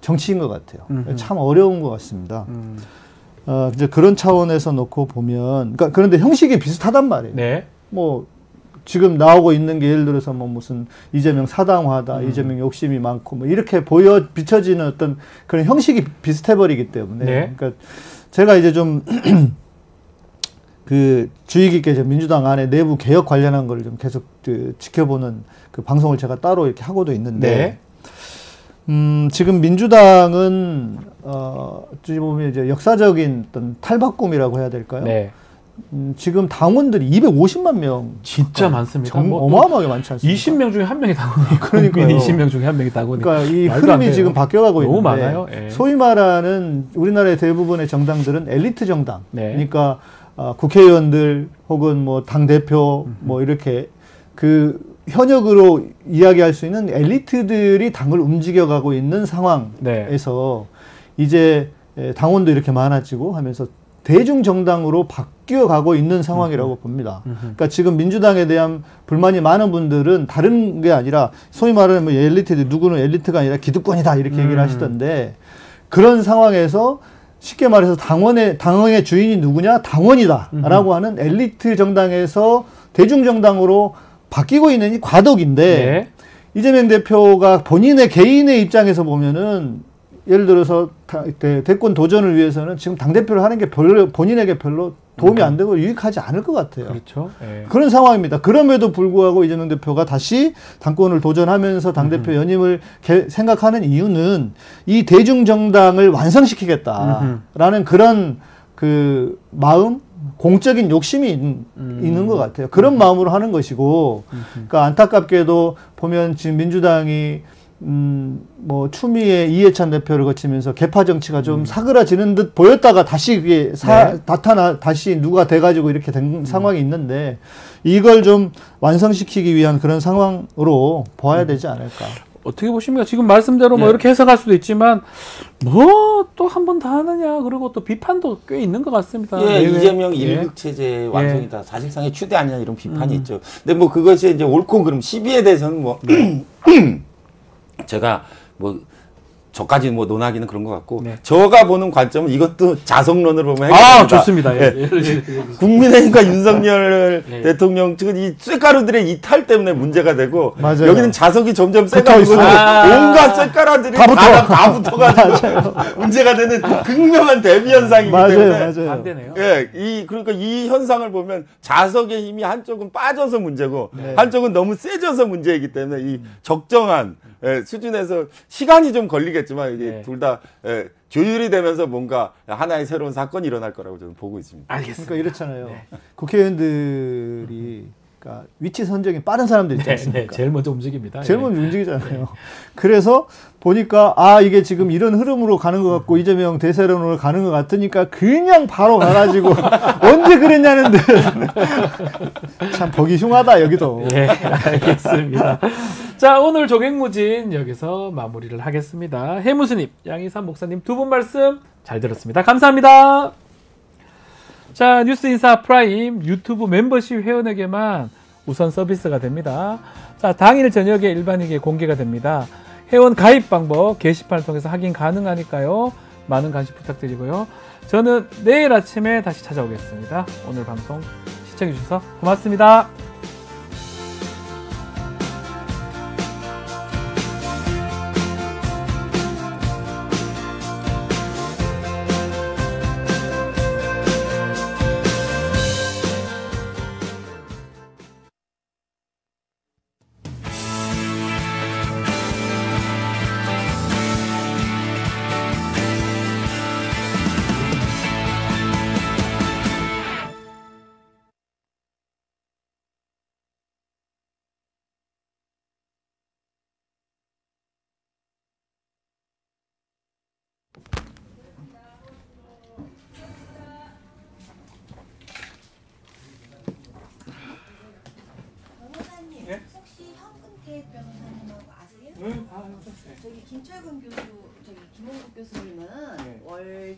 정치인 것 같아요. 참 어려운 것 같습니다. 이제 그런 차원에서 놓고 보면 그런데 형식이 비슷하단 말이에요. 뭐 지금 나오고 있는 게 예를 들어서 뭐 무슨 이재명 사당화다, 이재명 욕심이 많고 뭐 이렇게 비춰지는 어떤 그런 형식이 비슷해버리기 때문에. 네. 그러니까 제가 이제 좀 그 주의 깊게 민주당 안에 내부 개혁 관련한 걸 좀 계속 지켜보는 그 방송을 제가 따로 이렇게 하고도 있는데, 지금 민주당은 어찌 보면 이제 역사적인 어떤 탈바꿈이라고 해야 될까요? 네. 지금 당원들이 250만 명. 진짜 많습니다. 어마어마하게 많지 않습니까? 20명 중에 한 명이 당원이고, 그러니까요. 20명 중에 한 명이 당원이. 그러니까 이 흐름이 지금 바뀌어가고 너무 있는데, 많아요. 예. 소위 말하는 우리나라의 대부분의 정당들은 엘리트 정당. 네. 그러니까 국회의원들 혹은 뭐 당 대표 뭐 이렇게 그 현역으로 이야기할 수 있는 엘리트들이 당을 움직여가고 있는 상황에서 이제 당원도 이렇게 많아지고 하면서 대중 정당으로 바뀌어 가고 있는 상황이라고 봅니다. 그러니까 지금 민주당에 대한 불만이 많은 분들은 다른 게 아니라 소위 말하는 뭐 엘리트들, 누구는 엘리트가 아니라 기득권이다 이렇게 얘기를 하시던데, 그런 상황에서 쉽게 말해서 당원의 주인이 누구냐? 당원이다라고 하는 엘리트 정당에서 대중 정당으로 바뀌고 있는 이 과도기인데, 이재명 대표가 본인의 개인의 입장에서 보면은 예를 들어서 대권 도전을 위해서는 지금 당대표를 하는 게 본인에게 별로 도움이 안 되고 유익하지 않을 것 같아요. 그렇죠. 예. 그런 상황입니다. 그럼에도 불구하고 이재명 대표가 다시 당권을 도전하면서 당대표 연임을 생각하는 이유는 이 대중정당을 완성시키겠다라는 그런 그 마음, 공적인 욕심이 있는 것 같아요. 그런 마음으로 하는 것이고, 그러니까 안타깝게도 보면 지금 민주당이 뭐 추미애 이해찬 대표를 거치면서 개파 정치가 좀 사그라지는 듯 보였다가 다시 그게 다시 누가 돼가지고 이렇게 된 상황이 있는데, 이걸 좀 완성시키기 위한 그런 상황으로 봐야 되지 않을까. 어떻게 보십니까? 지금 말씀대로 뭐 이렇게 해석할 수도 있지만, 뭐 또 한 번 다 하느냐, 그리고 또 비판도 꽤 있는 것 같습니다. 예, 이재명 일극 체제 완성이다. 사실상의 추대 아니냐 이런 비판이 있죠. 근데 뭐 그것이 이제 옳고 그름 시비에 대해서는 뭐 제가 뭐 저까지 뭐 논하기는 그런 것 같고, 저가 보는 관점은 이것도 자성론으로 보면 좋습니다. 예. 국민의힘과 윤석열 대통령 측은 이 쇳가루들의 이탈 때문에 문제가 되고, 맞아요. 여기는 자석이 점점 세가지고 온갖 쇳가루들이 다 붙어가지고 문제가 되는 극명한 대비 현상이기 때문에 안 되네요. 예, 그러니까 이 현상을 보면 자석의 힘이 한쪽은 빠져서 문제고 한쪽은 너무 세져서 문제이기 때문에 이 적정한 수준에서 시간이 좀 걸리겠지만 이게 둘 다 조율이 되면서 뭔가 하나의 새로운 사건이 일어날 거라고 저는 보고 있습니다. 알겠습니다. 그러니까 이렇잖아요. 국회의원들이 그러니까 위치 선정이 빠른 사람들 있지 않습니까? 제일 먼저 움직입니다. 제일 먼저 움직이잖아요. 그래서 보니까 이게 지금 이런 흐름으로 가는 것 같고 이재명 대세론으로 가는 것 같으니까 그냥 바로 가가지고 언제 그랬냐는 듯. 참 보기 흉하다 여기도. 예, 알겠습니다. 자, 오늘 조경무진 여기서 마무리를 하겠습니다. 해무스님, 양희삼 목사님 두 분 말씀 잘 들었습니다. 감사합니다. 자, 뉴스인사 프라임 유튜브 멤버십 회원에게만 우선 서비스가 됩니다. 자, 당일 저녁에 일반인에게 공개가 됩니다. 회원 가입 방법 게시판을 통해서 확인 가능하니까요. 많은 관심 부탁드리고요. 저는 내일 아침에 다시 찾아오겠습니다. 오늘 방송 시청해주셔서 고맙습니다. 혹시 현근택 변호사님하고 아세요? 저기 김철근 교수, 저기 김홍국 교수님은 월